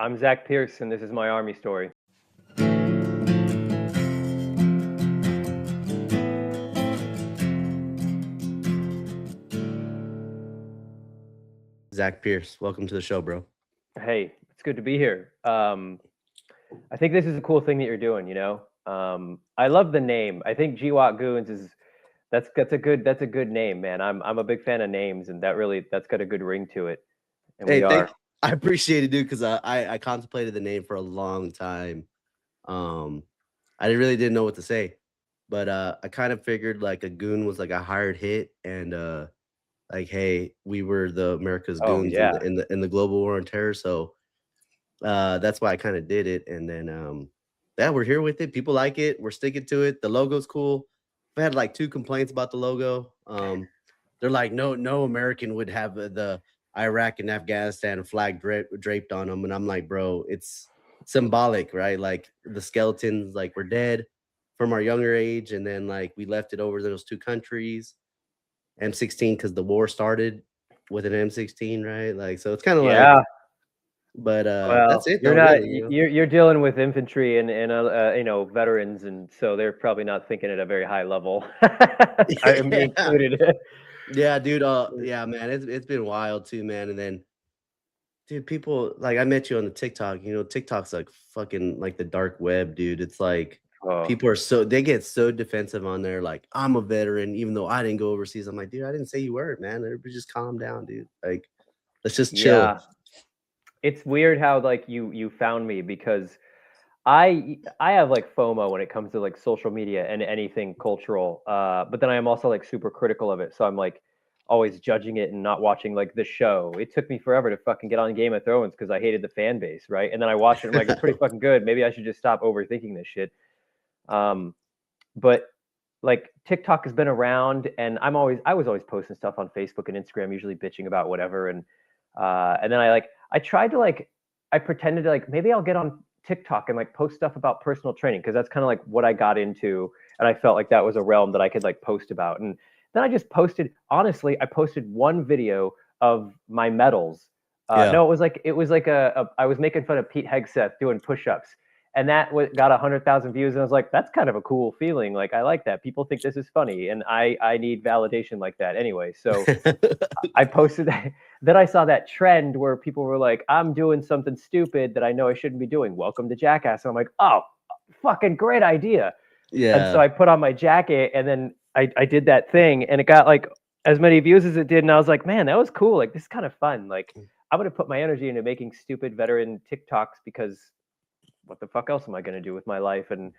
I'm Zach Pierce, and this is my Army story. Zach Pierce, welcome to the show, bro. Hey, it's good to be here. I think this is a cool thing that you're doing. I love the name. I think GWOT Goons is that's a good name, man. I'm a big fan of names, and that's got a good ring to it. And we Hey, are. I appreciate it, dude, because I contemplated the name for a long time. Um, I really didn't know what to say, but I kind of figured like a goon was like a hired hit, and like, hey, we were the America's Oh goons in yeah, the global war on terror, so that's why I kind of did it, and then yeah, we're here with it. People like it. We're sticking to it. The logo's cool. I had like two complaints about the logo. They're like, no American would have the Iraq and Afghanistan flag draped on them, and I'm like, bro, it's symbolic, right? Like the skeletons, like we're dead from our younger age, and then like we left it over those two countries. M16 because the war started with an M16, right? Like, so it's kind of like, yeah. but that's Well, it you're though, not. really, you know. You're dealing with infantry and veterans, and so they're probably not thinking at a very high level. I me Yeah. included. Yeah, dude, yeah, man, it's been wild too, man, and then, dude, people like, I met you on the TikTok, TikTok's like fucking like the dark web, dude. It's like, Oh people are they get so defensive on there, like, "I'm a veteran, even though I didn't go overseas." I'm like, "Dude, I didn't say you were, man. Everybody just calm down, dude. Like, let's just chill." yeah. It's weird how like you found me because I have like FOMO when it comes to like social media and anything cultural. But then I am also like super critical of it. So I'm like always judging it and not watching like the show. It took me forever to fucking get on Game of Thrones because I hated the fan base, right? And then I watched it. I'm like, it's pretty fucking good. Maybe I should just stop overthinking this shit. Um, but like TikTok has been around, and I was always posting stuff on Facebook and Instagram, usually bitching about whatever, and then I tried to I pretended to like maybe I'll get on TikTok and like post stuff about personal training because that's kind of like what I got into, and I felt like that was a realm that I could like post about, and then I just posted. Honestly, I posted one video of my medals. Yeah. No, it was like I was making fun of Pete Hegseth doing push-ups, and that got 100,000 views, and I was like, that's kind of a cool feeling. Like I like that. People think this is funny, and I need validation like that anyway. So I posted that. Then I saw that trend where people were like, I'm doing something stupid that I know I shouldn't be doing. Welcome to Jackass. And I'm like, oh, fucking great idea. And so Yeah. I put on my jacket, and then I did that thing, and it got like as many views as it did. And I was like, man, that was cool. Like, this is kind of fun. Like, I'm going to put my energy into making stupid veteran TikToks because what the fuck else am I going to do with my life? And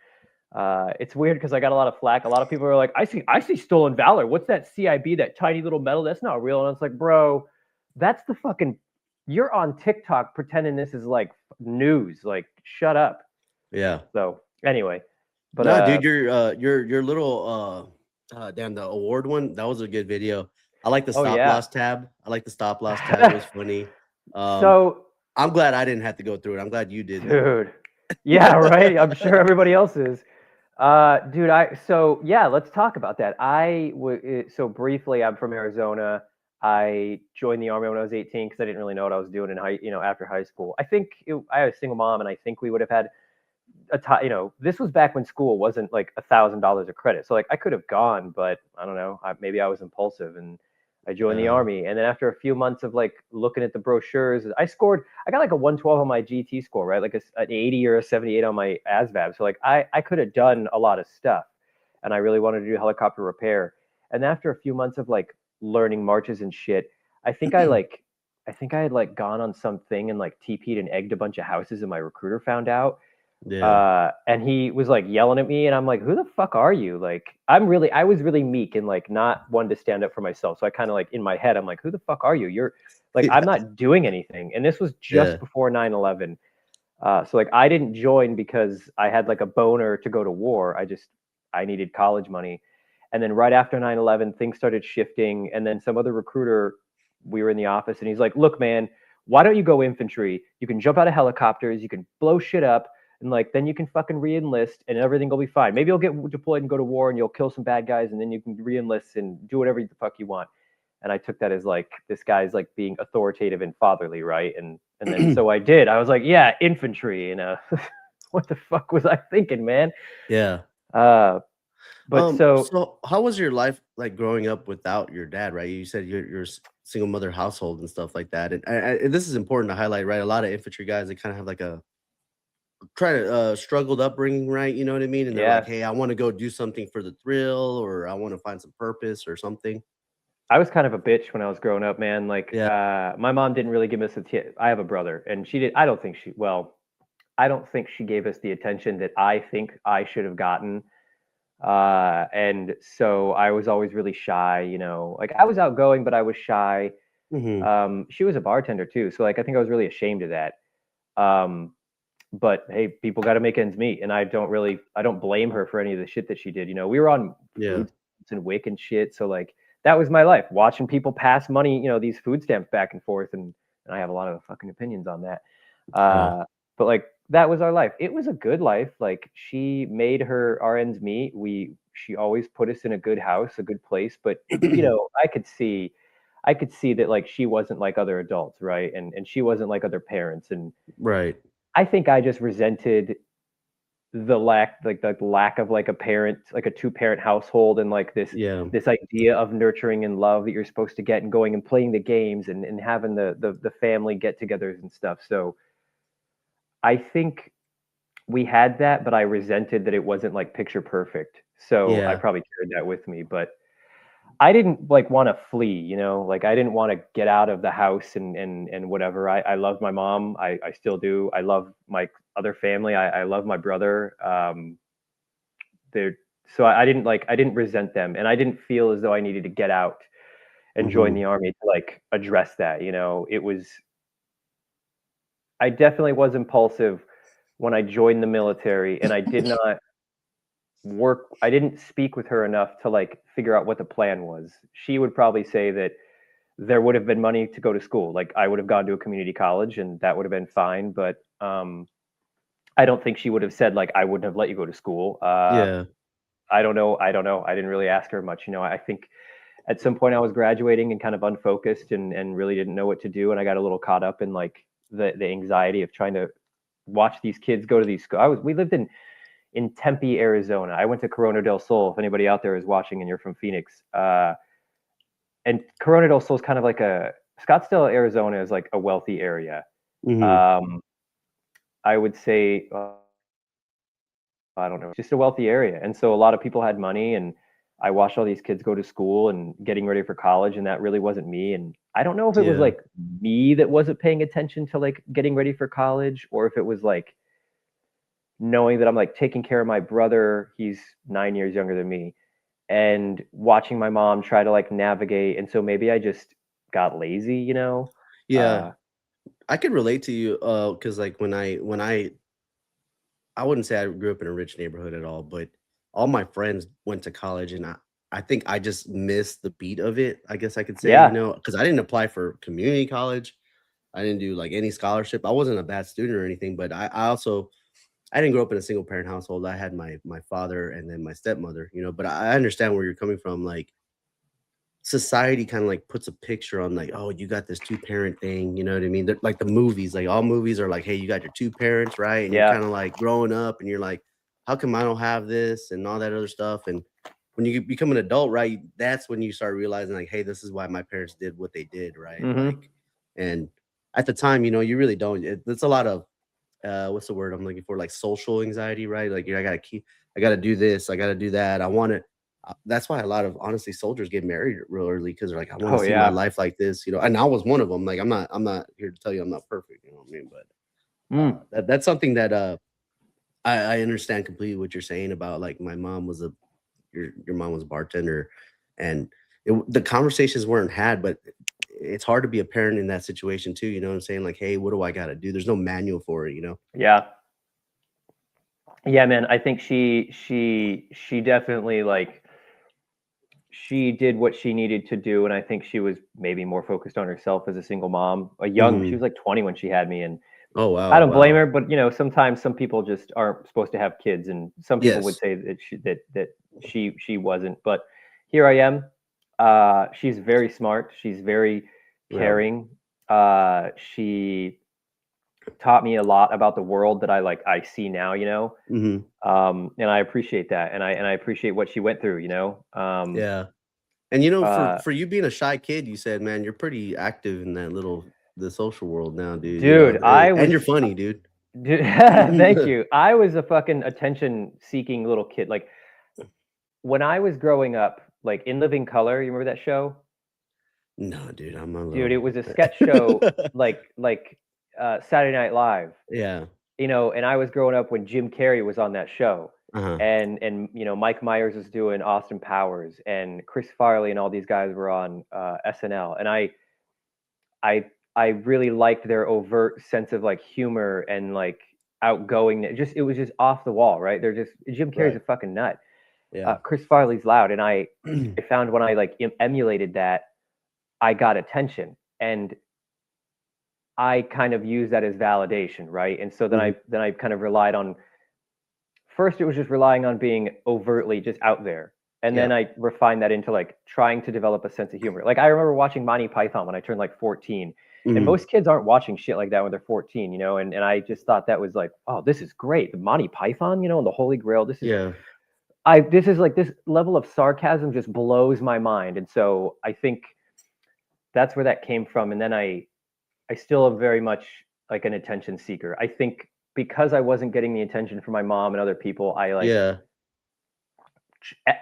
it's weird because I got a lot of flack. A lot of people are like, I see stolen valor. What's that CIB, that tiny little medal? That's not real. And it's like, bro, that's the fucking, you're on TikTok pretending this is like news. Like, shut up. Yeah. So anyway, but No, dude, your little damn, the award one, that was a good video. I like the oh stop yeah. loss tab. I like the stop loss tab. It was funny. Um, So, I'm glad I didn't have to go through it. I'm glad you did though. dude, yeah, right. I'm sure everybody else is. Dude, so yeah, let's talk about that. So briefly, I'm from Arizona. I joined the army when I was 18 because I didn't really know what I was doing after high school. I had a single mom, and I think we would have had this was back when school wasn't like $1,000 a credit. So like I could have gone, but I don't know. Maybe I was impulsive, and I joined the Uh, army. And then after a few months of like looking at the brochures, I got like a 112 on my GT score, right? Like an 80 or a 78 on my ASVAB. So like I could have done a lot of stuff, and I really wanted to do helicopter repair. And after a few months of like learning marches and shit, I think I like I think I had like gone on something and like TP'd and egged a bunch of houses, and my recruiter found out, yeah. and he was like yelling at me, and I'm like, who the fuck are you? Like, I was really meek and like not one to stand up for myself. So I kind of like in my head, I'm like, who the fuck are you? You're like, I'm Yeah. not doing anything. And this was just Yeah. before 9/11. So like I didn't join because I had like a boner to go to war. I needed college money. And then right after 9/11, things started shifting. And then some other recruiter, we were in the office, and he's like, look, man, why don't you go infantry? You can jump out of helicopters, you can blow shit up, and like then you can fucking re-enlist and everything will be fine. Maybe you'll get deployed and go to war and you'll kill some bad guys, and then you can re-enlist and do whatever the fuck you want. And I took that as like this guy's like being authoritative and fatherly, right? And And then so I did. I was like, yeah, infantry. And what the fuck was I thinking, man? Yeah. Uh, but so So how was your life like growing up without your dad, right? You said you're single mother household and stuff like that. And and this is important to highlight, right? A lot of infantry guys, they kind of have like a try to struggled upbringing, right? You know what I mean? And they're like, yeah, hey, I want to go do something for the thrill, or I want to find some purpose or something. I was kind of a bitch when I was growing up, man. Like, Yeah. my mom didn't really give us I have a brother, and she did. I don't think she. Well, I don't think she gave us the attention that I think I should have gotten. And so I was always really shy. Like I was outgoing, but I was shy. Hmm. She was a bartender too, so like I think I was really ashamed of that. Um, but hey, people got to make ends meet, and I don't blame her for any of the shit that she did. We were on Yeah. food stamps and WIC and shit, so like that was my life, watching people pass money, these food stamps back and forth, and I have a lot of fucking opinions on that. Yeah. But like that was our life. It was a good life. Like she made our ends meet. She always put us in a good house, a good place, but I could see that like she wasn't like other adults, right? And she wasn't like other parents, and Right. I think I just resented the lack of like a parent, like a two-parent household, and like this Yeah. this idea of nurturing and love that you're supposed to get and going and playing the games and having the family get-togethers and stuff. So I think we had that, but I resented that it wasn't like picture perfect. So I Yeah. probably carried that with me, but I didn't like want to flee. Like I didn't want to get out of the house and whatever. I love my mom. I still do. I love my other family. I love my brother. They're so I didn't resent them, and I didn't feel as though I needed to get out and join Hmm. the army to like address that. It was I definitely was impulsive when I joined the military, and I didn't speak with her enough to like figure out what the plan was. She would probably say that there would have been money to go to school. Like I would have gone to a community college and that would have been fine. But I don't think she would have said like I wouldn't have let you go to school. Yeah. I don't know. I don't know. I didn't really ask her much. I think at some point I was graduating and kind of unfocused and really didn't know what to do. And I got a little caught up in like the anxiety of trying to watch these kids go to these schools. We lived in Tempe, Arizona. I went to Corona del Sol. If anybody out there is watching and you're from Phoenix, and Corona del Sol is kind of like a Scottsdale, Arizona is like a wealthy area. Hmm. Um, I would say I don't know, it's just a wealthy area, and so a lot of people had money, and I watched all these kids go to school and getting ready for college, and that really wasn't me. And I don't know if it was Yeah. like me that wasn't paying attention to like getting ready for college, or if it was like knowing that I'm like taking care of my brother. He's 9 years younger than me, and watching my mom try to like navigate. And so maybe I just got lazy. Yeah. Uh, I could relate to you because like I wouldn't say I grew up in a rich neighborhood at all, but all my friends went to college, and I think I just missed the beat of it, I guess I could say, yeah. because I didn't apply for community college. I didn't do like any scholarship. I wasn't a bad student or anything, but I also I didn't grow up in a single parent household. I had my father and then my stepmother, but I understand where you're coming from. Like society kind of like puts a picture on like, oh, you got this two-parent thing, you know what I mean? Like the movies, like all movies are like, hey, you got your two parents, right? And you're Yeah. kind of like growing up and you're like, how come I don't have this and all that other stuff? And when you become an adult, right, that's when you start realizing like, hey, this is why my parents did what they did, right? Like, Hmm. and at the time, you really don't. It's a lot of what's the word I'm looking for? Like social anxiety, right? Like, I gotta do this, I gotta do that. I want to. That's why a lot of honestly soldiers get married real early because they're like, I want to Oh see my yeah. life like this, And I was one of them. Like, I'm not here to tell you I'm not perfect, you know what I mean? But Mm. that's something that I understand completely what you're saying about like my mom was a your mom was a bartender, and the conversations weren't had, but it's hard to be a parent in that situation too. You know what I'm saying? Like, hey, what do I got to do? There's no manual for it. Yeah. Yeah, man. I think she definitely like she did what she needed to do, and I think she was maybe more focused on herself as a single mom. She Hmm. was like 20 when she had me, and Oh, I wow, don't blame wow. her. But sometimes some people just aren't supposed to have kids, and some people would Yes. say that she wasn't. But here I am. She's very smart. She's very Yeah. caring. She taught me a lot about the world that I see now, Mhm. and I appreciate that, and I appreciate what she went through, Yeah. And, you know, uh, for you being a shy kid, you said, man, you're pretty active in that the social world now, dude, you know, dude, I and was, you're funny, dude. dude, thank you. I was a fucking attention seeking little kid. Like when I was growing up, like In Living Color, you remember that show? No, dude, I'm a Dude, it little was a sketch show like Saturday Night Live, Yeah. and I was growing up when Jim Carrey was on that show. Uh-huh. And Mike Myers was doing Austin Powers, and Chris Farley and all these guys were on SNL, and I I really liked their overt sense of like humor and like outgoing. It was just off the wall, right? They're just Jim Carrey's a Right. fucking nut. Yeah. Chris Farley's loud, and I found when I like emulated that, I got attention, and I kind of used that as validation, right? And so Mhm. then I kind of relied on first it was just relying on being overtly just out there. And then Yeah. I refined that into like trying to develop a sense of humor. Like I remember watching Monty Python when I turned like 14. And Mhm. most kids aren't watching shit like that when they're 14, and I just thought that was like, oh, this is great. The Monty Python, and the Holy Grail. Yeah. This is like this level of sarcasm just blows my mind. And so I think that's where that came from. And then I still am very much like an attention seeker. I think because I wasn't getting the attention from my mom and other people, I like Yeah.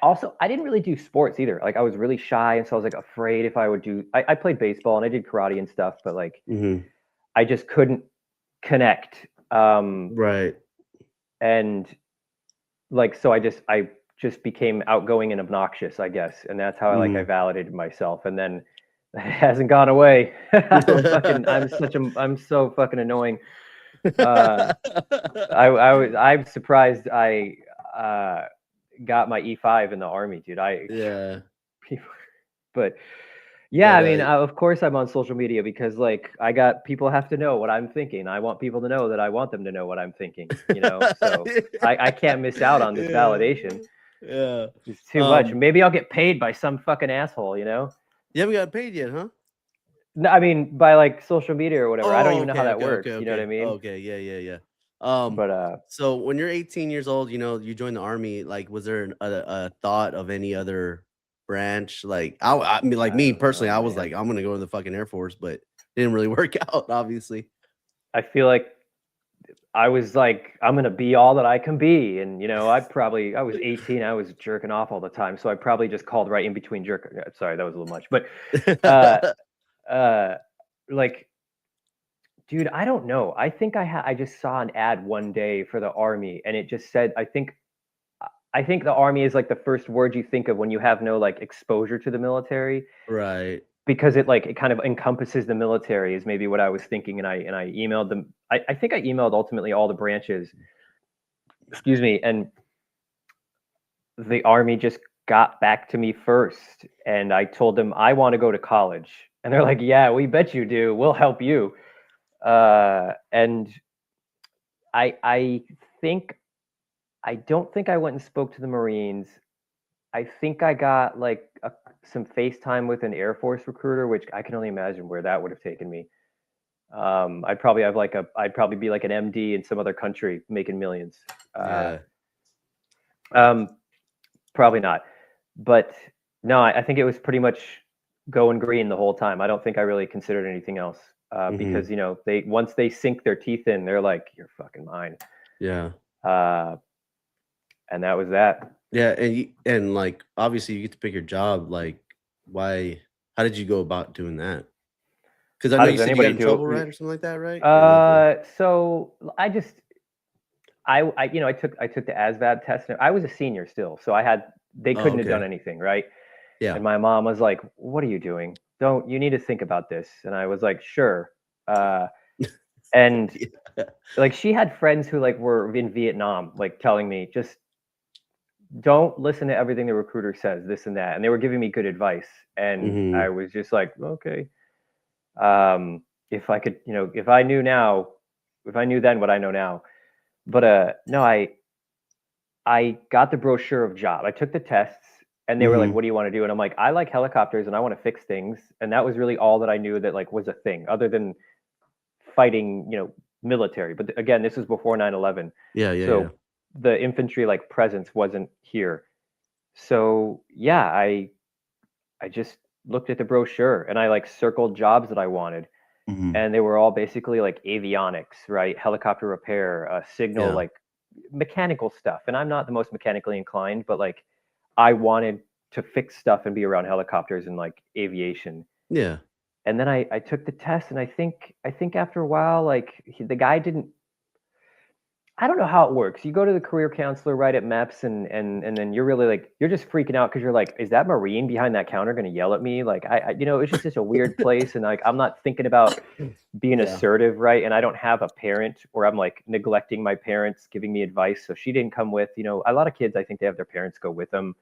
also I didn't really do sports either. Like I was really shy, and so I was like afraid if I would do. I played baseball and I did karate and stuff, but like Mhm. I just couldn't connect. Right. And like so I just became outgoing and obnoxious, I guess, and that's how I Mhm. validated myself. And then it hasn't gone away. I'm so fucking annoying. Uh, I'm surprised I uh, got my E5 in the army, dude. Yeah. People, but yeah, But, I mean, of course I'm on social media because like I got people have to know what I'm thinking. I want people to know that I want them to know what I'm thinking, So I can't miss out on this Yeah. validation. Yeah. It's too much. Maybe I'll get paid by some fucking asshole. You haven't got paid yet, huh? No, I mean by like social media or whatever. I don't Oh, even know how okay, that okay, okay, works. You know what I okay. mean? Okay, yeah, yeah, yeah. Um, But so when you're 18 years old, you know, you joined the army, like, was there a thought of any other branch? Like, I mean, like I me don't personally, know, I was man. like, I'm gonna go to the fucking Air Force, but didn't really work out, obviously. I feel like I was like, I'm gonna be all that I can be, and I was 18, I was jerking off all the time, so I probably just called right in between jerk. Sorry, that was a little much, but uh, uh, like, dude, I don't know. I think I just saw an ad one day for the army, and it just said, I think the army is like the first word you think of when you have no like exposure to the military, Right. because it kind of encompasses the military is maybe what I was thinking, and I emailed them. I think I emailed ultimately all the branches, excuse me, and the army just got back to me first, and I told them I want to go to college, and they're like, yeah, we bet you do, we'll help you. And I think I don't think I went and spoke to the Marines. I think I got like some FaceTime with an Air Force recruiter, which I can only imagine where that would have taken me. I'd probably be like an MD in some other country making millions. uh, Yeah. um, Probably not. But no, I think it was pretty much going green the whole time. I don't think I really considered anything else, because Mhm. they once they sink their teeth in, they're like, "You're fucking mine," Yeah. uh, and that was that. Yeah, and, like, obviously, you get to pick your job, like, why how did you go about doing that? Because I How know you does said you got anybody in do trouble, it? right, or something like that, right? And, like, So I took the ASVAB test. And I was a senior still, so they oh, couldn't have done okay. anything, right? Yeah. And my mom was like, "What are you doing? Don't you need to think about this?" And I was like, "Sure." Uh, and Yeah. like she had friends who like were in Vietnam, like telling me just don't listen to everything the recruiter says, this and that, and they were giving me good advice, and I Mhm. was just like, okay, if I could, if I knew now, if I knew then what I know now, but no, I got the brochure of job. I took the tests, and they were like, Mhm. "What do you want to do?" And I'm like, "I like helicopters, and I want to fix things." And that was really all that I knew that like was a thing, other than fighting, military. But again, this was before 9/11, Yeah, yeah, yeah. so the infantry like presence wasn't here. So yeah, I just looked at the brochure and I like circled jobs that I wanted, Mhm. and they were all basically like avionics, right? Helicopter repair, signal, Yeah, like mechanical stuff. And I'm not the most mechanically inclined, but like I wanted to fix stuff and be around helicopters and like aviation. yeah. And then I took the test, and I think after a while, like the guy didn't. I don't know how it works. You go to the career counselor right at MEPS, and then you're really like you're just freaking out because you're like, is that Marine behind that counter going to yell at me? Like it's just such a weird place, and like I'm not thinking about being Yeah, assertive, right? And I don't have a parent, or I'm like neglecting my parents giving me advice. So she didn't come with. A lot of kids, I think they have their parents go with them,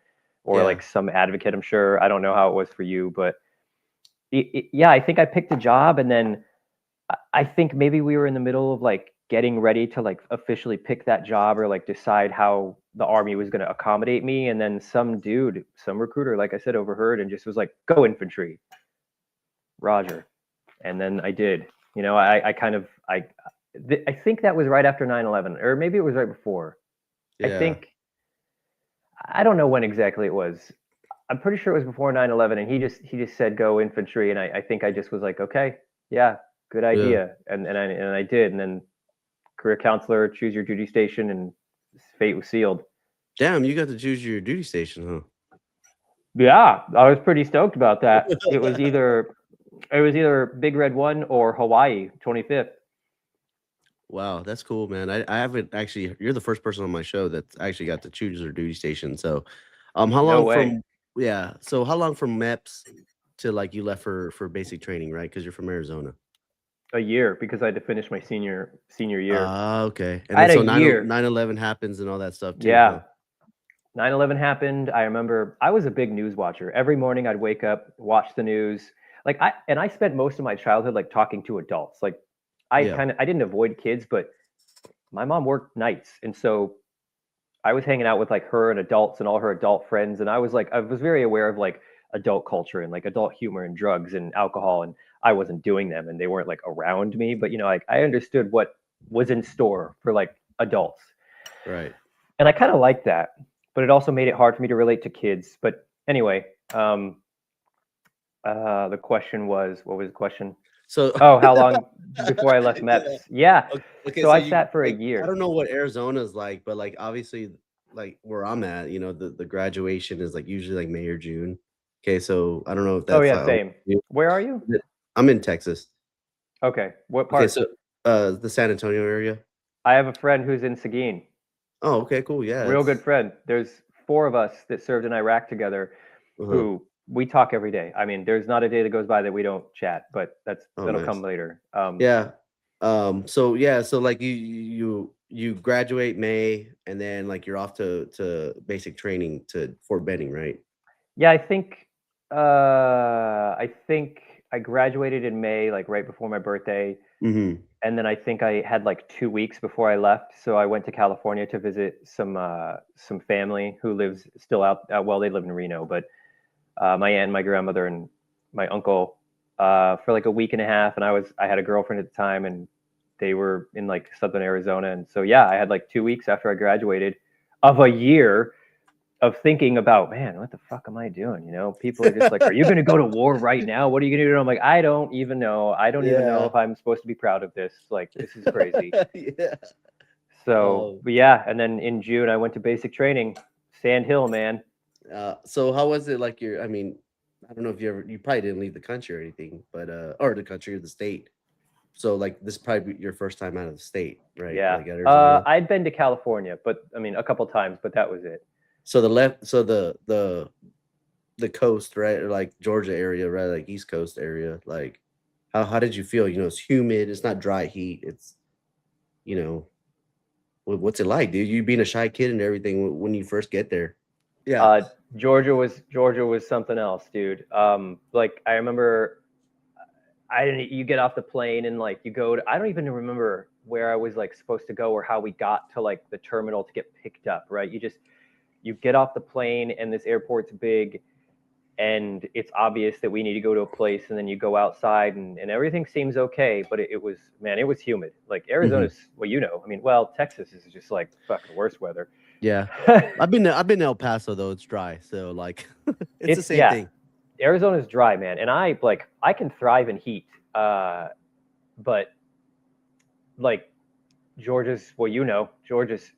or yeah. like some advocate. I'm sure. I don't know how it was for you, but yeah, I think I picked a job, and then I think maybe we were in the middle of like getting ready to like officially pick that job or like decide how the army was going to accommodate me, and then some dude, some recruiter, like I said, overheard and just was like, "Go infantry, Roger." And then I did. I kind of I think that was right after 9/11, or maybe it was right before. I Yeah. think I don't know when exactly it was. I'm pretty sure it was before 9/11, and he just said go infantry, and I think I just was like, okay, yeah, good Yeah. idea, and I did, and then career counselor, choose your duty station, and fate was sealed. Damn, you got to choose your duty station, Yeah, I was pretty stoked about that. It was huh? either Big Red One or Hawaii 25th. Wow, that's cool, man. I haven't actually you're the first person on my show that's actually got to choose their duty station. So, how No long way. from yeah, so how long from MEPS to like you left for basic training, right? Because you're from Arizona. A year, because I had to finish my senior year. Ah, okay. And I then had a so year. 9/11 happens and all that stuff too, huh? Yeah. 9/11 happened. I remember I was a big news watcher. Every morning I'd wake up, watch the news. I spent most of my childhood like talking to adults. Like Yeah. I didn't avoid kids, but my mom worked nights, and so I was hanging out with like her and adults and all her adult friends, and I was very aware of like adult culture and like adult humor and drugs and alcohol, and I wasn't doing them, and they weren't like around me, but like I understood what was in store for like adults, Right. and I kind of liked that, but it also made it hard for me to relate to kids. But anyway, the question was, what was the question? So Oh, how long before I left MEPS? yeah. Yeah, Okay, so so I you sat for a like I year. don't know what Arizona's like, but like obviously like where I'm at, the graduation is like usually like May or June. Okay, so I don't know if Oh that's yeah, like same. Where are you? I'm in Texas. Okay, what Okay, part? so the San Antonio area. I have a friend who's in Seguin. Oh, okay, cool. Yeah, Real good it's friend. There's four of us that served in Iraq together, uh-huh. who we talk every day. I mean, there's not a day that goes by that we don't chat, but Oh, that'll come nice. later. Yeah. So yeah, so like you graduate May and then like you're off to basic training to Fort Benning, right? Yeah, I think I graduated in May, like right before my birthday, Mhm. and then I think I had like 2 weeks before I left, so I went to California to visit some family who lives still out. Well, they live in Reno, but my aunt, and my grandmother, and my uncle for like a week and a half, and I had a girlfriend at the time, and they were in like southern Arizona, and so yeah, I had like 2 weeks after I graduated of a year of thinking about, man, what the fuck am I doing? People are just like, are you going to go to war right now? What are you going to do? I'm like, I don't even know. I don't even know Yeah. if I'm supposed to be proud of this. Like, this is crazy. Yeah. So, Um, but yeah, and then in June I went to basic training, Sand Hill, man. so how was it like I mean, I don't know if you probably didn't leave the country or anything, but or the country or the state. So like this is probably your first time out of the state, right? Yeah. Like at Arizona. I'd been to California, but I mean, a couple times, but that was it. So the coast, right? Or like Georgia area, right? Like East Coast area. Like how did you feel? It's humid, it's not dry heat. It's you know, what's it like, dude? You being a shy kid and everything when you first get there. Yeah. Uh, Georgia was something else, dude. Like I remember, I didn't. You get off the plane and like you go to. I don't even remember where I was like supposed to go or how we got to like the terminal to get picked up. Right? You get off the plane and this airport's big, and it's obvious that we need to go to a place, and then you go outside and everything seems okay, but it was, man, it was humid. Like Mhm. Arizona's, well, I mean, well, Texas is just like fucking worst weather. Yeah. I've been to El Paso though. It's dry, so like it's the It's, same yeah, thing. Arizona's dry, man, and I can thrive in heat, but like Georgia's, well, Georgia's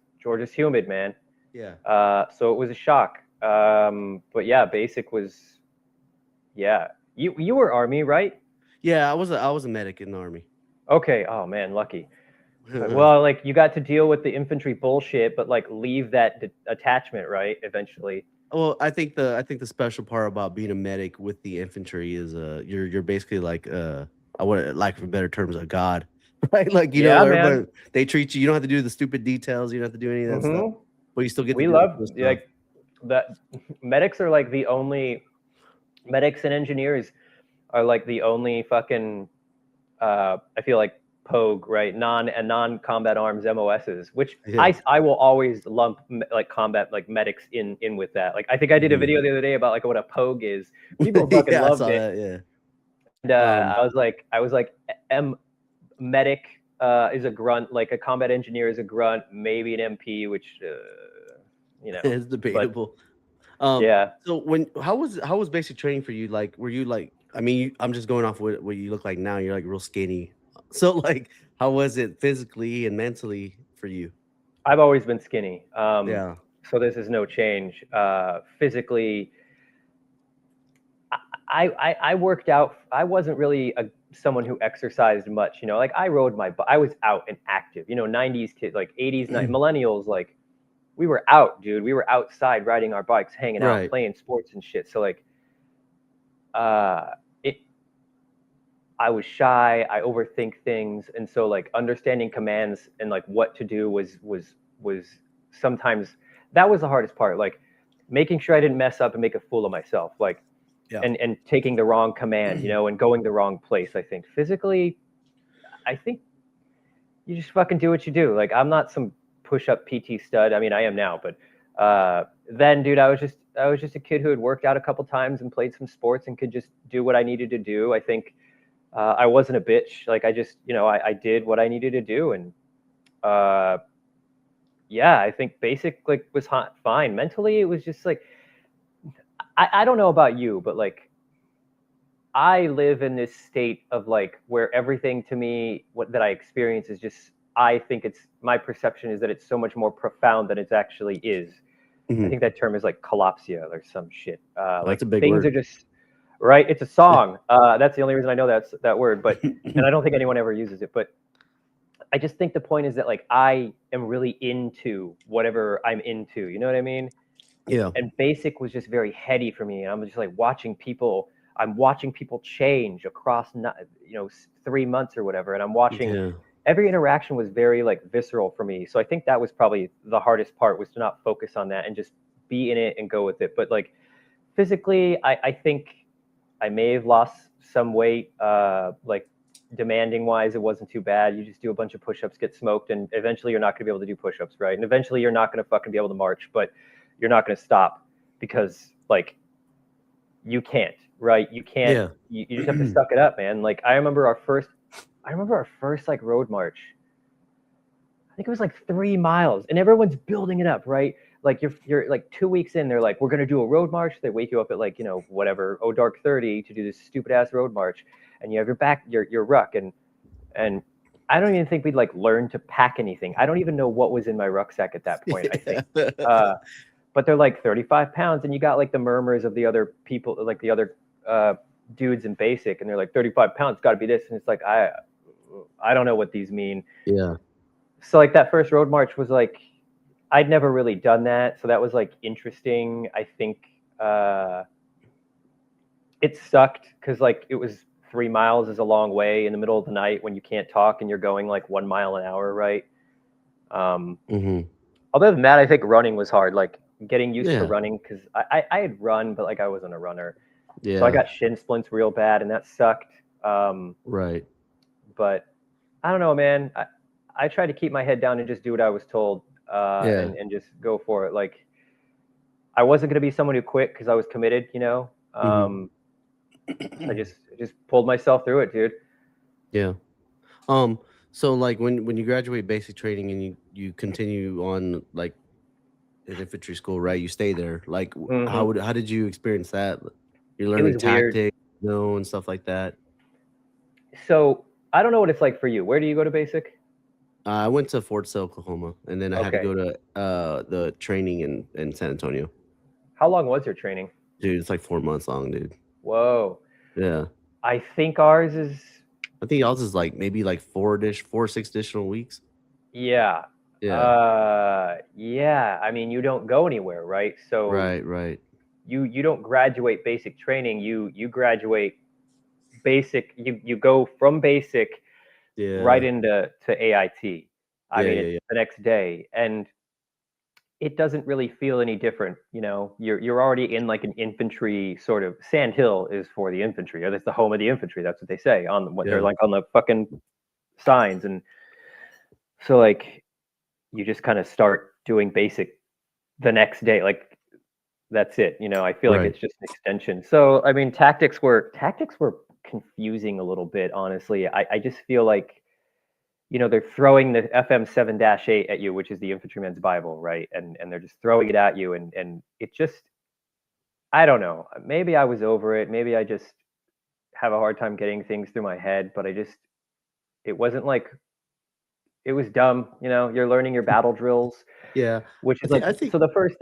humid, man. Yeah. So it was a shock. But yeah, basic was, yeah. You were Army, right? Yeah, I was a medic in the army. Okay. Oh man, lucky. Well, like you got to deal with the infantry bullshit, but like leave that attachment, right? Eventually. Well, I think the special part about being a medic with the infantry is you're basically like I want like for better terms a god. Right? Like Yeah, man. everybody they treat you, you don't have to do the stupid details, you don't have to do any of that stuff, Hmm. but you still get to We do the love cool stuff. like that. Medics are like the only medics and engineers are like the only fucking I feel like Pogue, right? Non combat arms MOSs, which Yeah. I will always lump like combat like medics in with that. Like I think I did a Mhm. video the other day about like what a Pogue is. People fucking Yeah, I loved saw it, that, yeah. and I was like, M medic is a grunt, like a combat engineer is a grunt, maybe an MP, which It's but debatable. Um, yeah. so when how was basic training for you? Like, were you like? I mean, I'm just going off what you look like now. You're like real skinny. So like, how was it physically and mentally for you? I've always been skinny. Yeah. So this is no change. Physically, I worked out. I wasn't really someone who exercised much. Like I rode my. I was out and active. 90s kids, like 80s, millennials, like we were out, dude. We were outside riding our bikes, hanging out, Right. playing sports and shit. So like, uh, it. I was shy. I overthink things, and so like understanding commands and like what to do was sometimes that was the hardest part. Like making sure I didn't mess up and make a fool of myself. Like Yeah. and taking the wrong command, and going the wrong place. I think physically, I think you just fucking do what you do. Like I'm not some push-up PT stud. I mean, I am now, but then, dude, I was just a kid who had worked out a couple times and played some sports and could just do what I needed to do. I think I wasn't a bitch. Like I just, I did what I needed to do, and uh, yeah, I think basic like was fine. Mentally, it was just like I don't know about you, but like I live in this state of like where everything to me what that I experience is just I think it's my perception is that it's so much more profound than it actually is. I Mhm. think that term is like collapsia or some shit. Oh, that's Like a big things are word. just right. It's a song. That's the only reason I know that word. But and I don't think anyone ever uses it. But I just think the point is that like I am really into whatever I'm into. You know what I mean? Yeah. And basic was just very heady for me. And I'm just like watching people. I'm watching people change across, 3 months or whatever. And I'm watching Yeah. every interaction was very like visceral for me. So I think that was probably the hardest part was to not focus on that and just be in it and go with it. But like physically, I think I may have lost some weight. Like demanding wise, it wasn't too bad. You just do a bunch of push-ups, get smoked, and eventually you're not going to be able to do push-ups, right? And eventually you're not going to fucking be able to march, but you're not going to stop because like you can't, right? You can't. Yeah. You just have to suck it up, man. Like I remember our first like road march. I think it was like 3 miles, and everyone's building it up, right? Like you're like 2 weeks in, they're like, we're gonna do a road march. They wake you up at like whatever, oh dark 30 to do this stupid ass road march, and you have your ruck, and I don't even think we'd like learn to pack anything. I don't even know what was in my rucksack at that point. I think, uh, but they're like 35 pounds, and you got like the murmurs of the other people, like the other uh, dudes in basic, and they're like 35 pounds, got to be this, and it's like I don't know what these mean. Yeah. So like that first road march was like I'd never really done that, so that was like interesting. I think uh, it sucked because like it was 3 miles is a long way in the middle of the night when you can't talk and you're going like 1 mile an hour, right? Um, Mhm. Other than that, I think running was hard. Like getting used to Yeah. running because I had run, but like I wasn't a runner, so I Yeah. got shin splints real bad, and that sucked. Right. But I don't know, man. I tried to keep my head down and just do what I was told, Yeah. and just go for it. Like I wasn't going to be someone who quit because I was committed, Mhm. Um, I just pulled myself through it, dude. Yeah. Um, so like when you graduate basic training and you continue on like in infantry school, right? You stay there. Like Hmm. how did you experience that? You're It learning was weird. tactics, and stuff like that. So I don't know what it's like for you. Where do you go to basic? I went to Fort Sill, Oklahoma, and then I had to Okay. go to the training in San Antonio. How long was your training? Dude, it's like 4 months long, dude. Whoa. Yeah. I think ours is, I think y'all's is like maybe like 6 additional weeks. yeah. Yeah. Yeah. I mean, you don't go anywhere, right? So Right, right. you don't graduate basic training. You graduate basic. You go from basic right Yeah. into to AIT. I Yeah, mean, yeah, it's yeah. the next day, and it doesn't really feel any different. You know, you're already in like an infantry sort of. Sand Hill is for the infantry, or that's the home of the infantry. That's what they say on what they're Yeah. like on the fucking signs. And so like you just kind of start doing basic the next day. Like that's it. You know, I feel like Right. it's just an extension. So I mean, tactics were confusing a little bit, honestly. I just feel like they're throwing the FM 7-8 at you, which is the infantryman's Bible, right? And they're just throwing it at you, and it just I don't know. Maybe I was over it. Maybe I just have a hard time getting things through my head. But it wasn't like it was dumb. You're learning your battle drills, Yeah. which I is think like I think so. The first,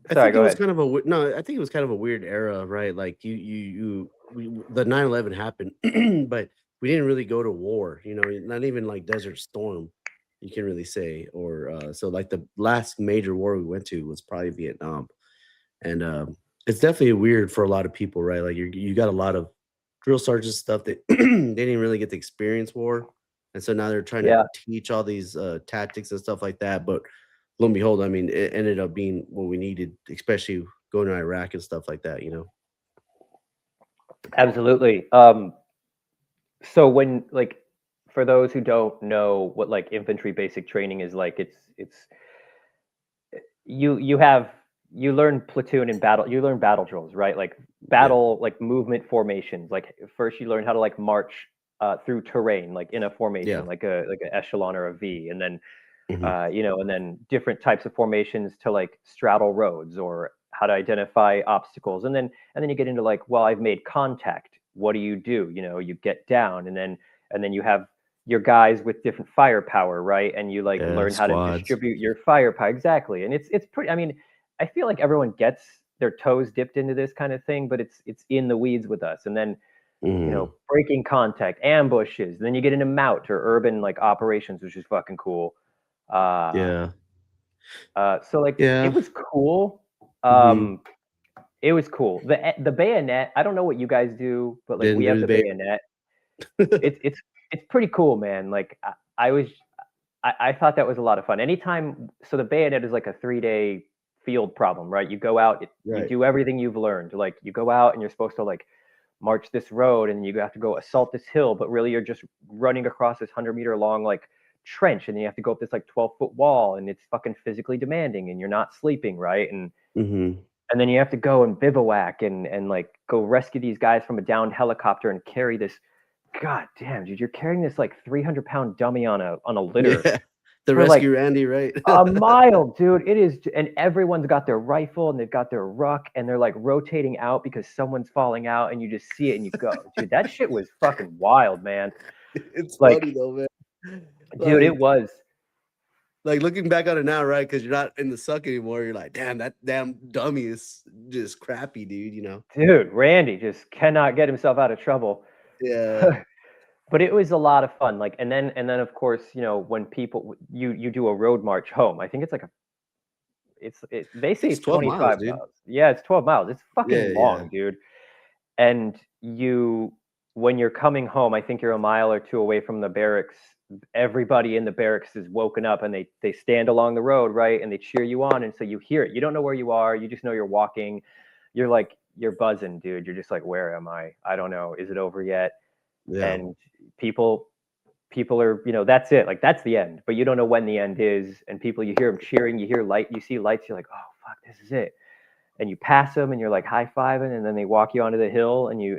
I sorry, think it go was ahead. kind of a no, I think it was kind of a weird era, right? Like the 9/11 happened, but we didn't really go to war, not even like Desert Storm, you can really say, or so like the last major war we went to was probably Vietnam. And it's definitely weird for a lot of people, right? Like you got a lot of drill sergeant stuff that they didn't really get to experience war. And so now they're trying to Yeah, teach all these tactics and stuff like that. But lo and behold, I mean, it ended up being what we needed, especially going to Iraq and stuff like that. absolutely. So when like for those who don't know what like infantry basic training is like, it's you have you learn platoon and battle you learn battle drills, right? Like Yeah. battle like movement formations. Like first you learn how to like march through terrain like in a Yeah. formation, like an echelon or a V, and then Hmm. and then different types of formations to like straddle roads or how to identify obstacles. And then you get into like, well, I've made contact. What do? You get down, and then you have your guys with different firepower, right? And you like Yeah. learn how to Squads. distribute your firepower exactly. And it's pretty. I mean, I feel like everyone gets their toes dipped into this kind of thing, but it's in the weeds with us. And then Hmm. breaking contact, ambushes. Then you get into MOUT or urban like operations, which is fucking cool. Uh, Yeah. so like it Yeah. was cool. Hmm. Um, it was cool. The bayonet. I don't know what you guys do, but like Didn't we do have the the bait. bayonet. It's pretty cool, man. Like I was I thought that was a lot of fun. Anytime, so the bayonet is like a 3-day field problem, right? You go out, you Right. do everything you've learned. Like you go out and you're supposed to like march this road, and you have to go assault this hill, but really you're just running across this 100-meter long like trench, and then you have to go up this like 12-foot wall, and it's fucking physically demanding, and you're not sleeping, right? Hmm. And then you have to go and bivouac and like go rescue these guys from a downed helicopter and carry this. God damn, dude, you're carrying this like 300-pound dummy on a litter Yeah. The for like rescue Randy, right? a mile, dude. It is, and everyone's got their rifle and they've got their ruck and they're like rotating out because someone's falling out, and you just see it and you go, dude, that shit was fucking wild, man. It's funny Like, though, man. dude, it Like was, like looking back on it now, right? Because you're not in the suck anymore. You're like, damn, that damn dummy is just crappy, dude. dude. Randy just cannot get himself out of trouble. Yeah. But it was a lot of fun. Like, and then of course, when people you do a road march home. I think it's like they I think say it's it's 12 miles, 25 dude. miles. Yeah, it's 12 miles. It's Yeah, fucking yeah. long, dude. And when you're coming home, I think you're a mile or two away from the barracks. Everybody in the barracks is woken up, and they stand along the road, right? And they cheer you on. And so you hear it. You don't know where you are. You just know you're walking. You're buzzing, dude. You're just like, where am I? I don't know. Is it over yet? Yeah. And people people are, that's it. Like that's the end. But you don't know when the end is. And people, you hear them cheering. You hear light. You see lights. You're like, oh fuck, this is it. and you pass them and you're like high fiving, and then they walk you onto the hill and you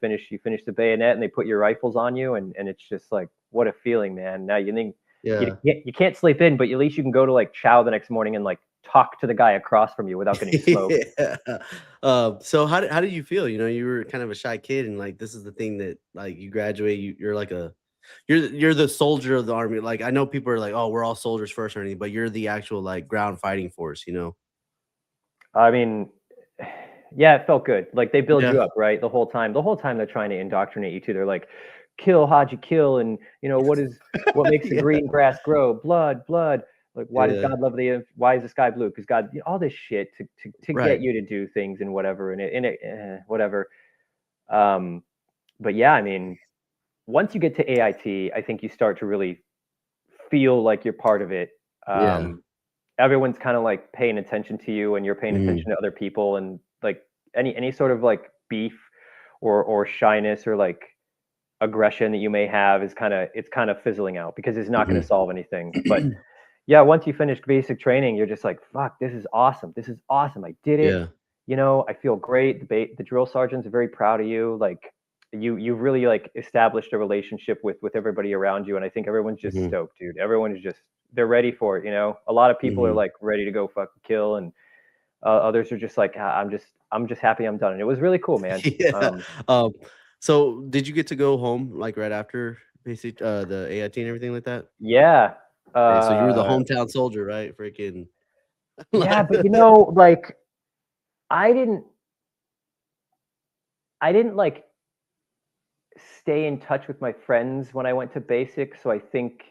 finish the bayonet and they put your rifles on you, and it's just like what a feeling, man. Now you think Yeah. you can't sleep in, but at least you can go to like chow the next morning and like talk to the guy across from you without getting smoked. Yeah. So how did you feel? You know, you were kind of a shy kid, and like this is the thing that like you graduate, you're like a you're the soldier of the army. Like I know people are like, oh, we're all soldiers first or anything, but you're the actual like ground fighting force. You know? I mean, yeah, it felt good. Like they build Yeah. you up, right? The whole time. The whole time they're trying to indoctrinate you too. They're like, kill Haji kill, and what makes the Yeah. green grass grow? Blood, blood. Like why does Yeah. God love the why is the sky blue? Because God, all this shit to get Right. you to do things and whatever whatever. Um, but yeah, I mean, once you get to AIT, I think you start to really feel like you're part of it. Yeah. Everyone's kind of like paying attention to you and you're paying Mhm. attention to other people, and like any sort of like beef or shyness or like aggression that you may have is kind of fizzling out because it's not going to Mhm. solve anything. But yeah, once you finish basic training, you're just like, fuck, this is awesome. This is awesome. I did it. Yeah. I feel great. The drill sergeants are very proud of you. Like you've really like established a relationship with everybody around you, and I think everyone's just Mhm. stoked, dude. Everyone is just they're ready for it. A lot of people are Mhm. like ready to go fucking kill, and others are just like, "Ah, I'm just happy I'm done. And it was really cool, man. Yeah. Um, so did you get to go home like right after basic the AIT and everything like that? Yeah. Okay, so you were the Uh, hometown soldier, right? Freaking yeah, like but like I didn't I didn't like stay in touch with my friends when I went to basic, so I think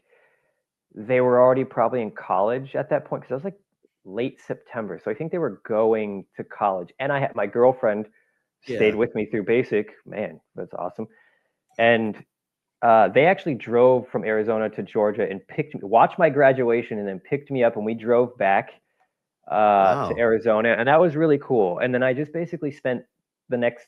they were already probably in college at that point because I was like late September. So I think they were going to college. And I had my girlfriend stayed yeah. with me through basic. Man, that's awesome. And they actually drove from Arizona to Georgia and picked me, watched my graduation, and then picked me up, and we drove back to Wow. Arizona, and that was really cool. And then I just basically spent the next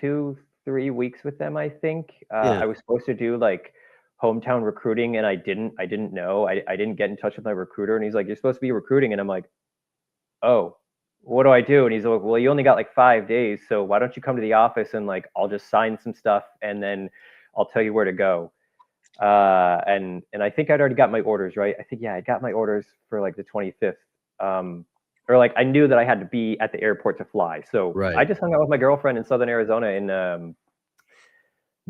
2, 3 weeks with them. I think Yeah. I was supposed to do like hometown recruiting, and I didn't. I didn't know. I didn't get in touch with my recruiter, and he's like, "You're supposed to be recruiting," and I'm like, "Oh, what do I do?" And he's like, "Well, you only got like 5 days, so why don't you come to the office and like I'll just sign some stuff, and then I'll tell you where to go." And I think I'd already got my orders, right? I think yeah, I got my orders for like the 25th. Um, or like I knew that I had to be at the airport to fly, so I Right. just hung out with my girlfriend in Southern Arizona in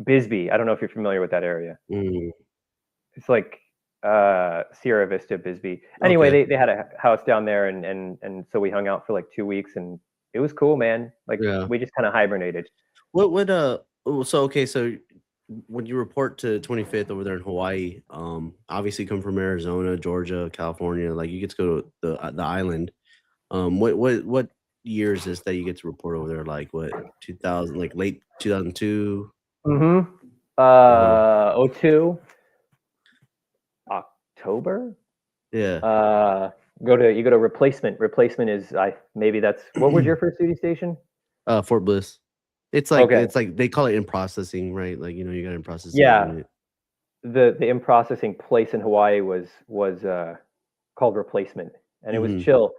Bisbee. I don't know if you're familiar with that area. Mm, It's like Sierra Vista, Bisbee. Anyway, okay. they had a house down there, and so we hung out for like 2 weeks, and it was cool, man. Like Yeah. we just kind of hibernated. So okay, so when you report to 25th over there in Hawaii, obviously come from Arizona, Georgia, California, like you get to go to the island. What year is this that you get to report over there? Like what 2000, like late 2002? Mm-hmm. Uh-huh. '02 October. Yeah. Uh, you go to replacement. Replacement is I maybe that's what was your first duty station? Fort Bliss. Okay, It's like they call it in processing, right? Like, you know, you got in processing yeah. unit. The in processing place in Hawaii was called replacement, and it was Mhm. chill.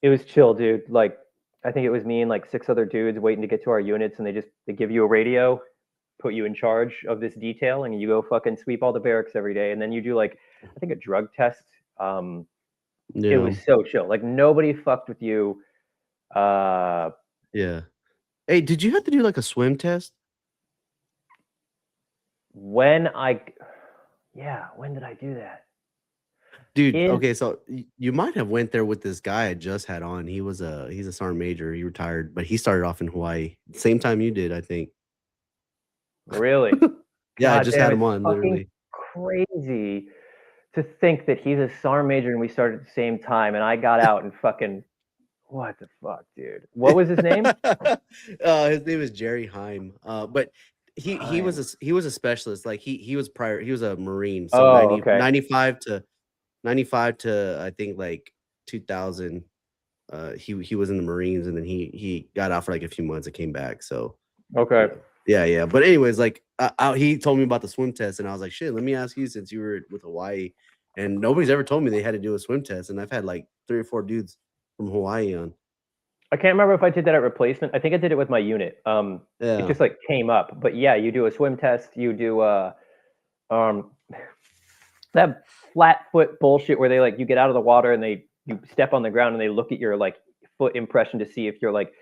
It was chill, dude. Like I think it was me and like six other dudes waiting to get to our units, and they give you a radio, put you in charge of this detail, and you go fucking sweep all the barracks every day, and then you do like I think a drug test. Um, it Yeah. was so chill. Like nobody fucked with you. Uh, Yeah. Hey, did you have to do like a swim test? when I, yeah, when did I do that? Dude, In okay, so you might have went there with this guy I just had on. He's a sergeant major. He retired, but he started off in Hawaii. Same time you did, I think. really, Yeah, I god just damn, had him it's on fucking literally. crazy to think that he's a SAR major and we started at the same time, and I got out and fucking what the fuck, dude? What was his name? His name is Jerry Heim. But Time. he was a specialist. Like he was prior he was a Marine. So Oh, okay, 95 to I think like 2000. He was in the Marines, and then he got out for like a few months and came back. So okay. yeah, yeah. But anyways, like he told me about the swim test, and I was like, shit, let me ask you since you were with Hawaii, and nobody's ever told me they had to do a swim test, and I've had like 3 or 4 dudes from Hawaii on. I can't remember if I did that at replacement. I think I did it with my unit. It Yeah, just like came up. But yeah, you do a swim test. You do um, that flat foot bullshit where they like you get out of the water and you step on the ground and they look at your like foot impression to see if you're like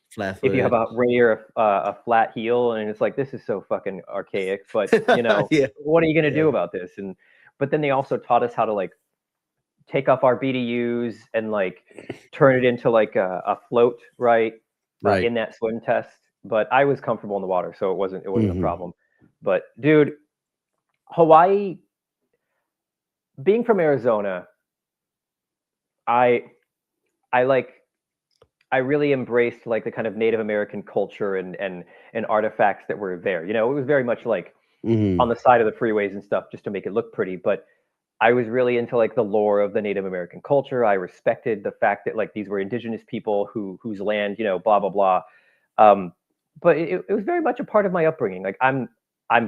flat if you have footed. a ray or a flat heel, and it's like this is so fucking archaic. But Yeah, what are you gonna yeah, do about this? And but then they also taught us how to like take off our BDUs and like turn it into like a float, right? right. In that swim test. But I was comfortable in the water, so it wasn't a Hmm. problem. But dude, Hawaii, being from Arizona, I I like I really embraced like the kind of Native American culture and artifacts that were there. It was very much like on Hmm. the side of the freeways and stuff just to make it look pretty. But I was really into like the lore of the Native American culture. I respected the fact that like these were indigenous people whose land, blah blah blah. Um, but it was very much a part of my upbringing. Like I'm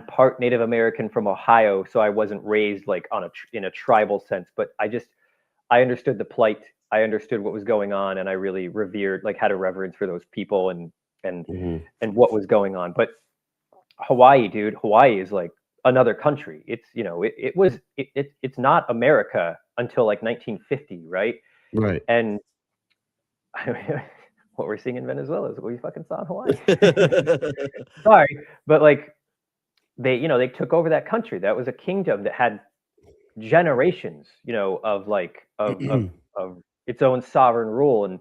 part Native American from Ohio, so I wasn't raised like in a tribal sense. But I understood the plight. I understood what was going on, and I really revered like had a reverence for those people and Hmm. and what was going on. But Hawaii, dude, Hawaii is like another country. It's not America until like 1950, right? Right. And what we're seeing in Venezuela is what we fucking saw in Hawaii. Sorry, but like they took over that country. That was a kingdom that had generations, of like of its own sovereign rule, and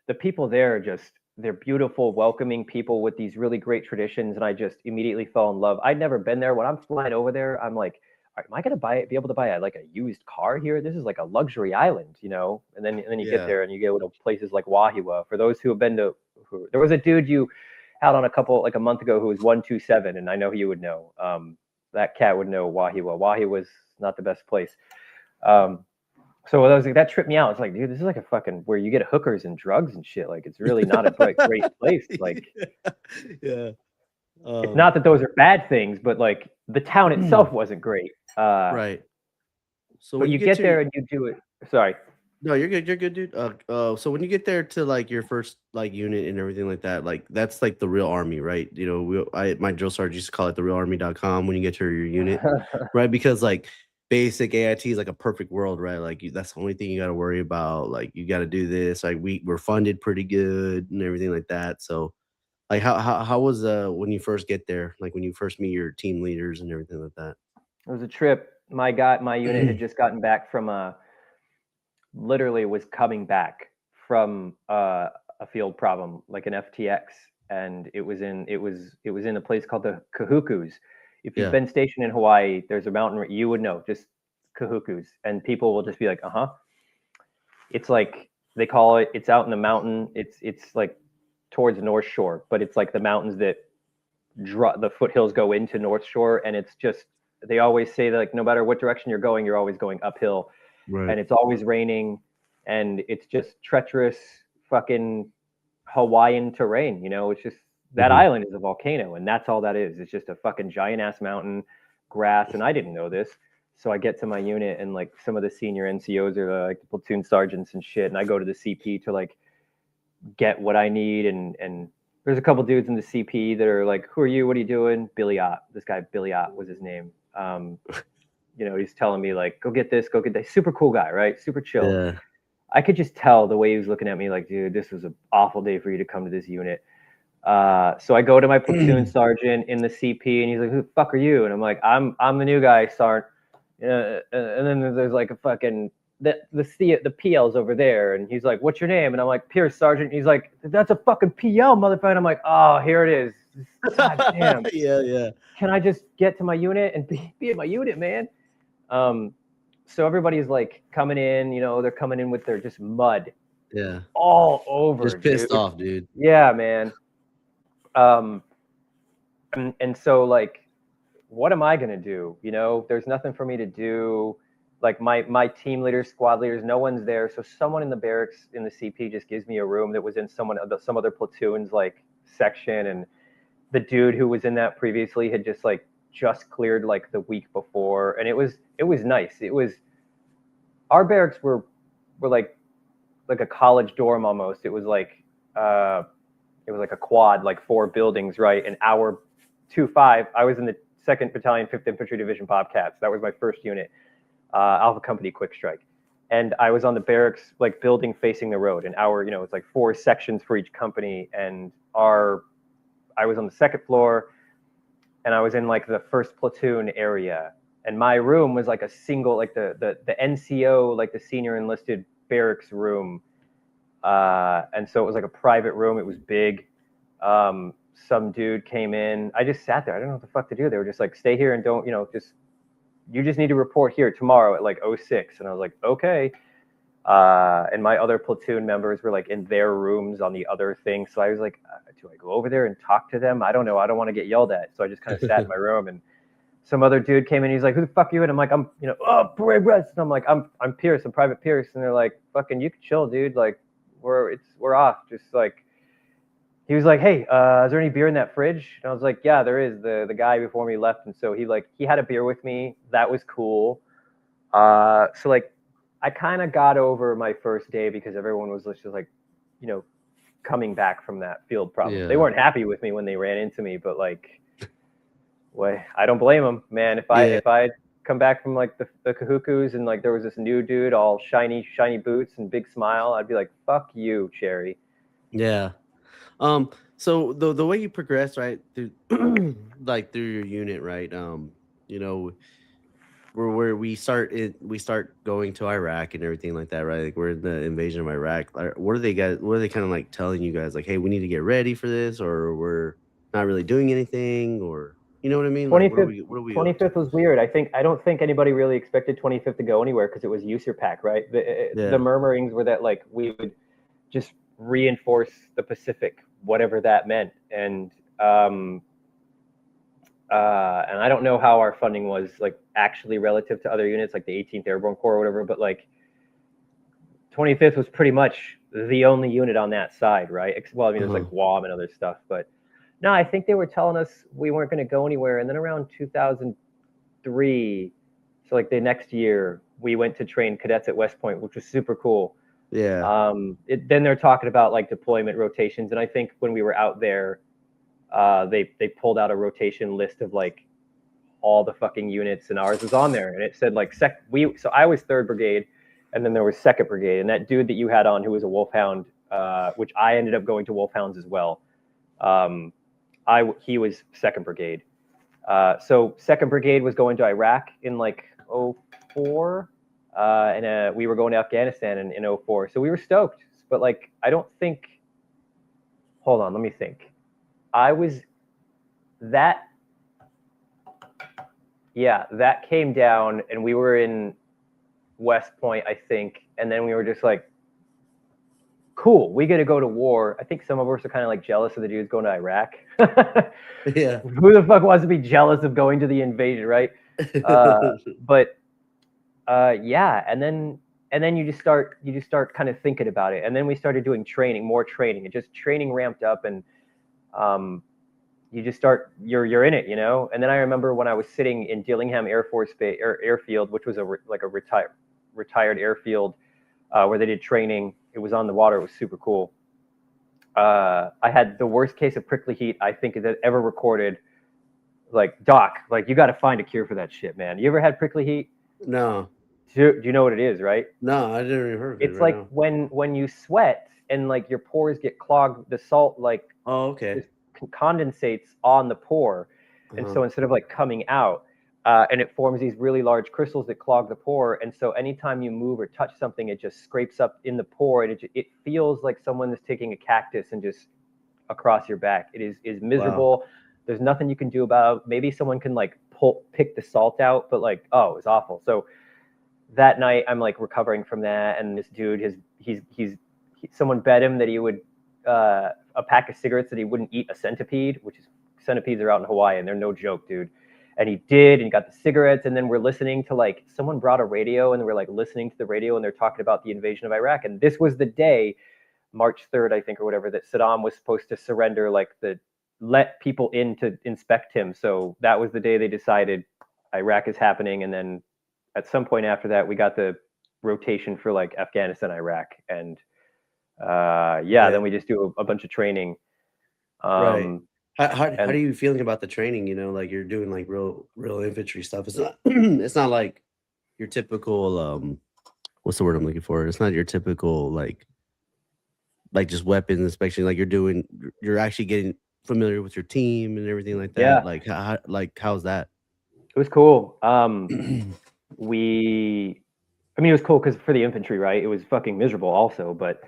the people there are just they're beautiful, welcoming people with these really great traditions, and I just immediately fell in love. I'd never been there. When I'm flying over there, I'm like, "All right, am I gonna be able to buy like a used car here? This is like a luxury island." And then you get Yeah. there and you go to places like Wahiwa. For those who have been to, there was a dude you had on a couple like a month ago who was 127, and I know you would know. That cat would know Wahiwa. Wahiwa was not the best place. Um, so that was like, that tripped me out. It's like, dude, this is like a fucking where you get hookers and drugs and shit. Like, it's really not a great place. Like, Yeah. it's Um, not that those are bad things, but like the town itself wasn't great. right. So But when you you get get to there and you do it. Sorry. no, you're good, dude. So when you get there to like your first like unit and everything like that, like that's like the real army, right? My drill sergeant used to call it the realarmy.com when you get to your unit, right? Because like basic AIT is like a perfect world, right? Like that's the only thing you got to worry about. Like you got to do this. Like we're funded pretty good and everything like that. So like how was when you first get there, like when you first meet your team leaders and everything like that? It was a trip. My unit had just gotten back from literally was coming back from a field problem like an FTX, and it was in a place called the Kahukus. If you've Yeah. been stationed in Hawaii, there's a mountain you would know, just Kahukus, and people will just be like, It's like they call it. It's out in the mountain. It's like towards North Shore, but it's like the mountains that the foothills go into North Shore, and it's just they always say that like no matter what direction you're always going uphill, Right. and it's always raining, and it's just treacherous fucking Hawaiian terrain. It's just that Hmm. island is a volcano, and that's all that is. It's just a fucking giant ass mountain, grass, and I didn't know this. So I get to my unit, and like some of the senior NCOs are like the platoon sergeants and shit, and I go to the CP to like get what I need, and there's a couple dudes in the CP that are like, "Who are you? What are you doing?" Billy Ott. This guy Billy Ott was his name. He's telling me like, "Go get this, go get that." Super cool guy, right? Super chill. Yeah. I could just tell the way he was looking at me, like, dude, this was an awful day for you to come to this unit. So I go to my platoon sergeant in the CP, and he's like, "Who the fuck are you?" And I'm like, "I'm the new guy, Sarge." And then there's like a fucking the PL's over there, and he's like, "What's your name?" And I'm like, "Pierce Sergeant." And he's like, "That's a fucking PL, motherfucker." And I'm like, "Oh, here it is. God damn. Yeah, yeah, Can I just get to my unit and be at my unit, man?" Um, so everybody's like coming in, they're coming in with their just mud yeah. all over, Just dude. pissed off, dude. Yeah, man. Um, and so like, what am I gonna do? There's nothing for me to do. Like my team leaders, squad leaders, no one's there. So someone in the barracks in the CP just gives me a room that was in some other platoon's like section, and the dude who was in that previously had just cleared like the week before, and it was nice. It was our barracks were like a college dorm almost. It was like it was like a quad, like 4 buildings, right? And our 2-5, I was in the 2nd Battalion, 5th Infantry Division Bobcats. That was my first unit, Alpha Company Quick Strike. And I was on the barracks, like building facing the road. And our, it's like 4 sections for each company. And I was on the 2nd floor, and I was in like the 1st platoon area. And my room was like a single, like the NCO, like the senior enlisted barracks room. And so it was like a private room. It was big. Some dude came in. I just sat there. I don't know what the fuck to do. They were just like, stay here and don't, you just need to report here tomorrow at like 06. And I was like, okay. And my other platoon members were like in their rooms on the other thing. So I was like, do I go over there and talk to them? I don't know. I don't want to get yelled at. So I just kind of sat in my room, and some other dude came in. He's like, who the fuck are you? And I'm like, parade rest. And I'm like, I'm Pierce. I'm Private Pierce. And they're like, fucking, you can chill, dude. Like, we're off. Just like, he was like, hey, is there any beer in that fridge? And I was like, yeah, there is. The guy before me left. And so he had a beer with me. That was cool. So like, I kind of got over my first day because everyone was just like, coming back from that field problem. They weren't happy with me when they ran into me, but like, I don't blame them, man. If I come back from like the Kahukus and like there was this new dude all shiny boots and big smile, I'd be like, fuck you, Cherry. Yeah. So the way you progress, right, through like through your unit, right? Where we start going to Iraq and everything like that, right? Like we're in the invasion of Iraq. Like, what are they kind of like telling you guys, like, hey, we need to get ready for this, or we're not really doing anything, or you know what I mean? Like, 25th, up to? 25th was weird. I don't think anybody really expected 25th to go anywhere because it was user pack, right? The Yeah. murmurings were that like we would just reinforce the Pacific, whatever that meant, and I don't know how our funding was like actually relative to other units like the 18th Airborne Corps or whatever, but like 25th was pretty much the only unit on that side, right? Well, I mean, there's like Guam and other stuff, but no, I think they were telling us we weren't going to go anywhere. And then around 2003, so like the next year, we went to train cadets at West Point, which was super cool. Yeah. Then they're talking about like deployment rotations, and I think when we were out there, they pulled out a rotation list of like all the fucking units, and ours was on there, and it said like so I was 3rd Brigade, and then there was 2nd Brigade, and that dude that you had on who was a Wolfhound, which I ended up going to Wolfhounds as well. He was 2nd Brigade. So 2nd Brigade was going to Iraq in like 04, and we were going to Afghanistan in 04. So we were stoked, but like I don't think. Hold on, let me think. I was that. Yeah, that came down, and we were in West Point, I think, and then we were just like, cool, we get to go to war. I think some of us are kind of like jealous of the dudes going to Iraq. Yeah. Who the fuck wants to be jealous of going to the invasion, right? But yeah, and then you just start kind of thinking about it, and then we started doing more training, and just training ramped up, and you just start you're in it, And then I remember when I was sitting in Dillingham Air Force Base airfield, which was a retired airfield where they did training. It was on the water. It was super cool. I had the worst case of prickly heat I think that ever recorded. Like, doc, like you got to find a cure for that shit, man. You ever had prickly heat? No. Do you know what it is, right? No, I didn't even heard of it. It's right like now. when you sweat and like your pores get clogged, the salt like okay, condensates on the pore, and so instead of like coming out, and it forms these really large crystals that clog the pore, and so anytime you move or touch something, it just scrapes up in the pore, and it feels like someone is taking a cactus and just across your back. It is miserable. Wow. There's nothing you can do about it. Maybe someone can like pick the salt out, but like, oh, it's awful. So that night I'm like recovering from that, and this dude someone bet him that he would a pack of cigarettes that he wouldn't eat a centipede, which is centipedes are out in Hawaii and they're no joke, dude. And he did, and he got the cigarettes, and then we're listening to like someone brought a radio, and we're like listening to the radio, and they're talking about the invasion of Iraq, and this was the day, March 3rd, I think, or whatever, that Saddam was supposed to surrender, like let people in to inspect him. So that was the day they decided Iraq is happening, and then at some point after that, we got the rotation for like Afghanistan, Iraq, and Yeah, then Okay. we just do a bunch of training. Right. Um, How and are you feeling about the training? You know, like you're doing like real infantry stuff. It's not it's not like your typical what's the word I'm looking for? It's not your typical like just weapons inspection. Like you're actually getting familiar with your team and everything like that. yeah, Like how's that? it was cool. We, I mean, it was cool because for the infantry, right? It was fucking miserable also, but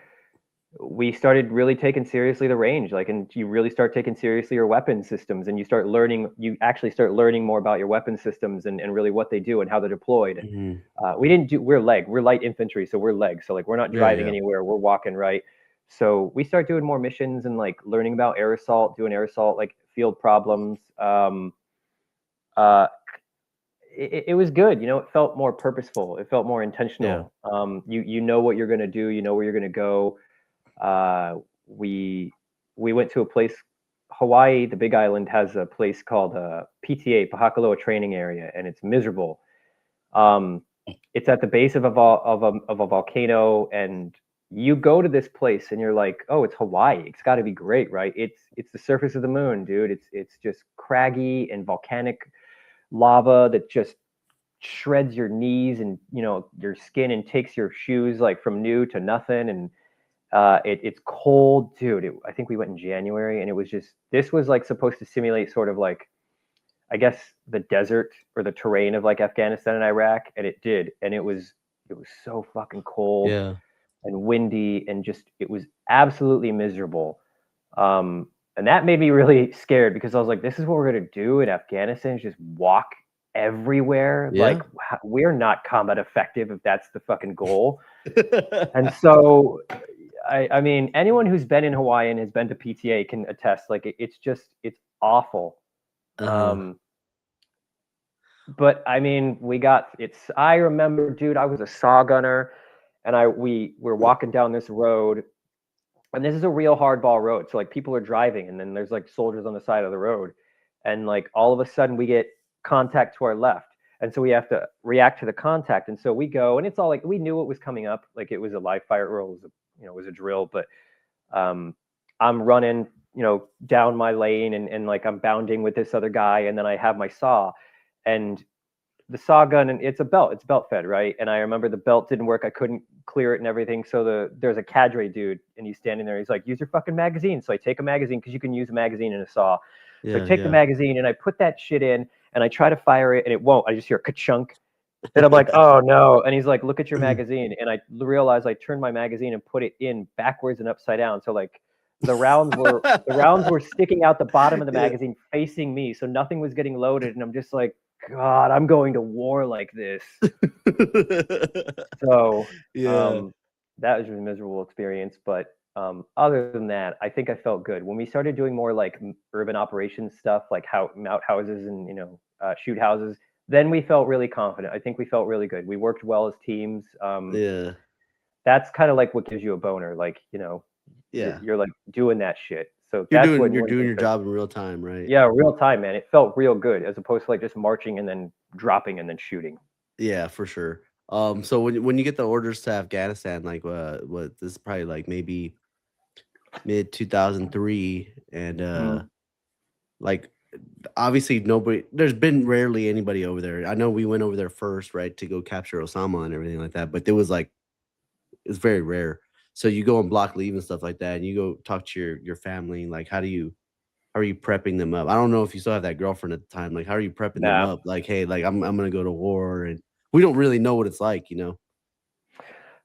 we started really taking seriously the range, like, and you really start taking seriously your weapon systems, and you actually start learning more about your weapon systems and really what they do and how they're deployed. And Mhm. we're light infantry, so we're leg, so like we're not Yeah, driving yeah. anywhere, we're walking, right? So we start doing more missions and like learning about air assault, doing air assault, like field problems. Uh, it was good. You know, it felt more purposeful. It felt more Yeah. intentional. You know what you're gonna do. You know where you're gonna go. Uh, we we went to a place, Hawaii. The Big Island has a place called PTA, Pahakaloa Training Area, and it's miserable. Um, it's at the base of a volcano, and you go to this place, and you're like, oh, it's Hawaii. It's got to be great, right? It's the surface of the moon, dude. It's just craggy and volcanic lava that just shreds your knees and your skin and takes your shoes like from new to nothing. And it's cold, dude. I think we went in January, and it was just this was like supposed to simulate sort of like, I guess, the desert or the terrain of like Afghanistan and Iraq, and it did. And it was so fucking cold Yeah. and windy, and just it was absolutely miserable. And that made me really scared because I was like, this is what we're gonna do in Afghanistan, is just walk everywhere. Like, Yeah. we're not combat effective if that's the fucking goal. And so, I mean, anyone who's been in Hawaii and has been to PTA can attest. Like, it's awful. Uh-huh. Um, but I mean, I remember, dude, I was a saw gunner, and we were walking down this road, and this is a real hardball road. So like people are driving, and then there's like soldiers on the side of the road, and like all of a sudden we get contact to our left, and so we have to react to the contact. And so we go, and it's all like we knew what was coming up, like it was a live fire, or it was a drill. But um, I'm running, down my lane, and like I'm bounding with this other guy, and then I have my saw, and the saw gun, and it's belt fed, right? And I remember the belt didn't work, I couldn't clear it and everything. So there's a cadre dude, and he's standing there, he's like, use your fucking magazine. So I take a magazine, because you can use a magazine in a saw. So I Yeah, take the yeah. magazine, and I put that shit in, and I try to fire it, and it won't. I just hear ka-chunk, and I'm like, oh no. And he's like, look at your magazine. And I realized I turned my magazine and put it in backwards and upside down. So like the rounds were sticking out the bottom of the Yeah. magazine facing me. So nothing was getting loaded. And I'm just like, God, I'm going to war like this. So Yeah. um, that was a miserable experience. But other than that, I think I felt good. When we started doing more like urban operations stuff, like out houses and shoot houses, then we felt really confident. I think we felt really good. We worked well as teams. Yeah. That's kind of like what gives you a boner. Like, you're, Yeah. you're like doing that shit. So You're that's doing when you're when doing things your start. job in real time, right? Yeah, real time, man. It felt real good as opposed to like just marching and then dropping and then shooting. Yeah, for sure. So when you get the orders to Afghanistan, like, what this is probably like maybe mid 2003, and Mm. like obviously nobody there's been rarely anybody over there. I know we went over there first, right, to go capture Osama and everything like that, but it was like it's very rare. So you go and block leave and stuff like that, and you go talk to your family. Like, how are you prepping them up? I don't know if you still have that girlfriend at the time. Like, how are you prepping them Nah. up? Like, hey, like I'm gonna go to war, and we don't really know what it's like, you know?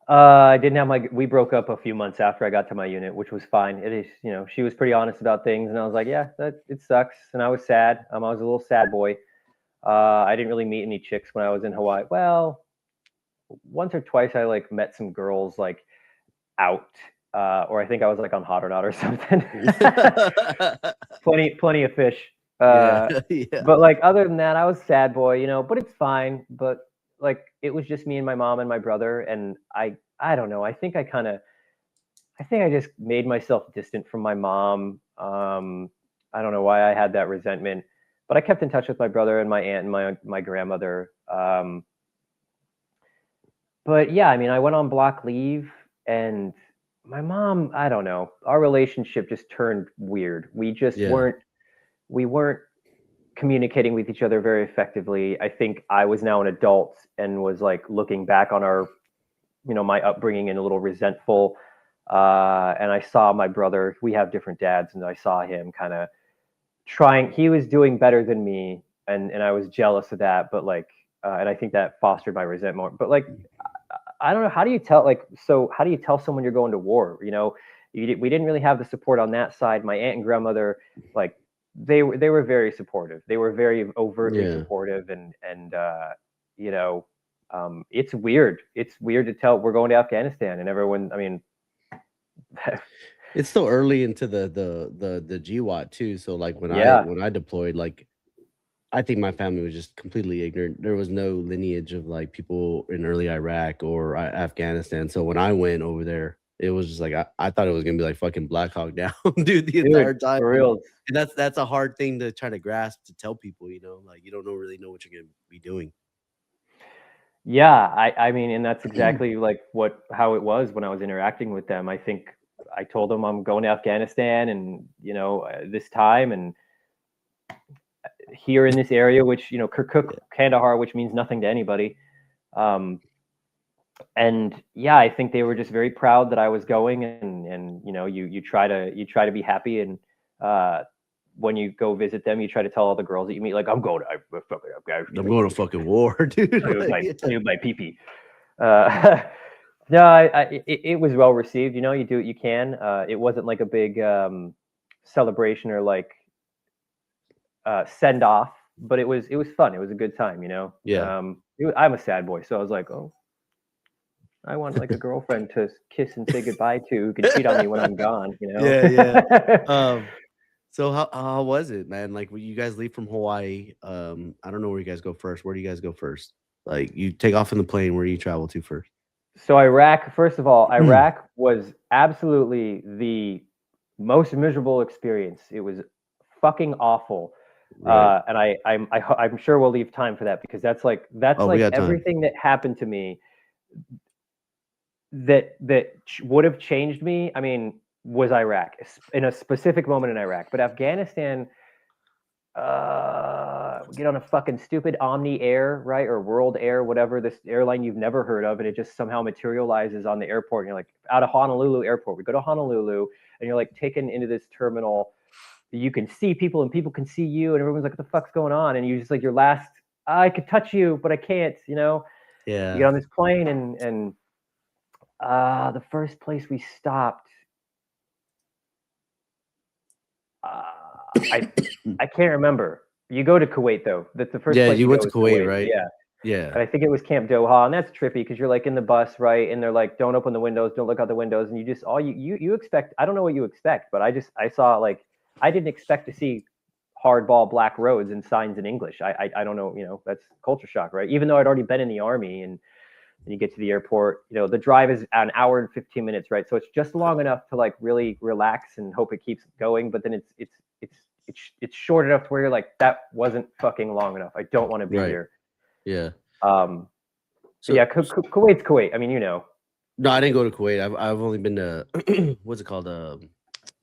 I didn't have my. We broke up a few months after I got to my unit, which was fine. It is, she was pretty honest about things, and I was like, yeah, that it sucks, and I was sad. I was a little sad boy. I didn't really meet any chicks when I was in Hawaii. Well, once or twice I like met some girls like out, or I think I was like on Hot or Not or something. Plenty of fish. Yeah, Uh, yeah, but like other than that, I was sad boy, But it's fine. But like it was just me and my mom and my brother, and I don't know. I think I just made myself distant from my mom. I don't know why I had that resentment, but I kept in touch with my brother and my aunt and my grandmother. But yeah, I mean, I went on block leave, and my mom, I don't know. Our relationship just turned weird. Yeah. We weren't communicating with each other very effectively. I think I was now an adult and was like looking back on our, my upbringing and a little resentful. And I saw my brother. We have different dads, and I saw him kind of trying. He was doing better than me, and I was jealous of that. But like, and I think that fostered my resentment. But like, I don't know. How do you tell? Like, so how do you tell someone you're going to war? We didn't really have the support on that side. My aunt and grandmother, like, they were very supportive. They were very overtly Yeah. supportive, and you know, it's weird. It's weird to tell we're going to Afghanistan, and everyone. I mean, It's still early into the GWAT too. So like yeah, when I deployed, like I think my family was just completely ignorant. There was no lineage of like people in early Iraq or Afghanistan. So when I went over there, it was just like I thought it was gonna be like fucking Black Hawk Down, dude, the dude, entire time. for And real. that's a hard thing to try to grasp to tell people, like you don't really know what you're gonna be doing. Yeah, I mean, and that's exactly like how it was when I was interacting with them. I think I told them I'm going to Afghanistan, and this time, and here in this area, which Kirkuk, Yeah. Kandahar, which means nothing to anybody. Um, and yeah, I think they were just very proud that I was going, and you try to be happy, and uh, when you go visit them, you try to tell all the girls that you meet, like, I'm going to fucking I'm Afghanistan. going to fucking war, dude. Play with Like, my yeah. play with my pee pee. Uh, no, it was well received. You do what you can. It wasn't like a big celebration or like send off, but it was fun. It was a good time. Yeah. I'm a sad boy, so I was like, oh, I want like a girlfriend to kiss and say goodbye to, who can cheat on me when I'm gone. Yeah, yeah. Um, so how was it, man? Like when you guys leave from Hawaii, I don't know where you guys go first. Where do you guys go first? Like you take off in the plane, where do you travel to first? So Iraq, first of all, Iraq was absolutely the most miserable experience. It was fucking awful. Right. And I'm sure we'll leave time for that, because that's Oh, we like got time. everything that happened to me that would have changed me. I mean, was Iraq in a specific moment in Iraq, but Afghanistan. We get on a fucking stupid Omni Air, right, or World Air, whatever, this airline you've never heard of, and it just somehow materializes on the airport. And you're like, out of Honolulu Airport. We go to Honolulu, and you're like taken into this terminal. You can see people, and people can see you, and everyone's like, "What the fuck's going on?" And you just like your last, I could touch you, but I can't. You get Yeah. on this plane, and the first place we stopped, uh, I I can't remember. You go to Kuwait though. That's the first Yeah, place you you went go to is Kuwait, Kuwait. right? Yeah. Yeah. And I think it was Camp Doha, and that's trippy because you're like in the bus, right? And they're like, "Don't open the windows, don't look out the windows," and you just all you expect. I don't know what you expect, but I saw, like, I didn't expect to see hardball black roads and signs in English. I don't know, that's culture shock, right? Even though I'd already been in the army, and you get to the airport, the drive is an hour and 15 minutes, right? So it's just long enough to like really relax and hope it keeps going, but then it's short enough to where you're like, that wasn't fucking long enough. I don't want to be Right. here. Yeah. Um, but So, yeah, Kuwait's Kuwait. I mean. no, I didn't go to Kuwait. I've only been to what's it called?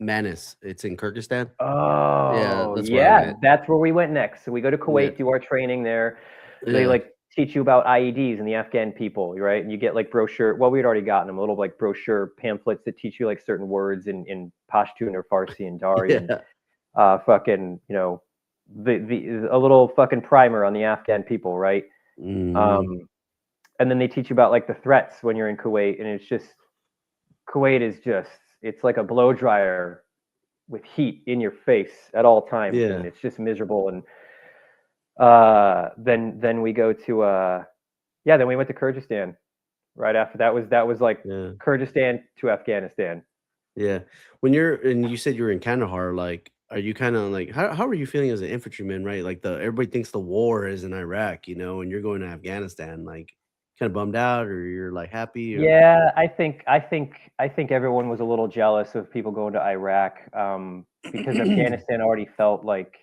Manis. It's in Kyrgyzstan. Yeah, Oh that's where I yeah, went. that's where we went next. So we go to Yeah. Kuwait, do our training there. They Yeah. like teach you about IEDs and the Afghan people, right? And you get like brochure. Well, we'd already gotten them, a little like brochure pamphlets that teach you like certain words in Pashtun or Farsi and Dari, and Yeah. fucking the a little fucking primer on the Afghan people, right? Mhm. Um, and then they teach you about like the threats when you're in Kuwait, and it's just Kuwait is just, it's like a blow dryer with heat in your face at all times, and Yeah. it's just miserable. And then we go to yeah, then we went to Kyrgyzstan right after that. Was like Yeah. Kyrgyzstan to Afghanistan. Yeah. When you're and you said you were in Kandahar, like, are you kinda like how are you feeling as an infantryman, right? Like the everybody thinks the war is in Iraq, and you're going to Afghanistan, like kinda bummed out or you're like happy or Yeah, I think everyone was a little jealous of people going to Iraq, because Afghanistan already felt like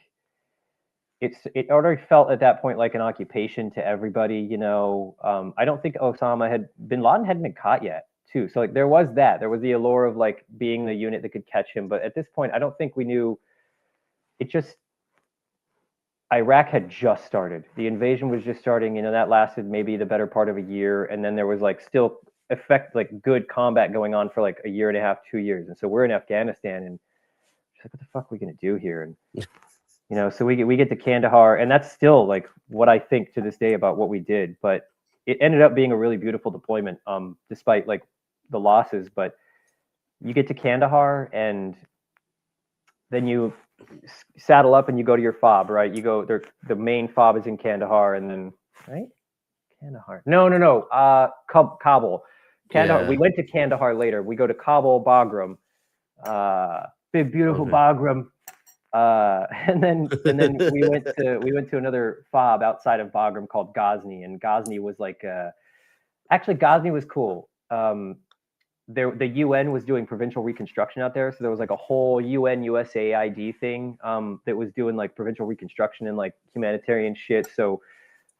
it already felt at that point like an occupation to everybody. I don't think Osama had bin Laden hadn't been caught yet too. So like there was that. There was the allure of like being the unit that could catch him. But at this point, I don't think we knew. It just Iraq had just started. The invasion was just starting. That lasted maybe the better part of a year, and then there was like still like good combat going on for like a year and a half, 2 years. And so we're in Afghanistan, and she's like, what the fuck are we gonna do here? And so we get to Kandahar, and that's still like what I think to this day about what we did. But it ended up being a really beautiful deployment, despite like the losses. But you get to Kandahar, and then you saddle up and you go to your fob, right? You go there. The main fob is in Kandahar, and then right, Kandahar. No. Kabul. Kandahar. Yeah. We went to Kandahar later. We go to Kabul, Bagram. Big beautiful Okay. Bagram. And then we went to another fob outside of Bagram called Ghazni, and Ghazni was like actually Ghazni was cool. The UN was doing provincial reconstruction out there, so there was like a whole UN USAID thing that was doing like provincial reconstruction and like humanitarian shit. So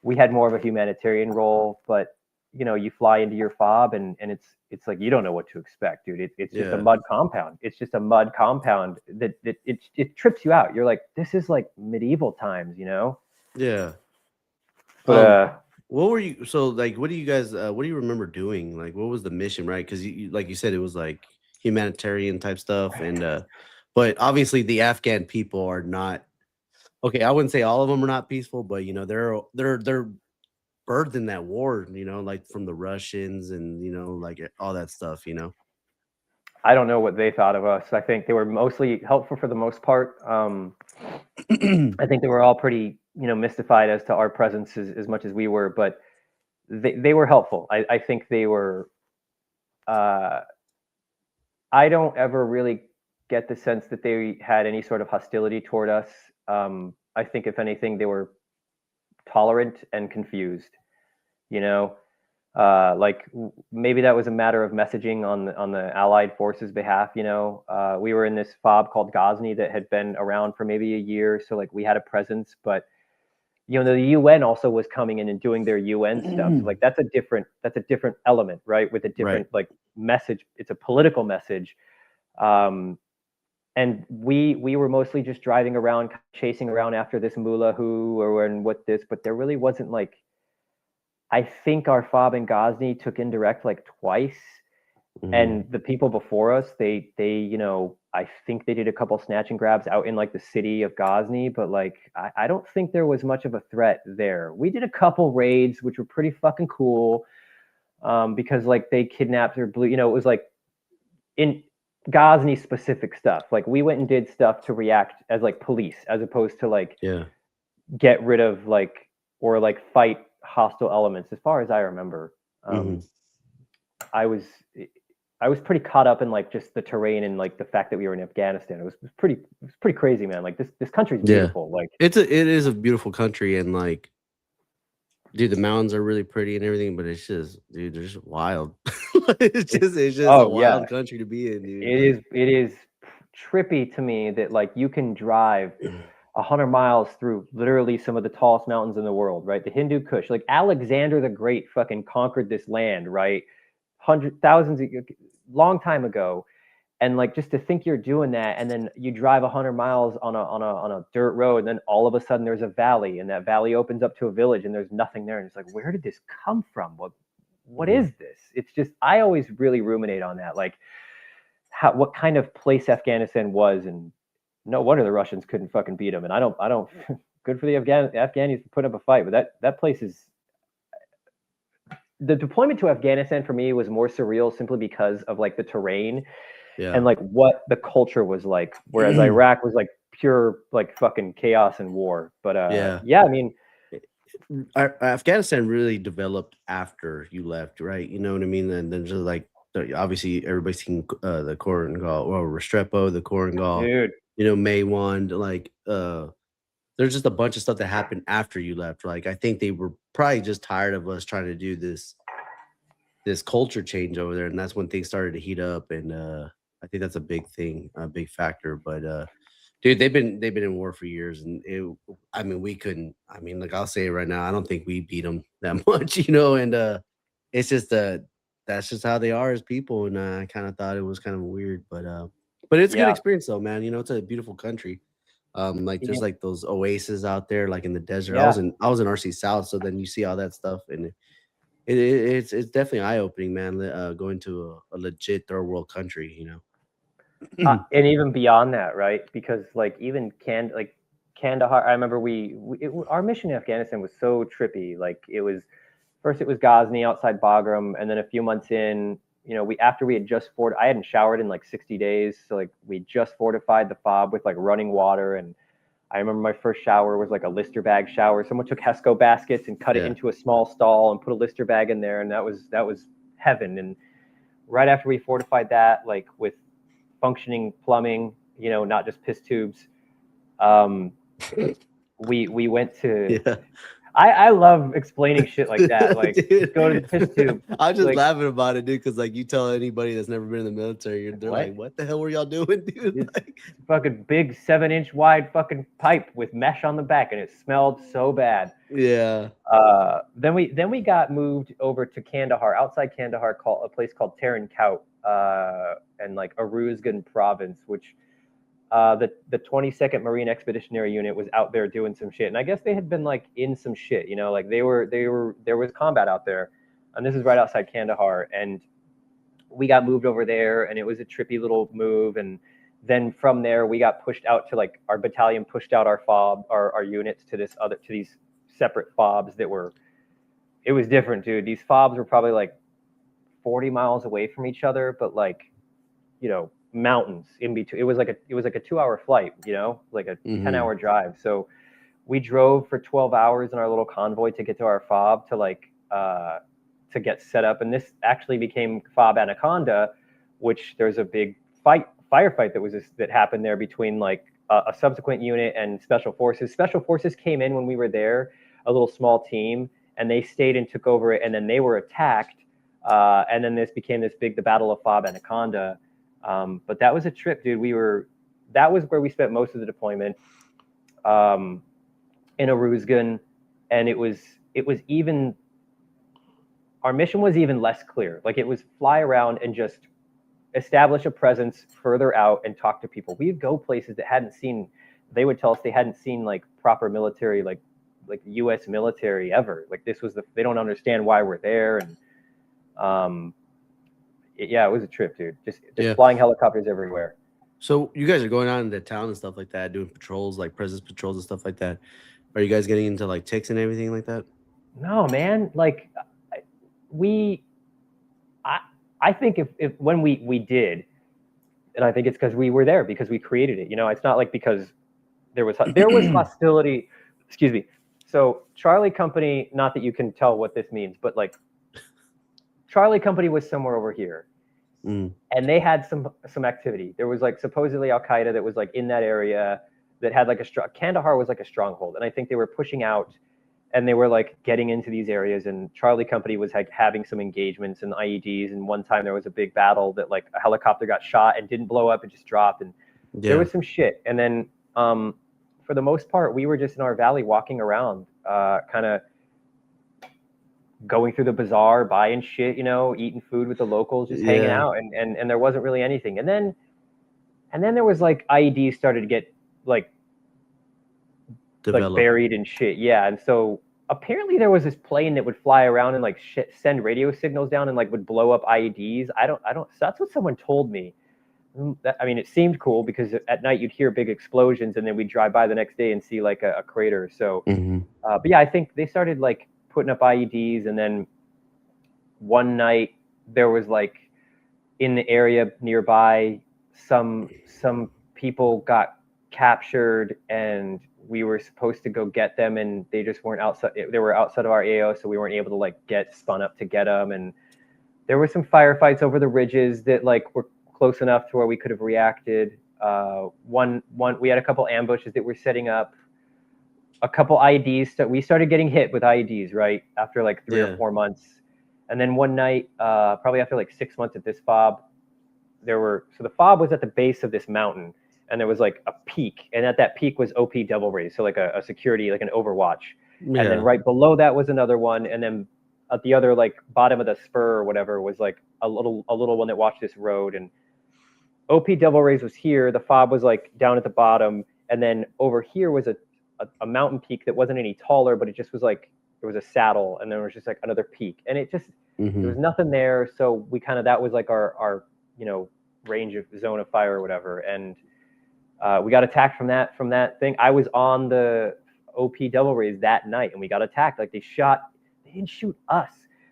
we had more of a humanitarian role, but you fly into your fob, and it's like you don't know what to expect, dude. It's just a mud compound. It's just a mud compound that it trips you out. You're like, this is like medieval times, Yeah. But what were you? So like, what do you guys? What do you remember doing? Like, what was the mission? Right? Because like you said, it was like humanitarian type stuff, and but obviously the Afghan people are not. Okay, I wouldn't say all of them are not peaceful, but they're birthed in that war, like from the Russians and like all that stuff. I don't know what they thought of us. I think they were mostly helpful for the most part. I think they were all pretty, mystified as to our presence as much as we were, but they were helpful. I think they were. I don't ever really get the sense that they had any sort of hostility toward us. I think if anything, they were tolerant and confused. Like maybe that was a matter of messaging on the Allied forces' behalf. We were in this fob called Ghazni that had been around for maybe a year, so like we had a presence. But the UN also was coming in and doing their UN stuff. So like that's a different element, right? With a different like message. It's a political message. And we were mostly just driving around, chasing around after this mullah and what this, but there really wasn't like. I think our fob in Ghazni took indirect like twice, and the people before us, they I think they did a couple snatch and grabs out in like the city of Ghazni, but like I don't think there was much of a threat there. We did a couple raids, which were pretty fucking cool, because like they kidnapped or blew. It was like in Ghazni specific stuff. Like we went and did stuff to react as like police, as opposed to like get rid of like or like fight hostile elements. As far as I remember, I was pretty caught up in like just the terrain and like the fact that we were in Afghanistan. It was pretty crazy, man. Like this country's beautiful. Like it is a beautiful country, and like, dude, the mountains are really pretty and everything, but it's just, dude, they're just wild. it's just a wild country to be in, dude. It is trippy to me that like you can drive 100 miles through literally some of the tallest mountains in the world, right? The Hindu Kush, like Alexander the Great fucking conquered this land, right? Long time ago. And like just to think you're doing that, and then you drive 100 miles on a dirt road, and then all of a sudden there's a valley, and that valley opens up to a village, and there's nothing there, and it's like, where did this come from? What is this? It's just, I always really ruminate on that, like what kind of place Afghanistan was, and no wonder the Russians couldn't fucking beat them. And I don't. Good for the Afghanis to put up a fight, but that place is. The deployment to Afghanistan for me was more surreal simply because of like the terrain and like what the culture was like. Whereas Iraq was like pure like fucking chaos and war. But I mean, Afghanistan really developed after you left, right? You know what I mean? And then just like obviously everybody's seen the Korangal or Restrepo, the Korangal, dude. Maywand, like there's just a bunch of stuff that happened after you left. Like I think they were probably just tired of us trying to do this culture change over there, and that's when things started to heat up. And I think that's a big thing, a big factor. But dude, they've been in war for years, and we couldn't. I mean, like I'll say it right now, I don't think we beat them that much, And it's just that that's just how they are as people, and I kind of thought it was kind of weird, but it's a good Yeah. experience though, man. You know, it's a beautiful country. Like Yeah. there's like those oases out there, like in the desert. I was Yeah. in I was in RC South, so then you see all that stuff, and it's definitely eye opening, man. Going to a legit third world country, you know. And even beyond that, right? Because like even Kandahar, I remember our mission in Afghanistan was so trippy. Like it was first it was Ghazni outside Bagram, and then a few months in, we after we had just I hadn't showered in like 60 days, so like we just fortified the fob with like running water, and I remember my first shower was like a Lister bag shower. Someone took Hesco baskets and cut it Yeah, into a small stall and put a Lister bag in there, and that was heaven. And right after we fortified that, like with functioning plumbing, not just piss tubes, um, we went to. yeah. I love explaining shit like that. Like just Dude, go to the piss tube. I'm just Like laughing about it, dude, because like you tell anybody that's never been in the military, they're what? like, "What the hell were y'all doing, dude?" This Like, fucking big 7-inch wide fucking pipe with mesh on the back, and it smelled so bad. yeah, Then we got moved over to Kandahar, outside Kandahar, called a place called Tarin Kaut, and like Uruzgan province, which the 22nd Marine Expeditionary Unit was out there doing some shit, and I guess they had been like in some shit, like they were there was combat out there, and this is right outside Kandahar, and we got moved over there, and it was a trippy little move, and then from there we got pushed out to like our battalion pushed out our units to these separate fobs that were it was different, dude. These fobs were probably like 40 miles away from each other, but like mountains in between. It was like a 2-hour flight, like a 10 hmm hour drive. So we drove for 12 hours in our little convoy to get to our fob to get set up, and this actually became Fob Anaconda, which there's a big firefight that happened there between like a subsequent unit and special forces. Special forces came in when we were there, a little small team, and they stayed and took over it, and then they were attacked, and then this became the Battle of Fob Anaconda. But that was a trip, dude. That was where we spent most of the deployment, um, in Uruzgan, and it was even our mission was even less clear. Like it was fly around and just establish a presence further out and talk to people. We'd go places that hadn't seen. They would tell us they hadn't seen like proper military, like U.S. military ever. Like this was they don't understand why we're there, and yeah, it was a trip, dude. Just yeah. flying helicopters everywhere. So you guys are going out into town and stuff like that, doing patrols, like presence patrols and stuff like that. Are you guys getting into like ticks and everything like that? No, man. Like we, I, I think if when we did, and I think it's because we were there because we created it. It's not like because there was hostility. Excuse me. So Charlie Company, not that you can tell what this means, but like Charlie Company was somewhere over here, Mm, and they had some activity. There was like supposedly Al Qaeda that was like in that area that had like Kandahar was like a stronghold, and I think they were pushing out and they were like getting into these areas, and Charlie Company was like having some engagements and IEDs, and one time there was a big battle that like a helicopter got shot and didn't blow up, it just dropped, and there yeah, was some shit. And then for the most part we were just in our valley walking around, kind of going through the bazaar, buying shit, eating food with the locals, just hanging yeah. out, and there wasn't really anything. And then there was like IEDs started to get like Develop. buried and shit. Yeah, and so apparently there was this plane that would fly around and like send radio signals down and like would blow up IEDs. I don't. So that's what someone told me. I mean, it seemed cool because at night you'd hear big explosions, and then we'd drive by the next day and see like a crater. So, Hmm but yeah, I think they started like putting up IEDs, and then one night there was like in the area nearby, some people got captured, and we were supposed to go get them, and they just weren't outside. They were outside of our AO, so we weren't able to like get spun up to get them. And there were some firefights over the ridges that like were close enough to where we could have reacted. One we had a couple ambushes that were setting up. A couple IEDs. So we started getting hit with IEDs right after like 3 or 4 months, and then one night, probably after like 6 months at this fob, so the fob was at the base of this mountain, and there was like a peak, and at that peak was OP double raised, so like a security, like an overwatch, and then Yeah. right below that was another one, and then at the other like bottom of the spur or whatever was like a little one that watched this road, and OP Devil Rays was here. The fob was like down at the bottom, and then over here was a mountain peak that wasn't any taller, but it just was like there was a saddle, and there was just like another peak, and it just there Mm-hmm. was nothing there. So we kind of that was like our range of zone of fire or whatever, and we got attacked from that thing. I was on the OP Devil Rays that night, and we got attacked. Like they didn't shoot us.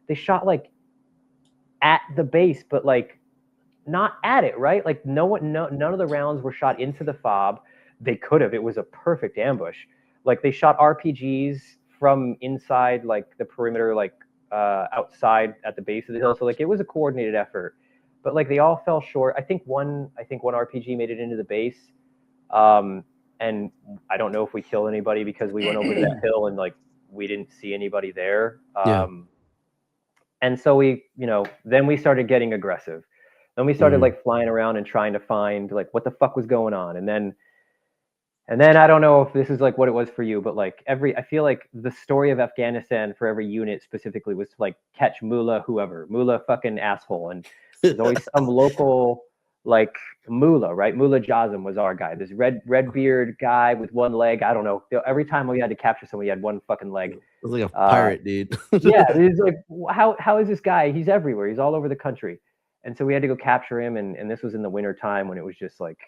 They shot like at the base, but like not at it, right? Like none of the rounds were shot into the fob. They could have. It was a perfect ambush. Like they shot RPGs from inside, like the perimeter, like outside at the base of the hill. So like it was a coordinated effort, but like they all fell short. I think one RPG made it into the base, um, and I don't know if we killed anybody because we went over to that hill and like we didn't see anybody there. Yeah. And so then we started getting aggressive. Then we started Mm-hmm. like flying around and trying to find like what the fuck was going on. And then I don't know if this is like what it was for you, but like I feel like the story of Afghanistan for every unit specifically was to like catch mullah whoever, mullah fucking asshole, and there's always some local like mullah, right? Mullah Jazim was our guy, this red beard guy with one leg. I don't know. Every time we had to capture someone, he had one fucking leg. It was like a Uh, pirate, dude. yeah, it's like how is this guy? He's everywhere. He's all over the country, and so we had to go capture him. And this was in the winter time when it was just like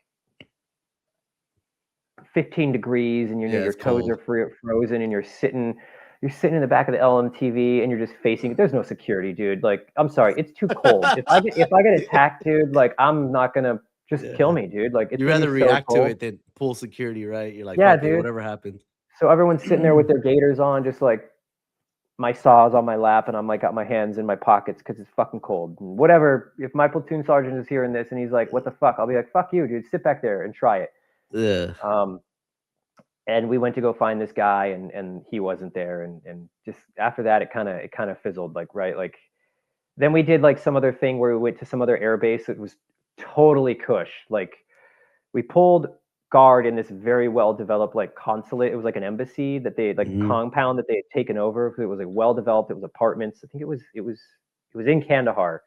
15 degrees, and Yeah, your it's toes cold. are frozen, and you're sitting in the back of the LMTV, and you're just facing. There's no security, dude. Like, I'm sorry, it's too cold. If I get attacked, dude, like I'm not gonna just kill Yeah. me, dude. Like it's You gonna be rather so react to cold. it than pull security, right? You're like, Yeah, fuck it, dude. whatever happens. So everyone's sitting there with their gaiters on, just like my saws on my lap, and I'm like got my hands in my pockets because it's fucking cold. And whatever. If my platoon sergeant is hearing this and he's like, "What the fuck?" I'll be like, "Fuck you, dude. Sit back there and try it." Yeah. Um, and we went to go find this guy, and he wasn't there, and just after that, it kind of fizzled, like right, like then we did like some other thing where we went to some other air base that was totally cush. Like we pulled guard in this very well developed like consulate. It was like an embassy that they like Mm-hmm. compound that they had taken over. It was like well developed. It was apartments. I think it was in Kandahar.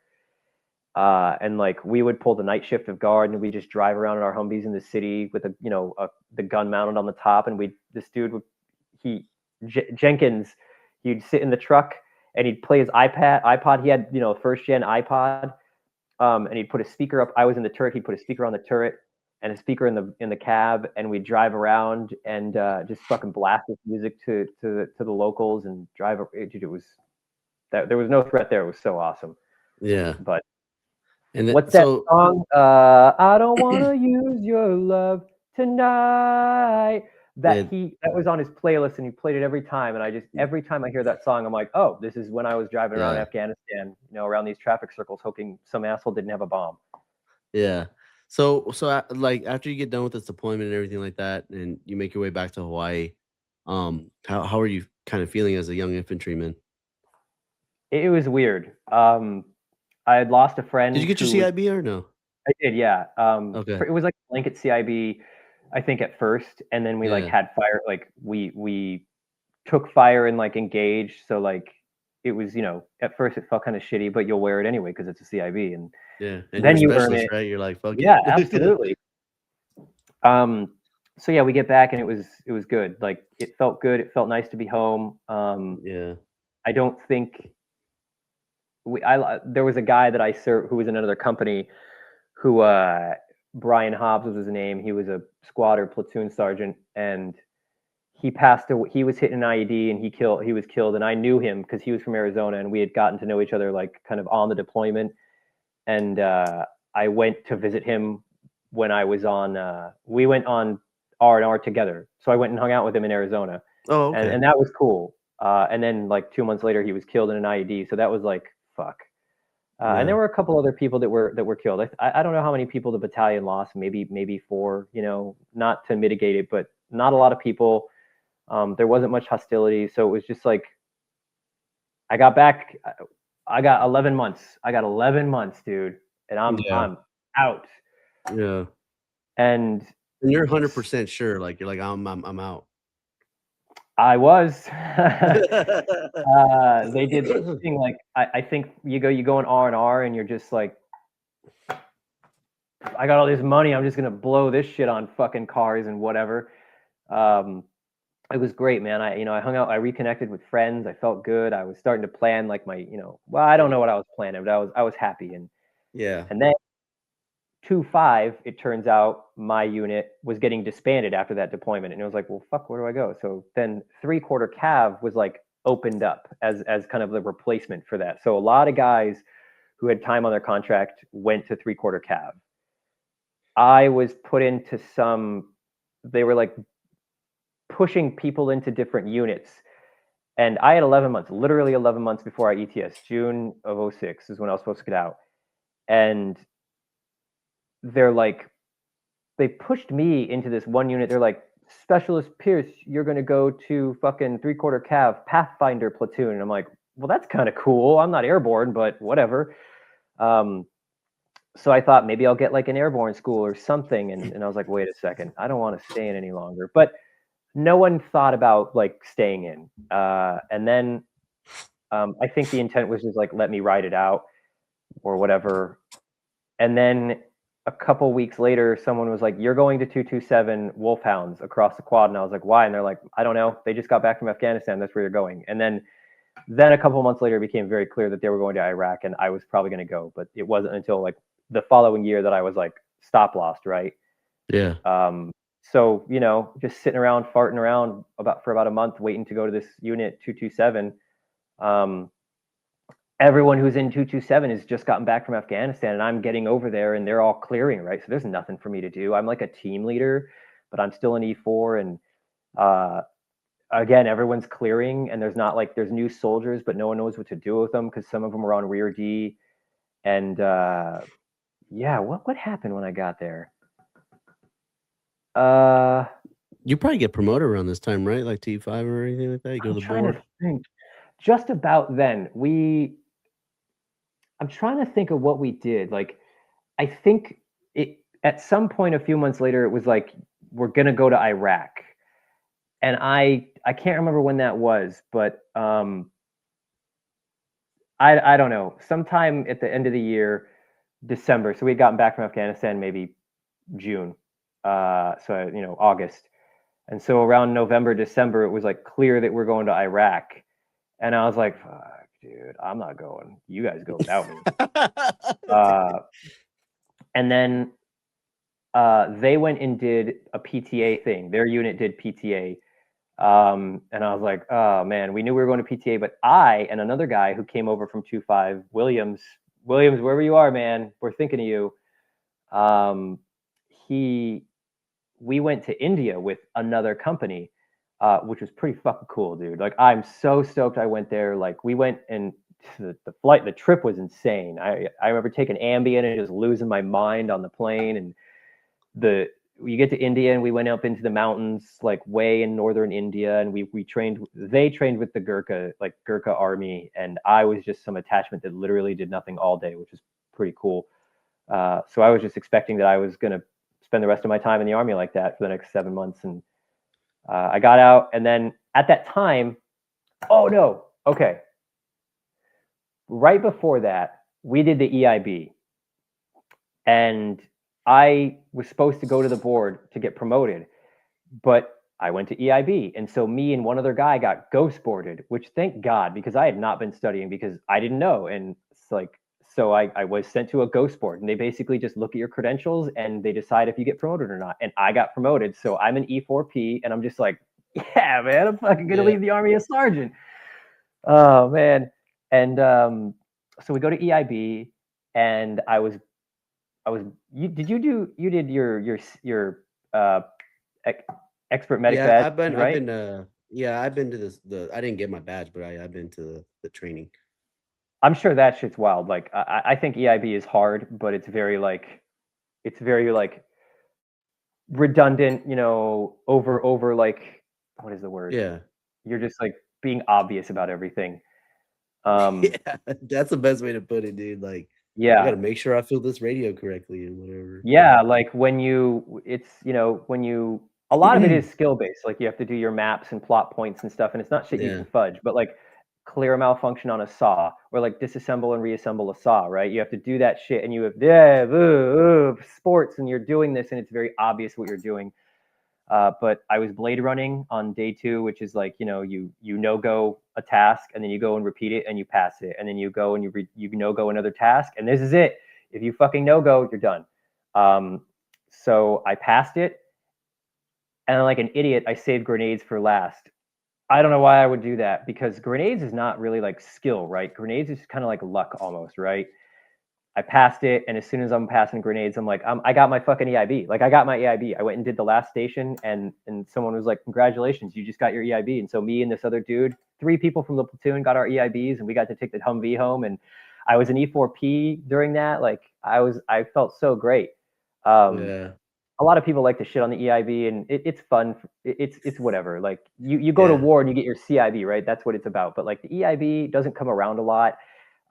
And like we would pull the night shift of guard, and we just drive around in our Humvees in the city with the gun mounted on the top, and this dude would he Jenkins, he'd sit in the truck and he'd play his iPod. He had first gen iPod, and he'd put a speaker up. I was in the turret. He'd put a speaker on the turret and a speaker in the cab, and we'd drive around and just fucking blast this music to the locals and drive. Dude, it was that there was no threat there. It was so awesome. Yeah. But And then what's that so song? I don't wanna use your love tonight. That it that was on his playlist, and he played it every time. And every time I hear that song, I'm like, oh, this is when I was driving around yeah. Afghanistan, around these traffic circles, hoping some asshole didn't have a bomb. Yeah. Like after you get done with this deployment and everything like that, and you make your way back to Hawaii, how are you kind of feeling as a young infantryman? It was weird. I had lost a Did you friend get your who was. CIB or no? I did, yeah. Okay. It was like a blanket CIB, I think at first, and then we like Yeah. had fire. Like we took fire and like engaged. So like it was, at first it felt kind of shitty, but you'll wear it anyway because it's a CIB, and Yeah. And you're a then you earn specialist, it. right? You're like, fuck Yeah, it. absolutely. Um, so yeah, we get back and it was good. Like it felt good. It felt nice to be home. Yeah. I don't think there was a guy that I served who was in another company who Brian Hobbs was his name. He was a squad or platoon sergeant, and he passed away. He was hit in an IED, and he was killed. And I knew him because he was from Arizona, and we had gotten to know each other like kind of on the deployment. And I went to visit him when I was on. We went on R&R together, so I went and hung out with him in Arizona, Oh, and okay. that was cool. And then like 2 months later, he was killed in an IED. So that was like fuck. And Yeah. there were a couple other people that were killed. I don't know how many people the battalion lost. Maybe four. Not to mitigate it, but not a lot of people. There wasn't much hostility, so it was just like I got back. I got 11 months. I got 11 months, dude, and I'm Yeah. I'm out. Yeah. And And you're 100% sure, like you're like, I'm out. I was. They did this thing like I think you go in R&R and you're just like, I got all this money, I'm just gonna blow this shit on fucking cars and whatever. Um, it was great, man. I hung out, I reconnected with friends, I felt good. I was starting to plan like my, well, I don't know what I was planning, but I was happy. Yeah. And then 2-5, it turns out my unit was getting disbanded after that deployment, and it was like, well, fuck, where do I go? So then 3-quarter Cav was like opened up as kind of the replacement for that. So a lot of guys who had time on their contract went to 3-quarter Cav. I was put into some. They were like pushing people into different units, and I had 11 months, literally 11 months before I ETS. June of 06 is when I was supposed to get out, and they're like, they pushed me into this one unit. They're like, Specialist Pierce, you're going to go to fucking 3-quarter Cav Pathfinder platoon. And I'm like, well, that's kind of cool. I'm not airborne, but whatever. So I thought maybe I'll get like an airborne school or something. And I was like, wait a second, I don't want to stay in any longer. But no one thought about like staying in. And then I think the intent was just like, let me ride it out or whatever. And then a couple weeks later, someone was like, you're going to 227 Wolfhounds across the quad. And I was like, why? And they're like, I don't know. They just got back from Afghanistan. That's where you're going. And then a couple months later, it became very clear that they were going to Iraq, and I was probably going to go. But it wasn't until like the following year that I was like stop lost, right? Yeah. So just sitting around, farting around for about a month, waiting to go to this unit 227. Everyone who's in 227 has just gotten back from Afghanistan, and I'm getting over there and they're all clearing, right? So there's nothing for me to do. I'm like a team leader, but I'm still an E4. And again, everyone's clearing, and there's new soldiers, but no one knows what to do with them because some of them are on rear D. And yeah, what happened when I got there? You probably get promoted around this time, right? Like T5 or anything like that? You go to I'm the trying to board? think. Just about then, I'm trying to think of what we did. Like, I think it at some point a few months later, it was like, we're gonna go to Iraq, and I can't remember when that was, but I don't know. Sometime at the end of the year, December. So we had gotten back from Afghanistan maybe June, so August, and so around November, December, it was like clear that we're going to Iraq, and I was like, fuck, dude, I'm not going. You guys go without me. And then they went and did a PTA thing. Their unit did PTA. And I was like, oh man, we knew we were going to PTA, but I and another guy who came over from 2-5, Williams, wherever you are, man, we're thinking of you. We went to India with another company, which was pretty fucking cool, dude. Like, I'm so stoked I went there. Like, we went, and the trip was insane. I remember taking Ambien and just losing my mind on the plane. And you get to India, and we went up into the mountains, like way in northern India, and they trained with the Gurkha army, and I was just some attachment that literally did nothing all day, which is pretty cool. So I was just expecting that I was going to spend the rest of my time in the army like that for the next 7 months. And I got out, and then at that time, oh no, okay. Right before that, we did the EIB, and I was supposed to go to the board to get promoted, but I went to EIB. And so me and one other guy got ghost boarded, which thank God, because I had not been studying because I didn't know. And it's like, so I was sent to a ghost board, and they basically just look at your credentials and they decide if you get promoted or not. And I got promoted. So I'm an E4P, and I'm just like, yeah, man, I'm fucking going to leave the Army as sergeant. Oh, man. And so we go to EIB, and you did your expert medic Yeah, badge, I've right? been yeah, I've been to the I didn't get my badge, but I've been to the training. I'm sure that shit's wild. Like, I think EIB is hard, but it's very like redundant, over like, what is the word? Yeah. You're just like being obvious about everything. Um, Yeah, that's the best way to put it, dude. Like, I yeah. gotta make sure I fill this radio correctly and whatever. Yeah, like when you a lot of it is skill based. Like you have to do your maps and plot points and stuff, and it's not shit you Yeah. can fudge. But like clear a malfunction on a saw, or like disassemble and reassemble a saw, right? You have to do that shit, and you have sports, and you're doing this, and it's very obvious what you're doing. But I was blade running on day 2, which is like you no go a task, and then you go and repeat it, and you pass it, and then you go and you no go another task, and this is it. If you fucking no go, you're done. So I passed it, and like an idiot, I saved grenades for last. I don't know why I would do that, because grenades is not really like skill, right? Grenades is kind of like luck almost, right? I passed it, and as soon as I'm passing grenades, I'm like, I got my fucking EIB. Like I got my EIB. I went and did the last station, and someone was like, "Congratulations, you just got your EIB." And so me and this other dude, 3 people from the platoon, got our EIBs, and we got to take the Humvee home. And I was an E4P during that. Like I felt so great. Um, Yeah. a lot of people like to shit on the EIB, and it's fun. It's whatever. Like you go to Yeah. war and you get your CIB, right? That's what it's about. But like the EIB doesn't come around a lot,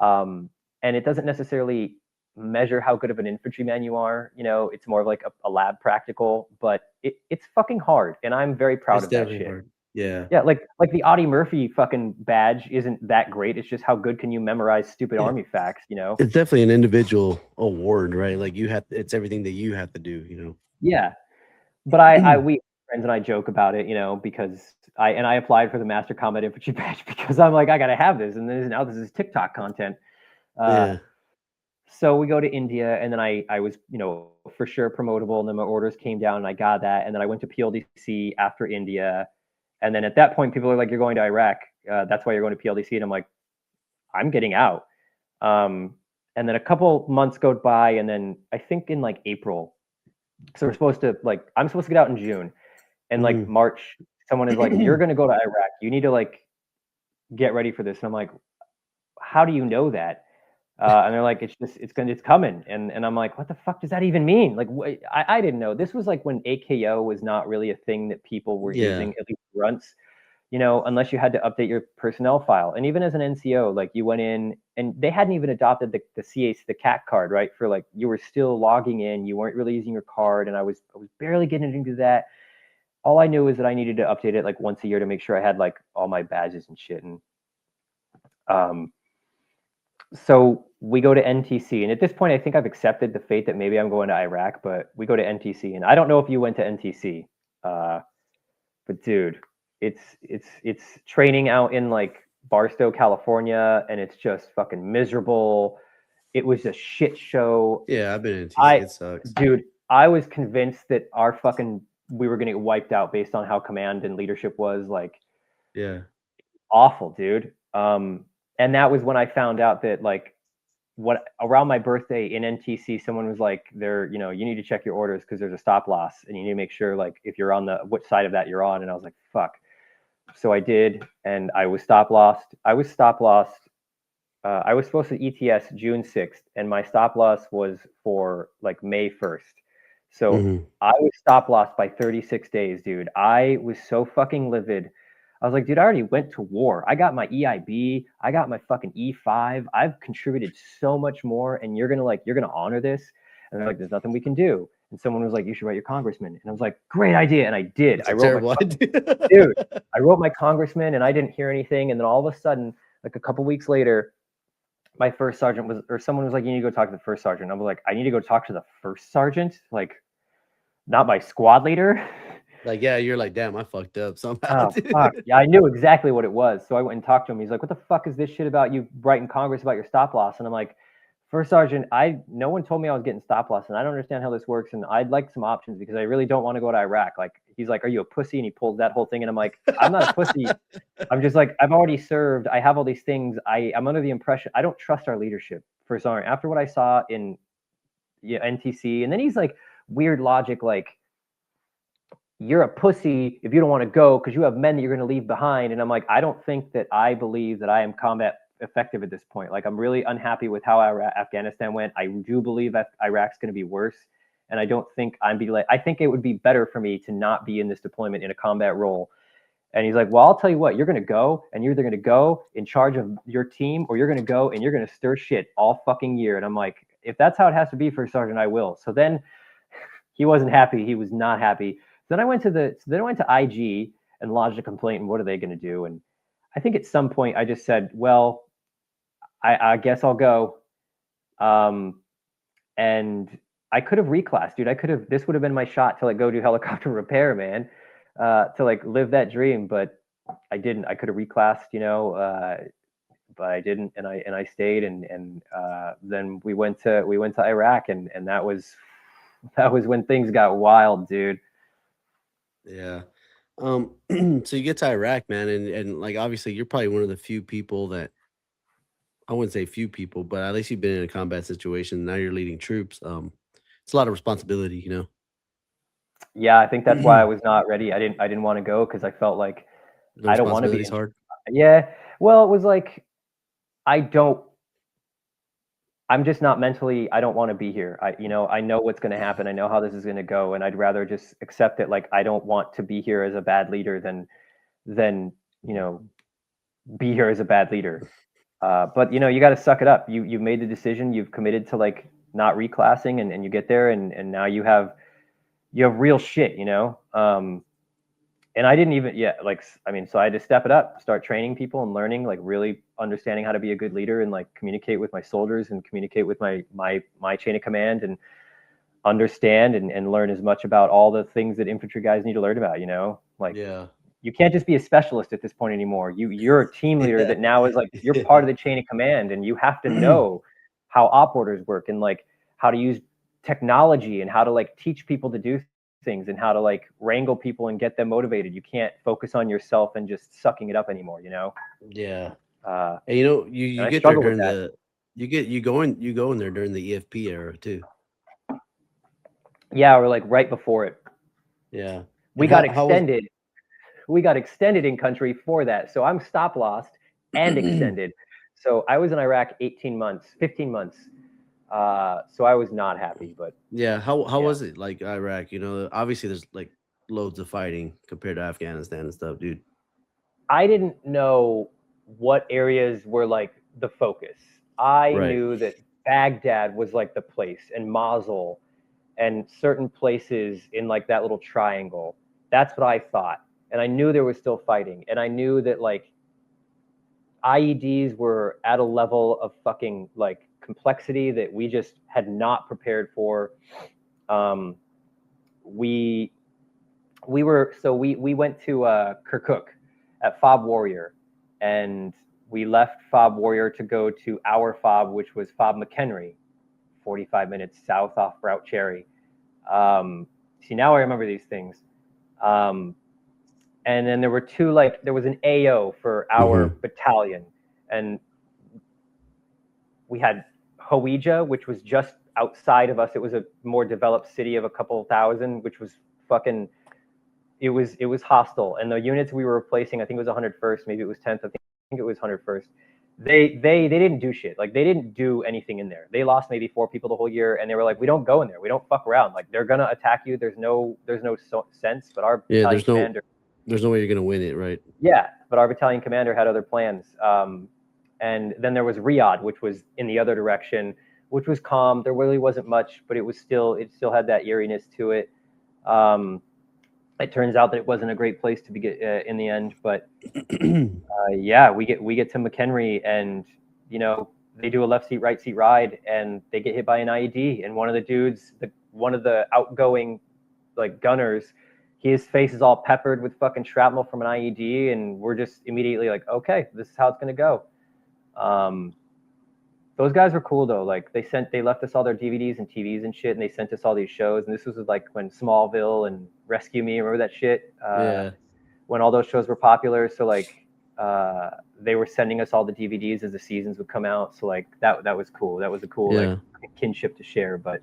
and it doesn't necessarily measure how good of an infantryman you are. It's more of like a lab practical, but it's fucking hard, and I'm very proud It's of that definitely shit. hard. Yeah. Yeah, like the Audie Murphy fucking badge isn't that great. It's just how good can you memorize stupid Yeah. army facts. It's definitely an individual award, right? Like it's everything that you have to do. Yeah, but I we friends and I joke about it, because I applied for the Master Combat Infantry badge because I'm like I gotta have this, and now this is TikTok content. Uh, Yeah. so we go to India, and then I was for sure promotable, and then my orders came down, and I got that, and then I went to PLDC after India, and then at that point people are like, "You're going to Iraq. That's why you're going to PLDC," and I'm like, "I'm getting out." Um, and then a couple months go by, and then I think in like April, so I'm supposed to get out in June. And like Mhm. March, someone is like, "You're going to go to Iraq. You need to like get ready for this." And I'm like, "How do you know that?" And they're like, it's coming." And I'm like, "What the fuck does that even mean?" Like, I didn't know. This was like when AKO was not really a thing that people were Yeah. using, at least grunts. Unless you had to update your personnel file. And even as an NCO, like you went in and they hadn't even adopted the CAC, the CAC card, right? For like, you were still logging in, you weren't really using your card. And I was barely getting into that. All I knew is that I needed to update it like once a year to make sure I had like all my badges and shit. And um, so we go to NTC, and at this point, I think I've accepted the fate that maybe I'm going to Iraq. But we go to NTC, and I don't know if you went to NTC, uh, but dude, it's training out in like Barstow, California, and it's just fucking miserable. It was a shit show. Yeah, I've been in TC. I, It sucks. dude, I was convinced that we were gonna get wiped out based on how command and leadership was like Yeah. awful, dude. And that was when I found out that like what around my birthday in NTC, someone was like, you need to check your orders because there's a stop loss, and you need to make sure like if you're on which side of that you're on. And I was like, fuck. So I did, and I was stop lost. I was stop lost. I was supposed to ETS June 6th, and my stop loss was for like May 1st. So Mhm. I was stop lost by 36 days, dude. I was so fucking livid. I was like, dude, I already went to war. I got my EIB. I got my fucking E5. I've contributed so much more, and you're gonna honor this. And they're like, there's nothing we can do. And someone was like, you should write your congressman. And I was like, great idea. And I did. It's a terrible idea. Dude, I wrote my congressman, and I didn't hear anything. And then all of a sudden, like a couple weeks later, my first sergeant or someone was like, you need to go talk to the first sergeant. I was like, I need to go talk to the first sergeant, like not my squad leader. Like, yeah, you're like, damn, I fucked up somehow, Oh fuck. dude. Yeah, I knew exactly what it was. So I went and talked to him. He's like, what the fuck is this shit about you writing Congress about your stop loss? And I'm like, first sergeant, no one told me I was getting stop loss, and I don't understand how this works. And I'd like some options because I really don't want to go to Iraq. Like, he's like, are you a pussy? And he pulls that whole thing. And I'm like, I'm not a pussy. I'm just like, I've already served. I have all these things. I'm under the impression I don't trust our leadership for sergeant. After what I saw in NTC, and then he's like, weird logic, like, you're a pussy if you don't want to go because you have men that you're going to leave behind. And I'm like, I don't think that I believe that I am combat effective at this point. Like, I'm really unhappy with how Afghanistan went. I do believe that Iraq's going to be worse. And I don't think I think it would be better for me to not be in this deployment in a combat role. And he's like, well, I'll tell you what, you're going to go, and you're either going to go in charge of your team, or you're going to go and you're going to stir shit all fucking year. And I'm like, if that's how it has to be for a sergeant, I will. So then he wasn't happy. He was not happy. then I went to IG and lodged a complaint. And what are they going to do? And I think at some point I just said, well, I guess I'll go. Um, and I could have reclassed, dude. I could have. This would have been my shot to like go do helicopter repair, man. To like live that dream, but I didn't. I could have reclassed, but I didn't, and I stayed, and then we went to Iraq, and that was when things got wild, dude. Yeah. So you get to Iraq, man, and like obviously you're probably one of the few people that I wouldn't say few people, but at least you've been in a combat situation. Now you're leading troops. It's a lot of responsibility, you Yeah, I think that's why I know. was not ready. I didn't want to go because I felt like The I don't want to be responsibility's in. hard. Yeah, well, it was like I don't. I'm just not mentally. I don't want to be here. I know what's going to happen. I know how this is going to go, and I'd rather just accept it. Like I don't want to be here as a bad leader than you know be here as a bad leader. But you got to suck it up. You've made the decision. You've committed to like not reclassing, and you get there, and now you have real shit. And I didn't even like I mean, so I had to step it up, start training people and learning, like really understanding how to be a good leader and like communicate with my soldiers and communicate with my chain of command and understand and learn as much about all the things that infantry guys need to learn about. Like Yeah. you can't just be a specialist at this point anymore. You're a team leader Yeah. that now is like you're part Yeah. of the chain of command, and you have to know how op orders work and like how to use technology and how to like teach people to do things and how to like wrangle people and get them motivated. You can't focus on yourself and just sucking it up anymore. Yeah. Uh, And you and you I get there struggle with during that. the you go in there during the EFP era too. Yeah, or like right before it, Yeah. we And got how was extended. We got extended in country for that. So I'm stop lost and extended. So I was in Iraq 18 months, 15 months. So I was not happy, but yeah, how yeah, was it like Iraq? Obviously there's like loads of fighting compared to Afghanistan and stuff, dude. I didn't know what areas were like the focus. I Right. knew that Baghdad was like the place and Mosul and certain places in like that little triangle. That's what I thought. And I knew there was still fighting. And I knew that like IEDs were at a level of fucking like complexity that we just had not prepared for. Um, we we went to Kirkuk at Fob Warrior, and we left Fob Warrior to go to our Fob, which was Fob McHenry, 45 minutes south off Route Cherry. See, now I remember these things. Um, and then there were two, like there was an AO for our Hmm. battalion, and we had Hawija, which was just outside of us. It was a more developed city of a couple thousand, which was fucking. It was hostile, and the units we were replacing, I think it was 101st, maybe it was 10th. I think it was 101st. They didn't do shit. Like they didn't do anything in there. They lost maybe 4 people the whole year, and they were like, we don't go in there. We don't fuck around. Like they're gonna attack you. There's no sense. But our Yeah, battalion commander, there's no way you're gonna win it, right? yeah, but our battalion commander had other plans. And then there was Riyadh, which was in the other direction, which was calm. There really wasn't much, but it still had that eeriness to it. Um, it turns out that it wasn't a great place to be in the end, but yeah, we get to McHenry, and they do a left seat, right seat ride, and they get hit by an IED, and one of the dudes, one of the outgoing like gunners, his face is all peppered with fucking shrapnel from an IED, and we're just immediately like, okay, this is how it's gonna go. Um, those guys were cool though. Like they left us all their DVDs and TVs and shit, and they sent us all these shows. And this was like when Smallville and Rescue Me, remember that shit? Yeah. When all those shows were popular. So like they were sending us all the DVDs as the seasons would come out. So like that was cool. That was a cool like Yeah. kinship to share. But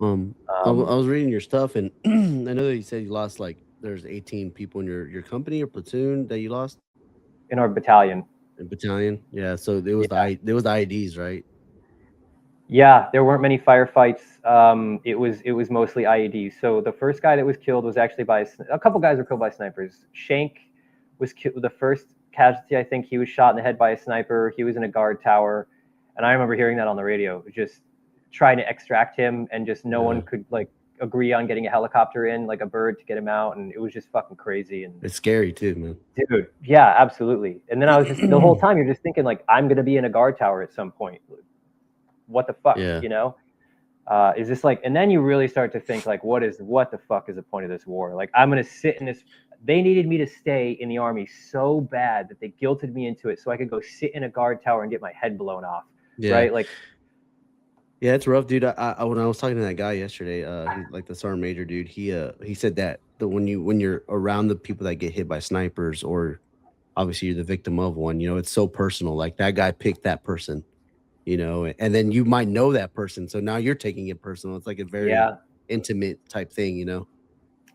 Um, um, I was reading your stuff, and I know that you said you lost like there's 18 people in your company or platoon that you lost in our battalion, in battalion. Yeah, so yeah, there was the IDs, right? yeah, there weren't many firefights. It was mostly IEDs. So the first guy that was killed was actually by a couple guys were killed by snipers. Shank was the first casualty. I think he was shot in the head by a sniper. He was in a guard tower, and I remember hearing that on the radio. Just trying to extract him, and just no one Yeah. could like. agree on getting a helicopter in, like a bird, to get him out, and it was just fucking crazy. And It's scary too, man. dude, yeah, absolutely. And then I was just the whole time you're just thinking like I'm gonna be in a guard tower at some point. What the fuck, Yeah. you know? Is this like? And then you really start to think like, what the fuck is the point of this war? Like I'm gonna sit in this. They needed me to stay in the army so bad that they guilted me into it so I could go sit in a guard tower and get my head blown off. Yeah. Right? Like, Yeah, it's rough, dude. When I was talking to that guy yesterday, he like the sergeant major dude, he said that when you're around the people that get hit by snipers, or obviously you're the victim of one, it's so personal. Like that guy picked that person, and then you might know that person. So now you're taking it personal. It's like a very yeah. intimate type thing.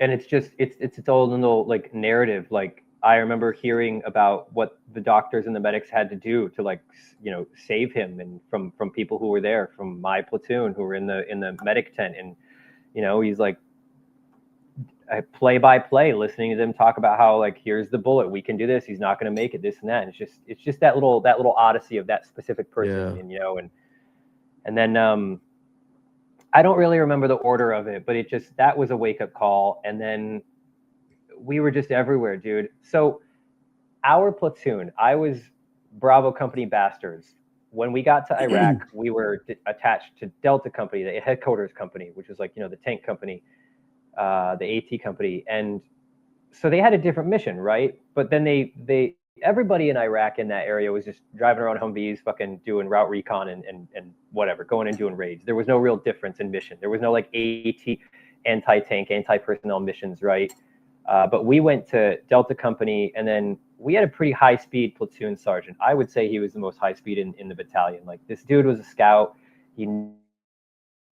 And it's just it's its own little like narrative. Like I remember hearing about what the doctors and the medics had to do to like save him, and from people who were there from my platoon who were in the medic tent. And he's like play by play, listening to them talk about how like here's the bullet, we can do this, he's not going to make it, this and that. And it's just that little odyssey of that specific person. Yeah. And then I don't really remember the order of it, but that was a wake up call. And then we were just everywhere, dude. So our platoon, I was Bravo Company Bastards. When we got to Iraq, we were attached to Delta Company, the headquarters company, which was like the tank company, the AT company. And so they had a different mission, right? But then they everybody in Iraq in that area was just driving around Humvees, fucking doing route recon and whatever, going and doing raids. There was no real difference in mission. There was no like AT anti-tank, anti-personnel missions, right? But we went to Delta Company, and then we had a pretty high-speed platoon sergeant. I would say he was the most high-speed in the battalion. Like this dude was a scout. He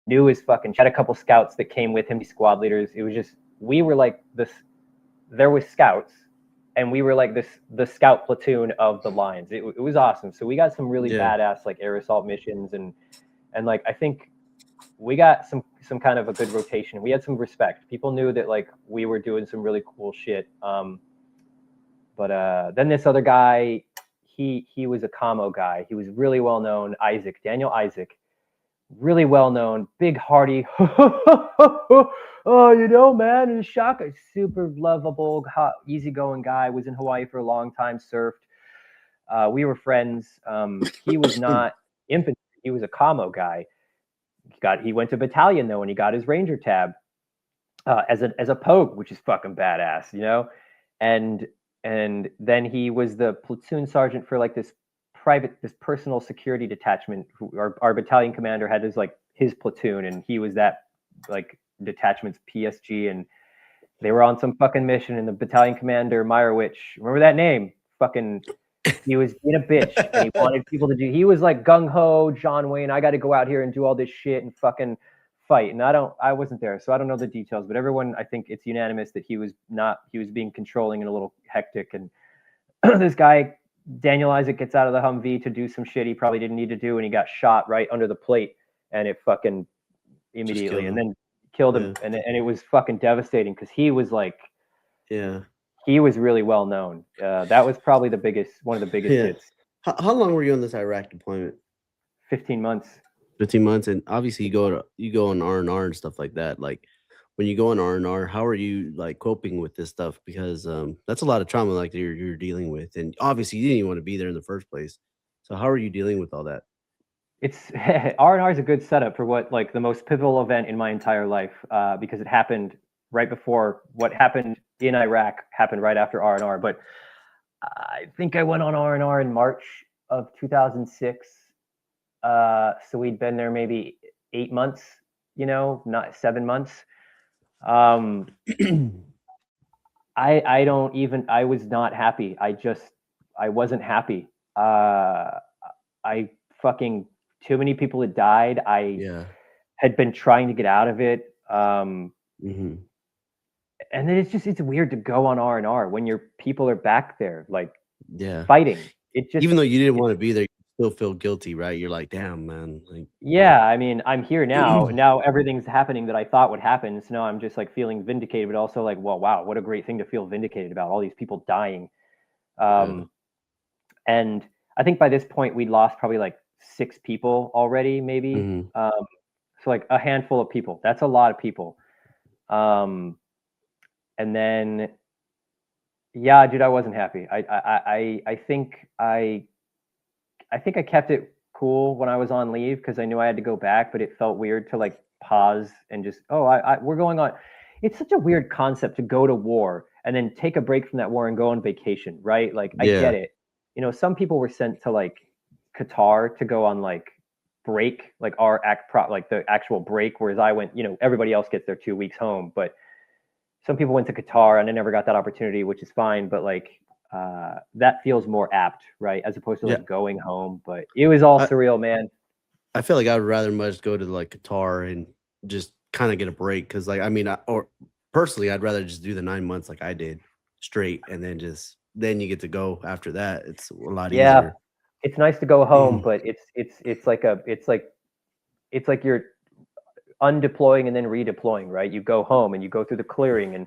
knew his fucking. Had a couple scouts that came with him, squad leaders. It was just we were like this. There was scouts, and we were like the scout platoon of the lines. It was awesome. So we got some really Yeah. badass like air assault missions, and like I think we got some kind of a good rotation. We had some respect. People knew that like we were doing some really cool shit. But then this other guy, he was a commo guy. He was really well known. Daniel Isaac, really well known, big hearty. Oh, man, and Shaka, super lovable, hot, easygoing guy. Was in Hawaii for a long time, surfed. We were friends. He was not infantry. He was a commo guy. He went to battalion though, and he got his ranger tab as a pogue, which is fucking badass. And then he was the platoon sergeant for like this personal security detachment. Our battalion commander had his platoon, and he was that like detachment's PSG. And they were on some fucking mission, and the battalion commander Meyerowitz, remember that name? Fucking, he was being a bitch, and he wanted people to do. He was like gung ho, John Wayne. I got to go out here and do all this shit and fucking fight. And I wasn't there, so I don't know the details. But everyone, I think it's unanimous that he was not. He was being controlling and a little hectic. And this guy Daniel Isaac gets out of the Humvee to do some shit he probably didn't need to do, and he got shot right under the plate, and it fucking immediately, and then killed him. Yeah. And it was fucking devastating because he was like. Yeah. He was really well known. That was probably one of the biggest Yeah. hits. How long were you on this Iraq deployment? 15 months. 15 months, and obviously you go on R&R and stuff like that. Like when you go on R&R, how are you like coping with this stuff? Because that's a lot of trauma like you're dealing with, and obviously you didn't even want to be there in the first place. So how are you dealing with all that? It's R&R is a good setup for what like the most pivotal event in my entire life, because it happened right before what happened in Iraq happened right after R&R. But I think I went on R&R in March of 2006. So we'd been there maybe 8 months, not 7 months. Um, I don't even. I was not happy. I wasn't happy. I fucking too many people had died. I Yeah. had been trying to get out of it. Mm-hmm. And then it's weird to go on R&R when your people are back there, like Yeah. fighting. It just Even though you didn't want to be there, you still feel guilty, right? You're like, damn, man. Like, yeah. I mean, I'm here now. Now everything's happening that I thought would happen. So now I'm just like feeling vindicated, but also like, well, wow, what a great thing to feel vindicated about. All these people dying. yeah. And I think by this point we'd lost probably like 6 people already, maybe. Mm-hmm. So like a handful of people. That's a lot of people. And then, yeah, dude, I wasn't happy. I think I kept it cool when I was on leave because I knew I had to go back, but it felt weird to like pause and just, oh, we're going on. It's such a weird concept to go to war and then take a break from that war and go on vacation, right? Like, I get Yeah. it. Some people were sent to like Qatar to go on like break, like like the actual break, whereas I went, everybody else gets their 2 weeks home, but some people went to Qatar and I never got that opportunity, which is fine. But like that feels more apt, right? As opposed to Yeah. like going home. But it was all I surreal, man. I feel like I would rather much go to, like, Qatar and just kinda get a break because, like, I mean, or personally, I'd rather just do the 9 months like I did straight and then you get to go after that. It's a lot Yeah, easier. it's nice to go home, but it's like you're undeploying and then redeploying, right? You go home and you go through the clearing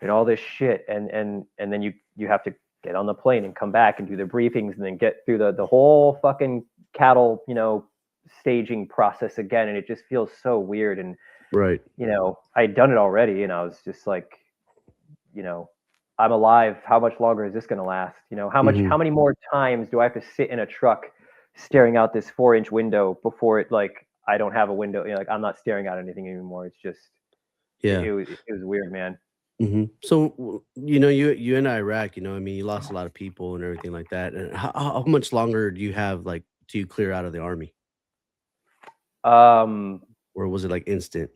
and all this shit, and then you have to get on the plane and come back and do the briefings and then get through the whole fucking cattle, staging process again, and it just feels so weird. And Right. I'd done it already, and I was just like, you know, I'm alive. How much longer is this going to last? How Mhm. many more times do I have to sit in a truck staring out this 4-inch window before it like I don't have a window? Like I'm not staring at anything anymore. It's just Yeah. it was weird, man. Mhm. So, you in Iraq, I mean, you lost a lot of people and everything like that, and how much longer do you have, like, to you clear out of the army? Um, Or was it, like, instant?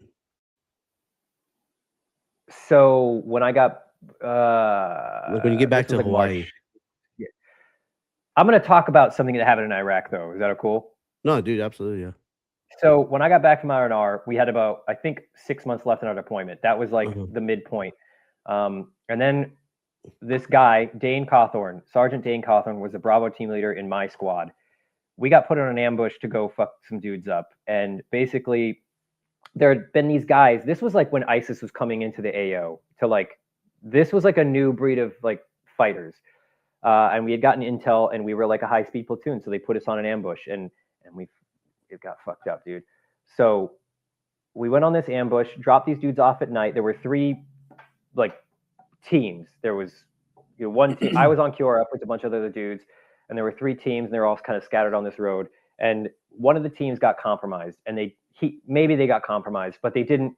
so when I got Like, when you get back this was to like March. Hawaii. Yeah. I'm going to talk about something that happened in Iraq, though. Is that cool? No, dude, absolutely, yeah. So when I got back from R&R, we had about I think 6 months left in our deployment. That was like Uh-huh. the midpoint. And then this guy, Dane Cawthorn, Sergeant Dane Cawthorn, was the Bravo team leader in my squad. We got put on an ambush to go fuck some dudes up, and basically there had been these guys. This was like when ISIS was coming into the AO to like. This was like a new breed of like fighters, and we had gotten intel, and we were like a high speed platoon, so they put us on an ambush, and we it got fucked up, dude. So we went on this ambush, dropped these dudes off at night. There were three like teams. There was one team. I was on QR up with a bunch of other dudes, and there were three teams, and they were all kind of scattered on this road. And one of the teams got compromised, and maybe they got compromised, but they didn't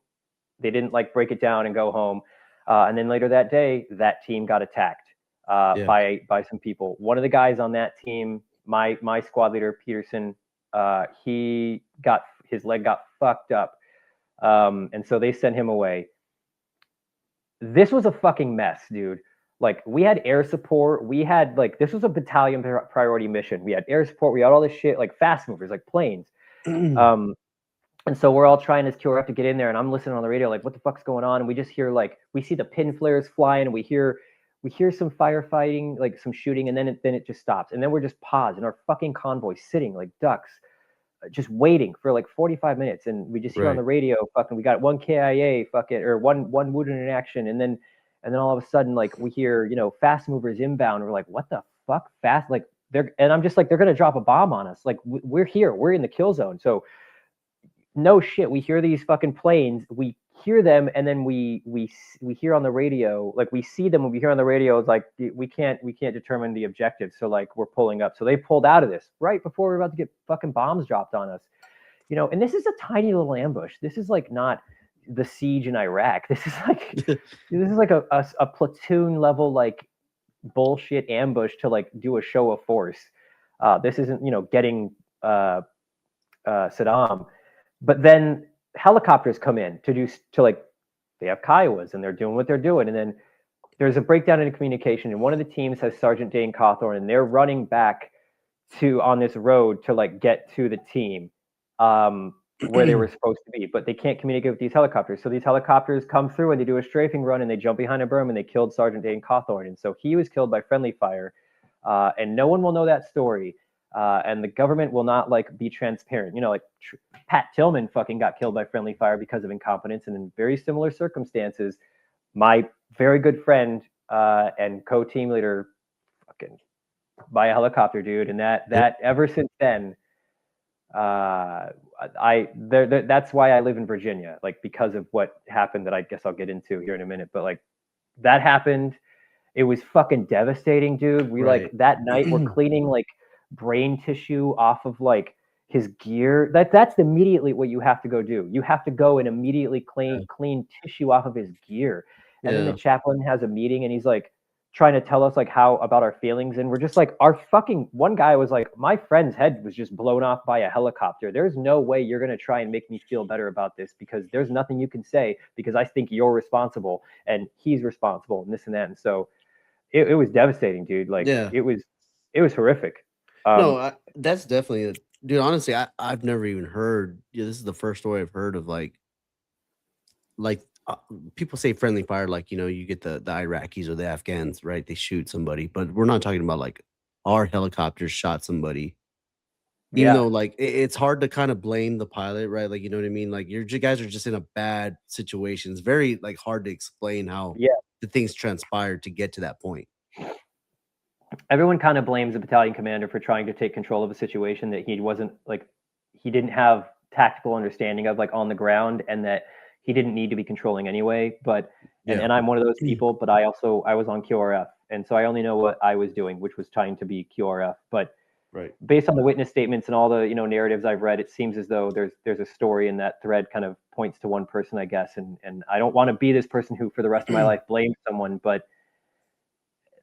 like break it down and go home. And then later that day, that team got attacked Yeah. by some people. One of the guys on that team, my squad leader Peterson, he got his leg got fucked up, and so they sent him away. This was a fucking mess, dude. Like we had air support, we had like this was a battalion priority mission. We had air support, we had all this shit like fast movers, like planes. Um, and so we're all trying as QRF to get in there, and I'm listening on the radio, like, what the fuck's going on? And we just hear like we see the pin flares flying, and we hear some firefighting, like some shooting, and then it just stops, and then we're just paused, and our fucking convoy sitting like ducks, just waiting for like 45 minutes, and we just hear on Right. the radio, fucking, we got one KIA, fucking, or one wounded in action, and then all of a sudden, like we hear, fast movers inbound. We're like, what the fuck, fast? Like and I'm just like, they're gonna drop a bomb on us. Like we're here, we're in the kill zone, so no shit, we hear these fucking planes, we hear them, and then we hear on the radio, like we see them when we hear on the radio, it's like we can't determine the objective, so like we're pulling up. So they pulled out of this right before we are about to get fucking bombs dropped on us. And this is a tiny little ambush. This is like not the siege in Iraq. This is like a platoon level like bullshit ambush to like do a show of force. This isn't getting Saddam. But then helicopters come in to like they have Kiowas and they're doing what they're doing, and then there's a breakdown in communication, and one of the teams has Sergeant Dane Cawthorn, and they're running back to on this road to like get to the team where they were supposed to be, but they can't communicate with these helicopters. So these helicopters come through and they do a strafing run and they jump behind a berm and they killed Sergeant Dane Cawthorn, and so he was killed by friendly fire, and no one will know that story. And the government will not like be transparent. Like Pat Tillman fucking got killed by friendly fire because of incompetence, and in very similar circumstances, my very good friend and co-team leader fucking by a helicopter, dude. And that Yep. that ever since then, that's why I live in Virginia, like because of what happened that I guess I'll get into here in a minute. But like that happened. It was fucking devastating, dude. We like Right. that night we're cleaning like brain tissue off of like his gear. That's immediately what you have to go do. You have to go and immediately clean tissue off of his gear. And then the Yeah. chaplain has a meeting and he's like trying to tell us like how about our feelings, and we're just like our fucking one guy was like, my friend's head was just blown off by a helicopter. There's no way you're going to try and make me feel better about this because there's nothing you can say because I think you're responsible and he's responsible and this and that. And so it was devastating, dude. Like Yeah. it was horrific. No, Um, that's definitely dude. Honestly, I've never even heard. Yeah, this is the first story I've heard of like people say friendly fire, like you get the Iraqis or the Afghans, right? They shoot somebody, but we're not talking about like our helicopters shot somebody. Even yeah, though like it's hard to kind of blame the pilot, right? Like you know what I mean. Like you guys are just in a bad situation. It's very like hard to explain how yeah. the things transpired to get to that point. Everyone kind of blames the battalion commander for trying to take control of a situation that he wasn't like he didn't have tactical understanding of like on the ground, and that he didn't need to be controlling anyway. But Yeah. and I'm one of those people, but I was on QRF, and so I only know what I was doing, which was trying to be QRF. But Right. based on the witness statements and all the narratives I've read, it seems as though there's a story in that thread kind of points to one person, I guess. And I don't want to be this person who for the rest of my life blames someone, but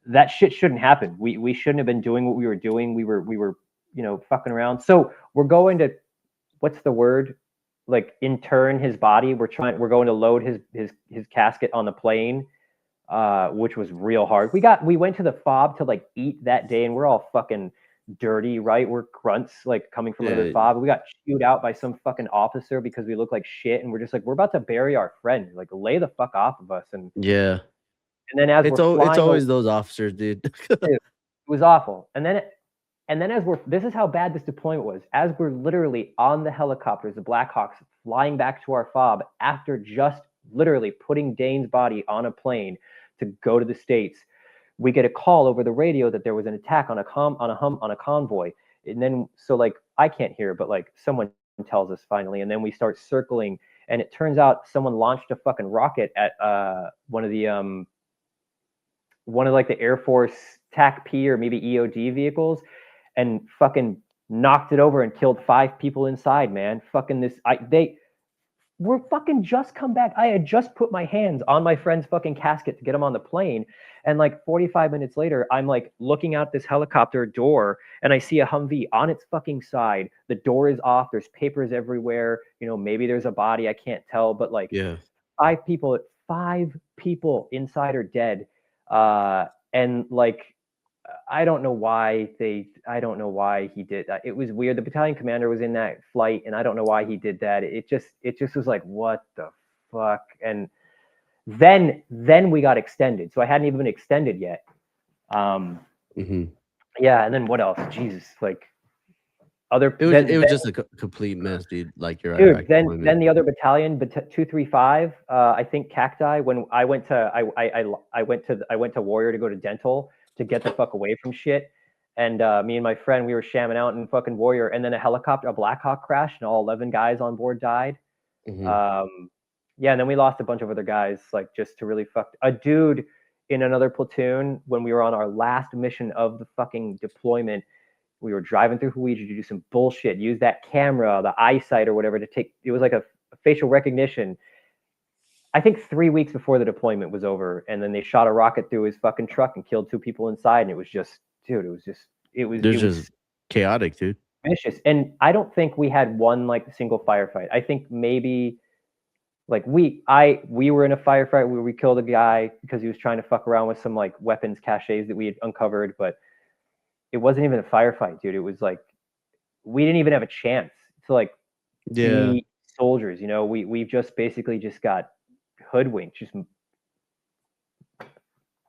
that shit shouldn't happen. We shouldn't have been doing what we were doing. We were fucking around. So we're going to, what's the word? Like intern his body. We're going to load his casket on the plane, which was real hard. We went to the fob to like eat that day, and we're all fucking dirty, right? We're grunts like coming from another Yeah. fob. We got chewed out by some fucking officer because we look like shit, and we're just like, we're about to bury our friend. Like, lay the fuck off of us. Yeah. And then as we're It's flying, always those officers, dude. it was awful. And then as we're this is how bad this deployment was. As we're literally on the helicopters, the Blackhawks flying back to our fob after just literally putting Dane's body on a plane to go to the States, we get a call over the radio that there was an attack on a convoy. And then so like I can't hear, but like someone tells us finally, and then we start circling, and it turns out someone launched a fucking rocket at one of like the Air Force TAC-P or maybe EOD vehicles, and fucking knocked it over and killed 5 people inside, man. Fucking this, they were fucking just come back. I had just put my hands on my friend's fucking casket to get him on the plane, and like 45 minutes later, I'm like looking out this helicopter door, and I see a Humvee on its fucking side. The door is off. There's papers everywhere. Maybe there's a body. I can't tell, but like Yeah. 5 people inside are dead. And like I don't know why he did that. It was weird. The battalion commander was in that flight, and I don't know why he did that. It just was like, what the fuck? And then we got extended. So I hadn't even been extended yet. Um hmm yeah, and then what else? Jesus, like other It was just a complete mess, dude. Like your dude, Iraq then deployment. the other battalion, 235, I think Cacti. When I went to, I went to Warrior to go to dental to get the fuck away from shit. And me and my friend, we were shamming out in fucking Warrior, and then a Black Hawk crashed, and all 11 guys on board died. hmm Um, yeah, and then we lost a bunch of other guys, like just to really fuck a dude in another platoon when we were on our last mission of the fucking deployment. We were driving through Hawaii to do some bullshit, use that camera, the eyesight or whatever to take, it was like a facial recognition. I think 3 weeks before the deployment was over, and then they shot a rocket through his fucking truck and killed 2 people inside. And it was just, dude, They're it was just chaotic, dude. vicious. And I don't think we had one like single firefight. I think maybe like we were in a firefight where we killed a guy because he was trying to fuck around with some like weapons caches that we had uncovered, but it wasn't even a firefight, dude. It was like we didn't even have a chance to like Yeah. be soldiers. We've just basically just got hoodwinked, just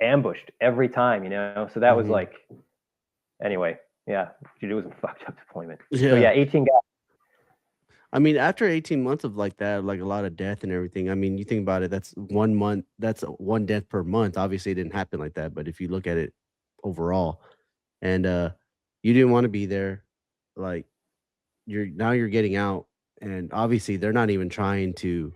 ambushed every time. So that was hmm like anyway. Yeah, dude, it was a fucked up deployment. So Yeah. yeah, 18 guys. I mean, after 18 months of like that, like a lot of death and everything. I mean, you think about it, that's 1 month, that's one death per month. Obviously, it didn't happen like that, but if you look at it overall, and you didn't want to be there, like you're getting out, and obviously they're not even trying to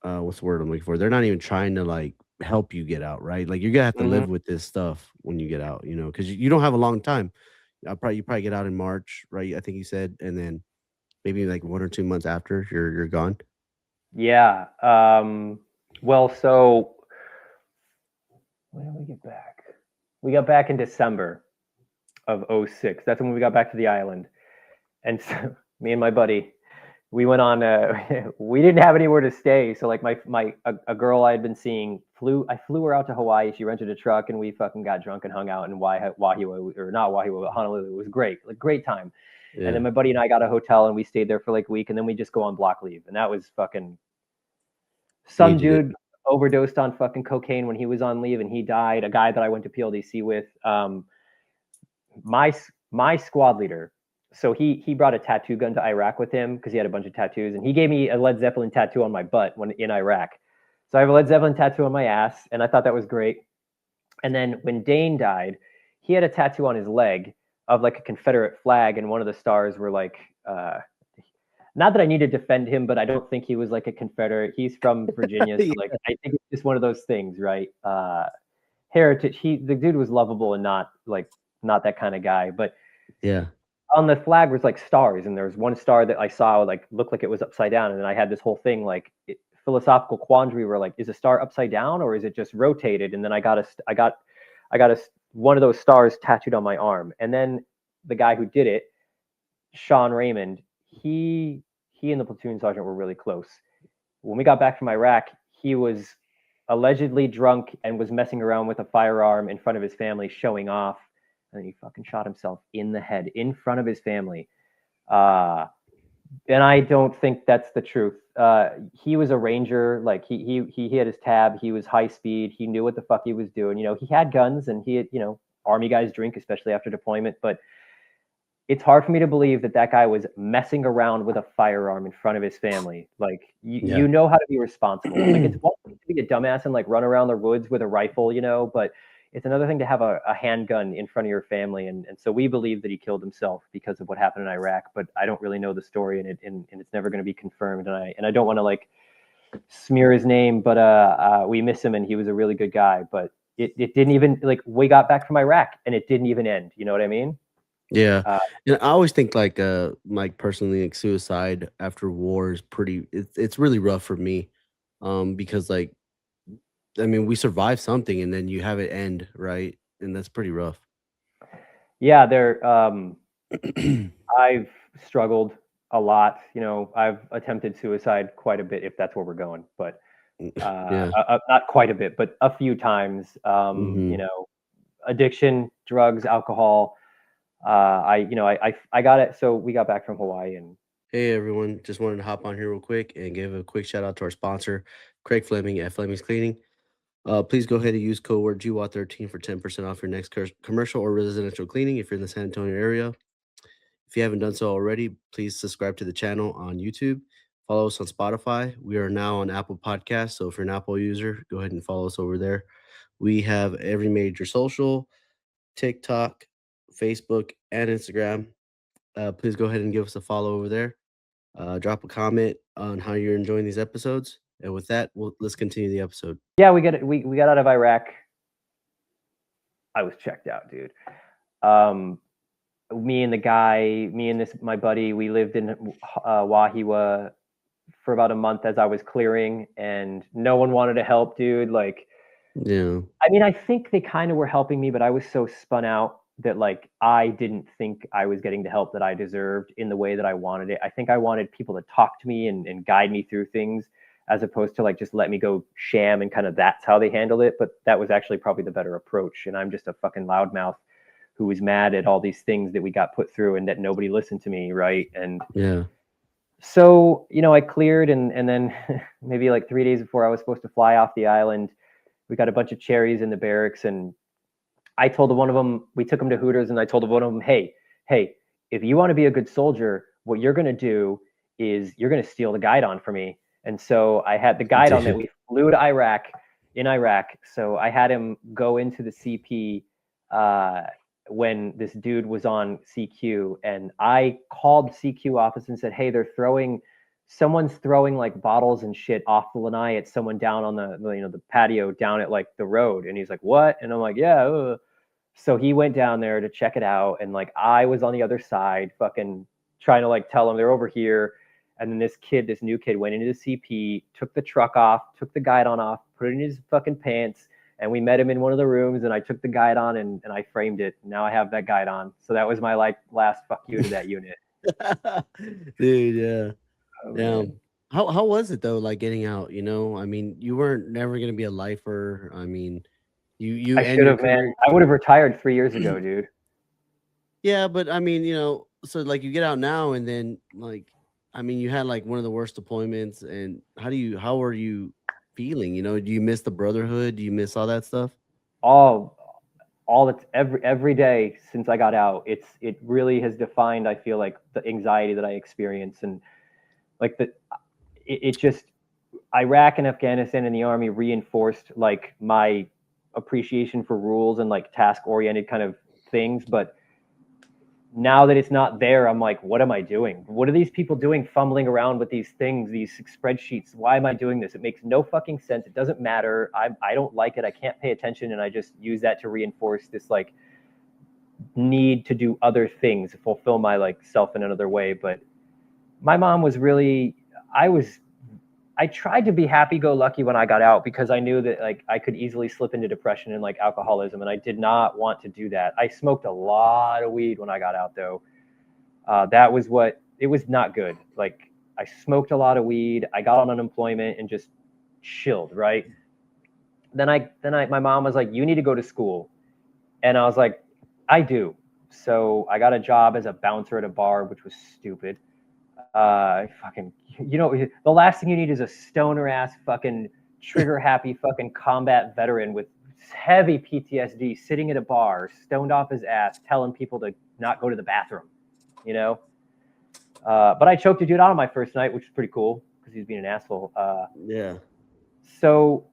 what's the word I'm looking for? They're not even trying to like help you get out, right? Like you're gonna have to Mhm. live with this stuff when you get out, because you don't have a long time. You probably get out in March, right? I think you said, and then maybe like 1 or 2 months after you're gone. Yeah. Well, so when did we get back? We got back in December of '06. That's when we got back to the island. And so me and my buddy, we went on we didn't have anywhere to stay. So like a girl I had been seeing I flew her out to Hawaii. She rented a truck and we fucking got drunk and hung out in Wahiwa, or not Wahiwa, but Honolulu. It was great. Like great time. And Yeah, then my buddy and I got a hotel and we stayed there for like a week and then we just go on block leave. And that was fucking some needed it. dude overdosed on fucking cocaine when he was on leave and he died. A guy that I went to PLDC with. My my squad leader. So he brought a tattoo gun to Iraq with him because he had a bunch of tattoos, and he gave me a Led Zeppelin tattoo on my butt when in Iraq. So I have a Led Zeppelin tattoo on my ass, and I thought that was great. And then when Dane died, he had a tattoo on his leg of like a Confederate flag, and one of the stars were like. Not that I need to defend him, but I don't think he was like a Confederate. He's from Virginia, so like I think it's just one of those things, right? Heritage. The dude was lovable and not that kind of guy, but Yeah, on the flag was like stars, and there was one star that I saw like looked like it was upside down, and then I had this whole thing like philosophical quandary where like is a star upside down or is it just rotated? And then I got a one of those stars tattooed on my arm, and then the guy who did it, Sean Raymond, he and the platoon sergeant were really close. When we got back from Iraq, he was allegedly drunk and was messing around with a firearm in front of his family, showing off, and then he fucking shot himself in the head in front of his family. Uh, and I don't think that's the truth. He was a ranger, like he had his tab. He was high speed. He knew what the fuck he was doing. He had guns, and he had army guys drink, especially after deployment. But it's hard for me to believe that that guy was messing around with a firearm in front of his family. Like yeah, you know how to be responsible. Like it's one thing to be a dumbass and like run around the woods with a rifle, but it's another thing to have a handgun in front of your family. And so we believe that he killed himself because of what happened in Iraq, but I don't really know the story, and it's never going to be confirmed. And I don't want to like smear his name, but we miss him and he was a really good guy. But it didn't even like we got back from Iraq and it didn't even end. You know what I mean? yeah. Uh, And I always think like personally, like suicide after war is it's really rough for me, because like I mean we survive something and then you have it end, right? And that's pretty rough. yeah, I've struggled a lot. I've attempted suicide quite a bit, if that's where we're going, but Yeah. not quite a bit, but a few times. Hmm. Addiction, drugs, alcohol. I got it. So we got back from Hawaii, and Hey everyone, just wanted to hop on here real quick and give a quick shout out to our sponsor, Craig Fleming at Fleming's Cleaning. Please go ahead and use code word GWAT13 for 10% off your next commercial or residential cleaning if you're in the San Antonio area. If you haven't done so already, please subscribe to the channel on YouTube. Follow us on Spotify. We are now on Apple Podcasts, so if you're an Apple user, go ahead and follow us over there. We have every major social, TikTok, Facebook, and Instagram. Please go ahead and give us a follow over there. Drop a comment on how you're enjoying these episodes. And with that, let's continue the episode. yeah, we got out of Iraq. I was checked out, dude. Um, me and this my buddy, we lived in Wahiwa for about a month as I was clearing, and no one wanted to help, dude. Like, Yeah, I mean, I think they kind of were helping me, but I was so spun out that like I didn't think I was getting the help that I deserved in the way that I wanted it. I think I wanted people to talk to me and guide me through things as opposed to like just let me go sham, and kind of that's how they handled it. But that was actually probably the better approach. And I'm just a fucking loudmouth who was mad at all these things that we got put through and that nobody listened to me, right? And yeah, so, I cleared, and then maybe like 3 days before I was supposed to fly off the island, we got a bunch of cherries in the barracks, and I told one of them, we took them to Hooters, and I told one of them, hey, if you want to be a good soldier, what you're going to do is you're going to steal the guidon for me. And so I had the guidon that dude. we flew to Iraq, in Iraq. So I had him go into the CP, uh, when this dude was on CQ, and I called CQ office and said, "Hey, someone's throwing like bottles and shit off the lanai at someone down on the patio down at like the road." And he's like, "What?" And I'm like, "Yeah." So he went down there to check it out, and like I was on the other side, fucking trying to like tell him they're over here. And then this new kid, went into the CP, took the truck off, took the guidon off, put it in his fucking pants, and we met him in one of the rooms. And I took the guidon and I framed it. Now I have that guidon. So that was my like last fuck you to that unit. Dude, yeah. Oh Yeah. man, How was it though, like getting out, you know? I mean, you weren't never gonna be a lifer. I mean, you I end should your have, man. career. I would have retired 3 years ago, dude. Yeah, but I mean, so like you get out now and then like I mean, you had like one of the worst deployments and how are you feeling? You know, do you miss the brotherhood? Do you miss all that stuff? All all it's every day since I got out, it really has defined, I feel like, the anxiety that I experience. And like it just, Iraq and Afghanistan and the army reinforced like my appreciation for rules and like task oriented kind of things. But now that it's not there, I'm like, what am I doing? What are these people doing fumbling around with these things, these spreadsheets? Why am I doing this? It makes no fucking sense. It doesn't matter. I don't like it. I can't pay attention. And I just use that to reinforce this like need to do other things, fulfill my like self in another way. But my mom was really, I was I tried to be happy go lucky when I got out, because I knew that like I could easily slip into depression and like alcoholism, and I did not want to do that. I smoked a lot of weed when I got out though. That was what it was not good. Like I smoked a lot of weed. I got on unemployment and just chilled. Right. My mom was like, "You need to go to school," and I was like, "I do." So I got a job as a bouncer at a bar, which was stupid. Fucking, the last thing you need is a stoner ass fucking trigger happy fucking combat veteran with heavy PTSD sitting at a bar, stoned off his ass, telling people to not go to the bathroom, you know. But I choked a dude out on my first night, which was pretty cool because he was being an asshole. Yeah. So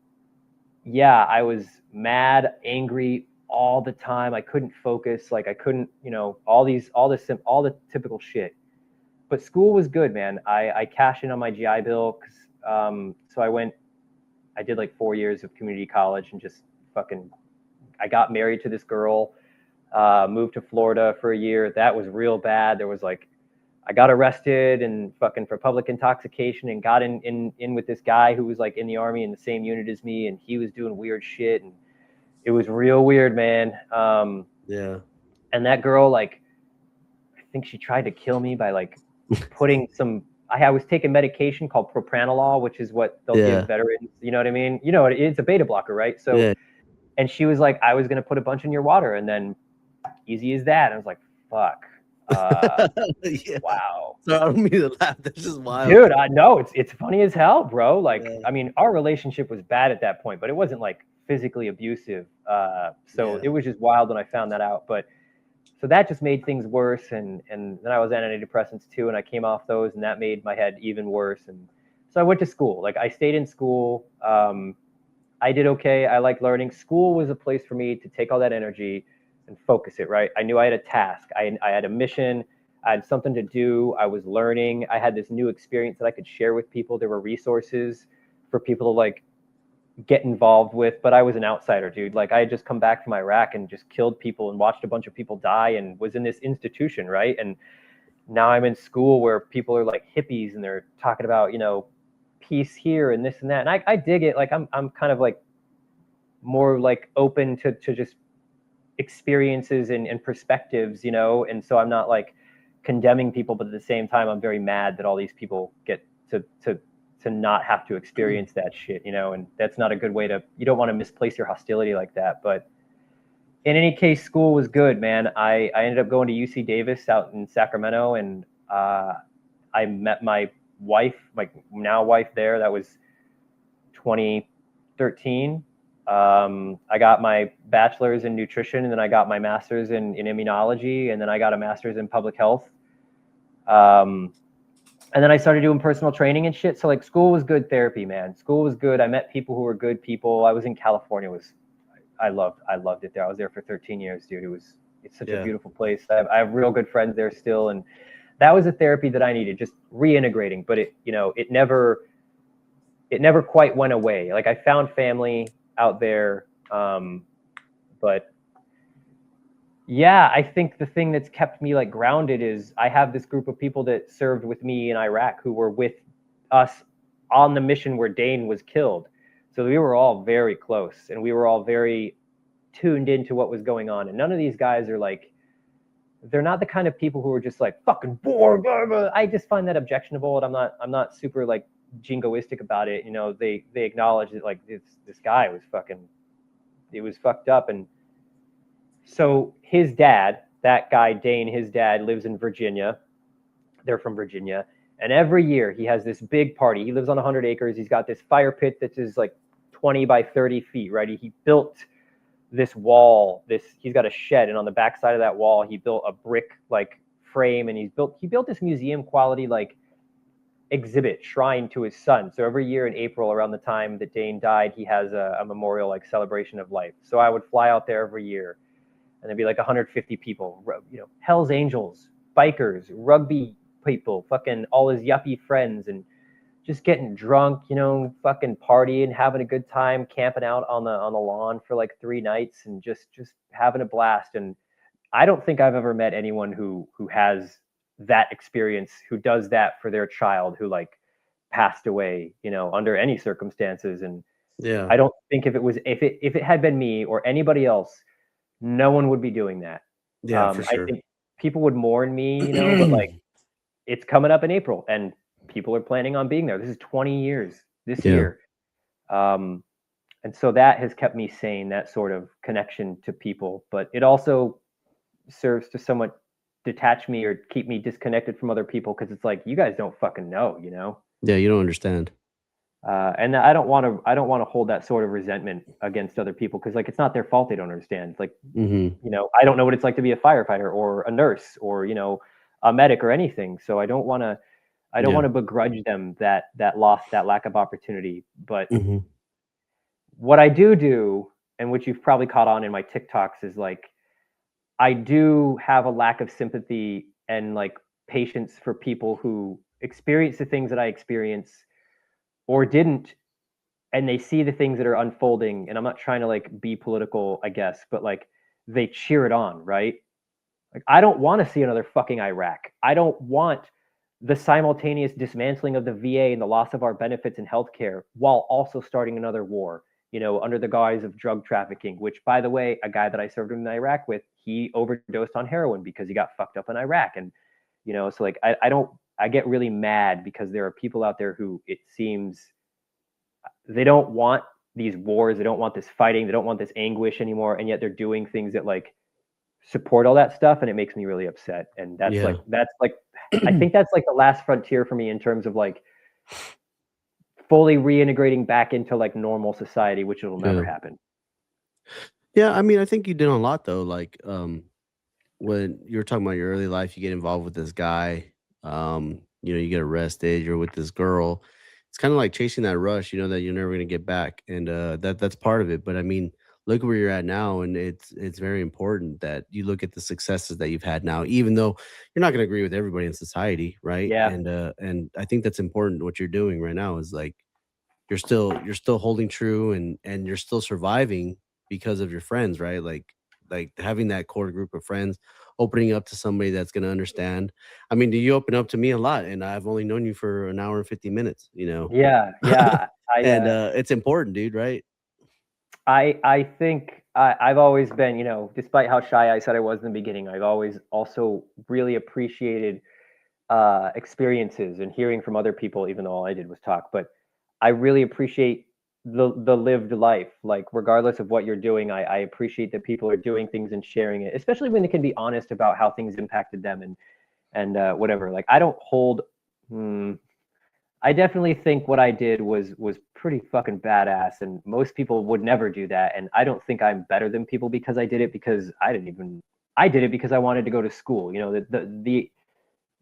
yeah, I was mad, angry all the time. I couldn't focus. Like I couldn't, all the typical shit. But school was good, man. I cashed in on my GI Bill, so I did like 4 years of community college and just fucking, I got married to this girl, moved to Florida for a year. That was real bad. There was like, I got arrested and fucking for public intoxication, and got in with this guy who was like in the army in the same unit as me, and he was doing weird shit, and it was real weird, man. Yeah. And that girl, like, I think she tried to kill me by like putting some. I was taking medication called propranolol, which is what they'll give Yeah. veterans. You know what I mean? You know, it's a beta blocker, right? So, Yeah. and she was like, "I was gonna put a bunch in your water," and then easy as that. And I was like, "Fuck, Yeah. wow, So I don't mean to laugh. That's just wild. dude." I know it's funny as hell, bro. Like, Yeah. I mean, our relationship was bad at that point, but it wasn't like physically abusive. So Yeah. it was just wild when I found that out. But so that just made things worse, and then I was on antidepressants too, and I came off those, and that made my head even worse. And so I went to school. Like I stayed in school. I did okay. I liked learning. School was a place for me to take all that energy and focus it. Right. I knew I had a task. I had a mission. I had something to do. I was learning. I had this new experience that I could share with people. There were resources for people to like get involved with, but I was an outsider, dude. Like I had just come back from Iraq and just killed people and watched a bunch of people die and was in this institution, right? And now I'm in school where people are like hippies and they're talking about, peace here and this and that. And I dig it. Like I'm kind of like more like open to just experiences and perspectives, and so I'm not like condemning people, but at the same time I'm very mad that all these people get to not have to experience that shit, and that's not a good way to, you don't want to misplace your hostility like that. But in any case, school was good, man. I ended up going to UC Davis out in Sacramento, and I met my wife, my now wife there. That was 2013. I got my bachelor's in nutrition, and then I got my master's in immunology, and then I got a master's in public health. Um, and then I started doing personal training and shit. So like school was good therapy, man. School was good. I met people who were good people. I was in California. I loved it there. I was there for 13 years, dude. It's such a Yeah. beautiful place. I have real good friends there still, and that was a therapy that I needed, just reintegrating. But it never quite went away. Like I found family out there, but yeah, I think the thing that's kept me like grounded is I have this group of people that served with me in Iraq who were with us on the mission where Dane was killed. So we were all very close and we were all very tuned into what was going on. And none of these guys are like, they're not the kind of people who are just like fucking bored. Blah, blah. I just find that objectionable, and I'm not super like jingoistic about it. They acknowledge that like this guy was fucking, it was fucked up. And so his dad, that guy Dane, his dad lives in Virginia. They're from Virginia, and every year he has this big party. He lives on 100 acres. He's got this fire pit that is like 20 by 30 feet. Right, he built this wall. He's got a shed, and on the back side of that wall, he built a brick like frame, and he built this museum quality like exhibit shrine to his son. So every year in April, around the time that Dane died, he has a memorial like celebration of life. So I would fly out there every year, and there'd be like 150 people, Hell's Angels, bikers, rugby people, fucking all his yuppie friends, and just getting drunk, fucking partying, having a good time, camping out on the lawn for like 3 nights, and just having a blast. And I don't think I've ever met anyone who has that experience, who does that for their child who like passed away, under any circumstances. And Yeah. I don't think if it had been me or anybody else, no one would be doing that. Yeah, for I sure. think people would mourn me, but like it's coming up in April and people are planning on being there. This is 20 years this Yeah. year. And so that has kept me sane, that sort of connection to people, but it also serves to somewhat detach me or keep me disconnected from other people because it's like, you guys don't fucking know. Yeah, you don't understand. And I don't want to hold that sort of resentment against other people because like it's not their fault they don't understand. Like, Mhm. I don't know what it's like to be a firefighter or a nurse or a medic or anything. So I don't want Yeah. to begrudge them that loss, that lack of opportunity. But Mhm. what I do, and which you've probably caught on in my TikToks, is like I do have a lack of sympathy and like patience for people who experience the things that I experience or didn't, and they see the things that are unfolding. And I'm not trying to like be political, I guess, but like they cheer it on, right? Like I don't want to see another fucking Iraq. I don't want the simultaneous dismantling of the VA and the loss of our benefits in healthcare while also starting another war, under the guise of drug trafficking, which, by the way, a guy that I served in Iraq with, he overdosed on heroin because he got fucked up in Iraq. And, so like, I get really mad because there are people out there who it seems they don't want these wars. They don't want this fighting. They don't want this anguish anymore. And yet they're doing things that like support all that stuff, and it makes me really upset. And Yeah. that's like I think that's like the last frontier for me in terms of like fully reintegrating back into like normal society, which will never Yeah. happen. Yeah, I mean, I think you did a lot though. Like, when you were talking about your early life, you get involved with this guy, you get arrested, you're with this girl. It's kind of like chasing that rush, that you're never gonna get back. And that's part of it. But I mean, look where you're at now, and it's very important that you look at the successes that you've had now, even though you're not gonna agree with everybody in society, right? Yeah, And I think that's important. What you're doing right now is like you're still holding true, and you're still surviving because of your friends, right? Like having that core group of friends, opening up to somebody that's going to understand. I mean, do you open up to me a lot, and I've only known you for an hour and 50 minutes, yeah. I and it's important, dude, right? I think I've always been, despite how shy I said I was in the beginning, I've always also really appreciated experiences and hearing from other people, even though all I did was talk. But I really appreciate the lived life. Like regardless of what you're doing, I appreciate that people are doing things and sharing it, especially when they can be honest about how things impacted them and whatever. Like I don't hold. Hmm, I definitely think what I did was pretty fucking badass, and most people would never do that. And I don't think I'm better than people because I did it because I did it because I wanted to go to school. It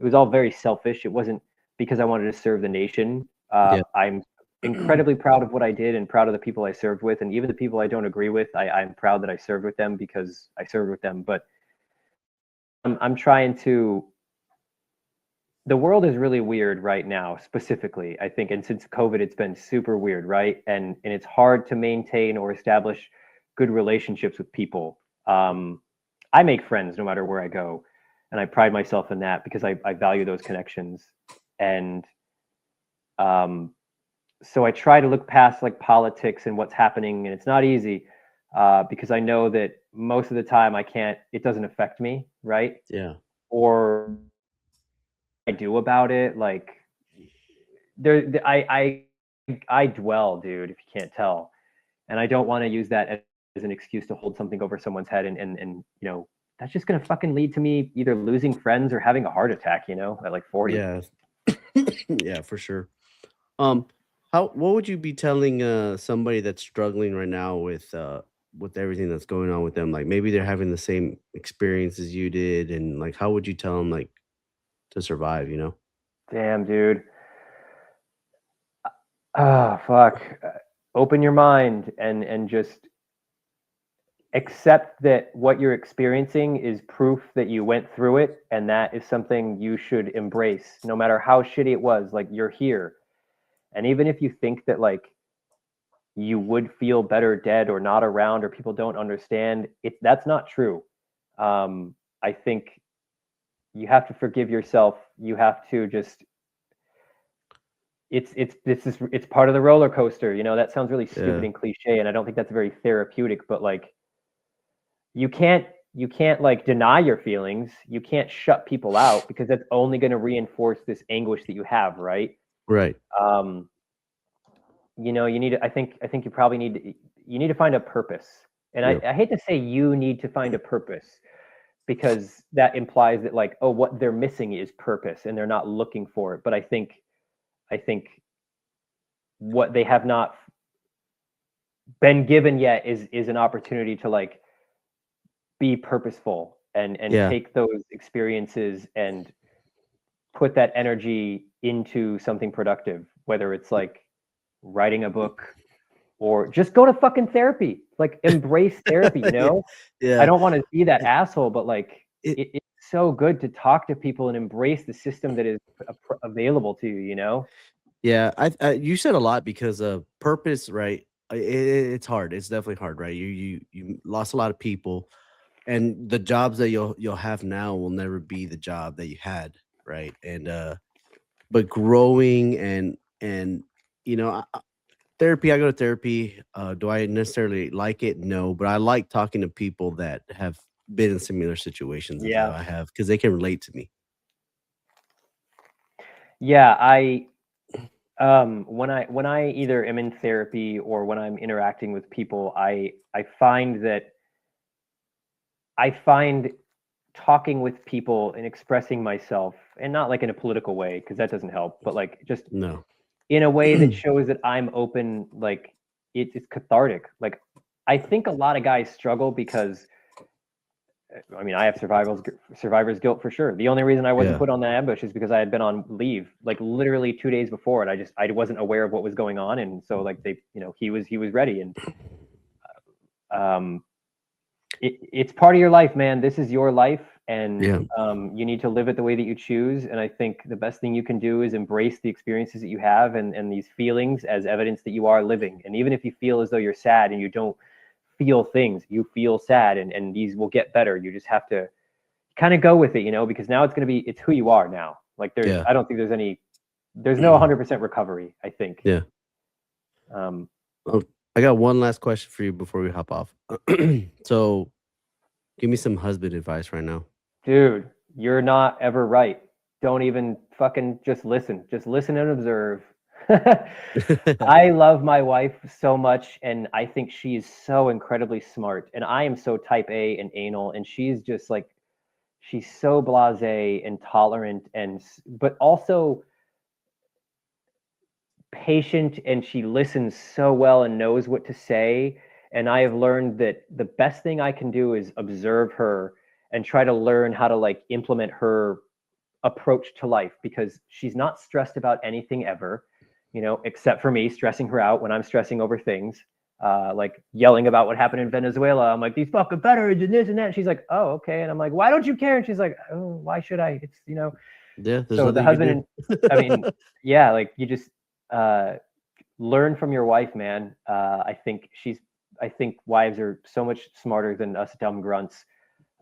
was all very selfish. It wasn't because I wanted to serve the nation. Yeah. I'm incredibly proud of what I did and proud of the people I served with, and even the people I don't agree with, I'm proud that I served with them because I served with them. But I'm trying to. The world is really weird right now, specifically, I think, and since COVID, it's been super weird, right? And it's hard to maintain or establish good relationships with people. I make friends no matter where I go, and I pride myself in that because I value those connections. And um, so I try to look past like politics and what's happening, and it's not easy because I know that most of the time I can't. It doesn't affect me, right? Yeah. Or I do about it, like there, I dwell, dude. If you can't tell, and I don't want to use that as an excuse to hold something over someone's head, and that's just gonna fucking lead to me either losing friends or having a heart attack, at like 40. Yeah. Yeah, for sure. Um, what would you be telling somebody that's struggling right now with everything that's going on with them? Like maybe they're having the same experience as you did, and like how would you tell them like to survive, you know? Damn, dude. Ah, fuck. Open your mind and just accept that what you're experiencing is proof that you went through it, and that is something you should embrace, no matter how shitty it was. Like, you're here, and even if you think that like you would feel better dead or not around or people don't understand it, that's not true. I think you have to forgive yourself. You have to just it's part of the roller coaster. That sounds really stupid Yeah. and cliche, and I don't think that's very therapeutic. But like, you can't like deny your feelings. You can't shut people out because that's only going to reinforce this anguish that you have, right? Right. Um, you need to, I think you probably need to find a purpose. And I, Yep. I hate to say you need to find a purpose because that implies that like, oh, what they're missing is purpose and they're not looking for it. But I think what they have not been given yet is an opportunity to like be purposeful and Yeah. take those experiences and put that energy into something productive, whether it's like writing a book or just go to fucking therapy. Like, embrace Yeah. therapy. I Yeah. don't want to be that It, asshole, but like it it's so good to talk to people and embrace the system that is available to you. yeah, you said a lot because of purpose, right? It's hard. It's definitely hard, right? You lost a lot of people, and the jobs that you'll have now will never be the job that you had, right? And but growing and you know, therapy. I go to therapy. Do I necessarily like it? No, but I like talking to people that have been in similar situations as Yeah. I have because they can relate to me. Yeah, when I either am in therapy or when I'm interacting with people, I find talking with people and expressing myself, and not like in a political way because that doesn't help, but like just No. in a way that shows that I'm open, like it's cathartic. Like, I think a lot of guys struggle because I mean, I have survivor's guilt for sure. The only reason I wasn't Yeah. put on the ambush is because I had been on leave, like literally 2 days before, and I wasn't aware of what was going on, and so like he was ready, and um, it's part of your life, man. This is your life, and Yeah. you need to live it the way that you choose. And I think the best thing you can do is embrace the experiences that you have and these feelings as evidence that you are living. And even if you feel as though you're sad and you don't feel things, you feel sad, and these will get better. You just have to kind of go with it, because now it's who you are now. Like, Yeah. I don't think there's no 100% recovery, I think. Yeah. Um, Oh, I got one last question for you before we hop off. So, give me some husband advice right now. Dude, you're not ever right. Don't even fucking just listen. Just listen and observe. I love my wife so much, and I think she's so incredibly smart. And I am so type A and anal, and she's just like, she's so blasé and tolerant, but also patient, and she listens so well and knows what to say. And I have learned that the best thing I can do is observe her and try to learn how to like implement her approach to life, because she's not stressed about anything ever, except for me stressing her out when I'm stressing over things. like yelling about what happened in Venezuela. I'm like, these fucking veterans and this and that. And she's like, oh, okay. And I'm like, why don't you care? And she's like, oh, why should I? It's, you know. Yeah, there's So the nothing you can husband do. and I mean, yeah, like you just uh, learn from your wife, man. I think wives are so much smarter than us dumb grunts.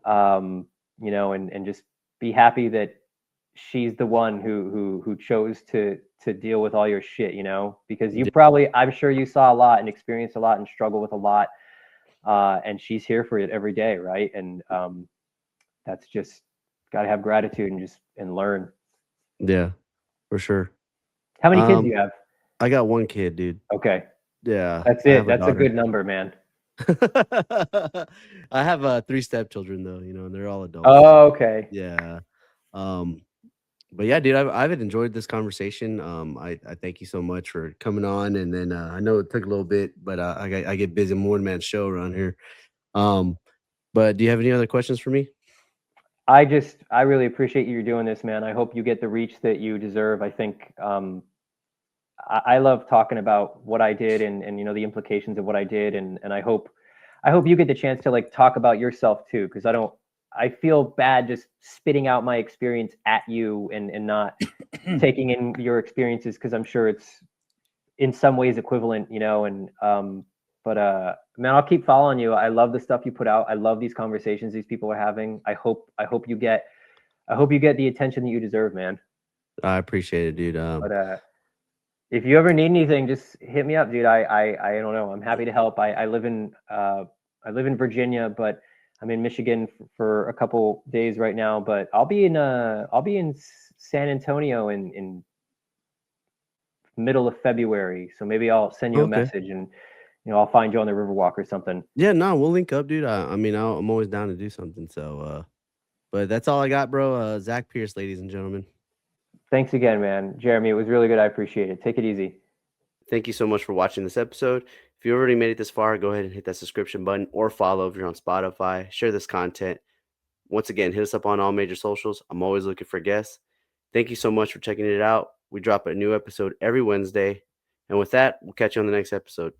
You know, and just be happy that she's the one who chose to deal with all your shit, you know, because you Yeah, probably, I'm sure you saw a lot and experienced a lot and struggle with a lot, and she's here for it every day, right? And that's just got to have gratitude and just and learn. yeah, for sure. How many kids do Um, you have? I got one kid, dude. Okay, Yeah, that's I it. have a That's a daughter. good number, man. I have three stepchildren though, you know, and they're all adults. So Oh, okay. yeah. Um, but yeah, dude, I've enjoyed this conversation. I thank you so much for coming on, and then I know it took a little bit, but I get busy, I'm one man show around here. Um, but do you have any other questions for me? I really appreciate you doing this, man. I hope you get the reach that you deserve. I think I love talking about what I did and you know the implications of what I did and I hope you get the chance to like talk about yourself too because I feel bad just spitting out my experience at you and not taking in your experiences because I'm sure it's in some ways equivalent, you know, and but man, I'll keep following you. I love the stuff you put out. I love these conversations these people are having. I hope you get the attention that you deserve, man. I appreciate it, dude. But if you ever need anything, just hit me up, dude. I don't know. I'm happy to help. I live in Virginia, but I'm in Michigan for a couple days right now. But I'll be in San Antonio in middle of February. So maybe I'll send you a Okay. message and you know I'll find you on the Riverwalk or something. Yeah, no, we'll link up, dude. I mean, I'm always down to do something. So, but that's all I got, bro. Zach Pierce, ladies and gentlemen. Thanks again, man. Jeremy, it was really good. I appreciate it. Take it easy. Thank you so much for watching this episode. If you already made it this far, go ahead and hit that subscription button or follow if you're on Spotify. Share this content. Once again, hit us up on all major socials. I'm always looking for guests. Thank you so much for checking it out. We drop a new episode every Wednesday. And with that, we'll catch you on the next episode.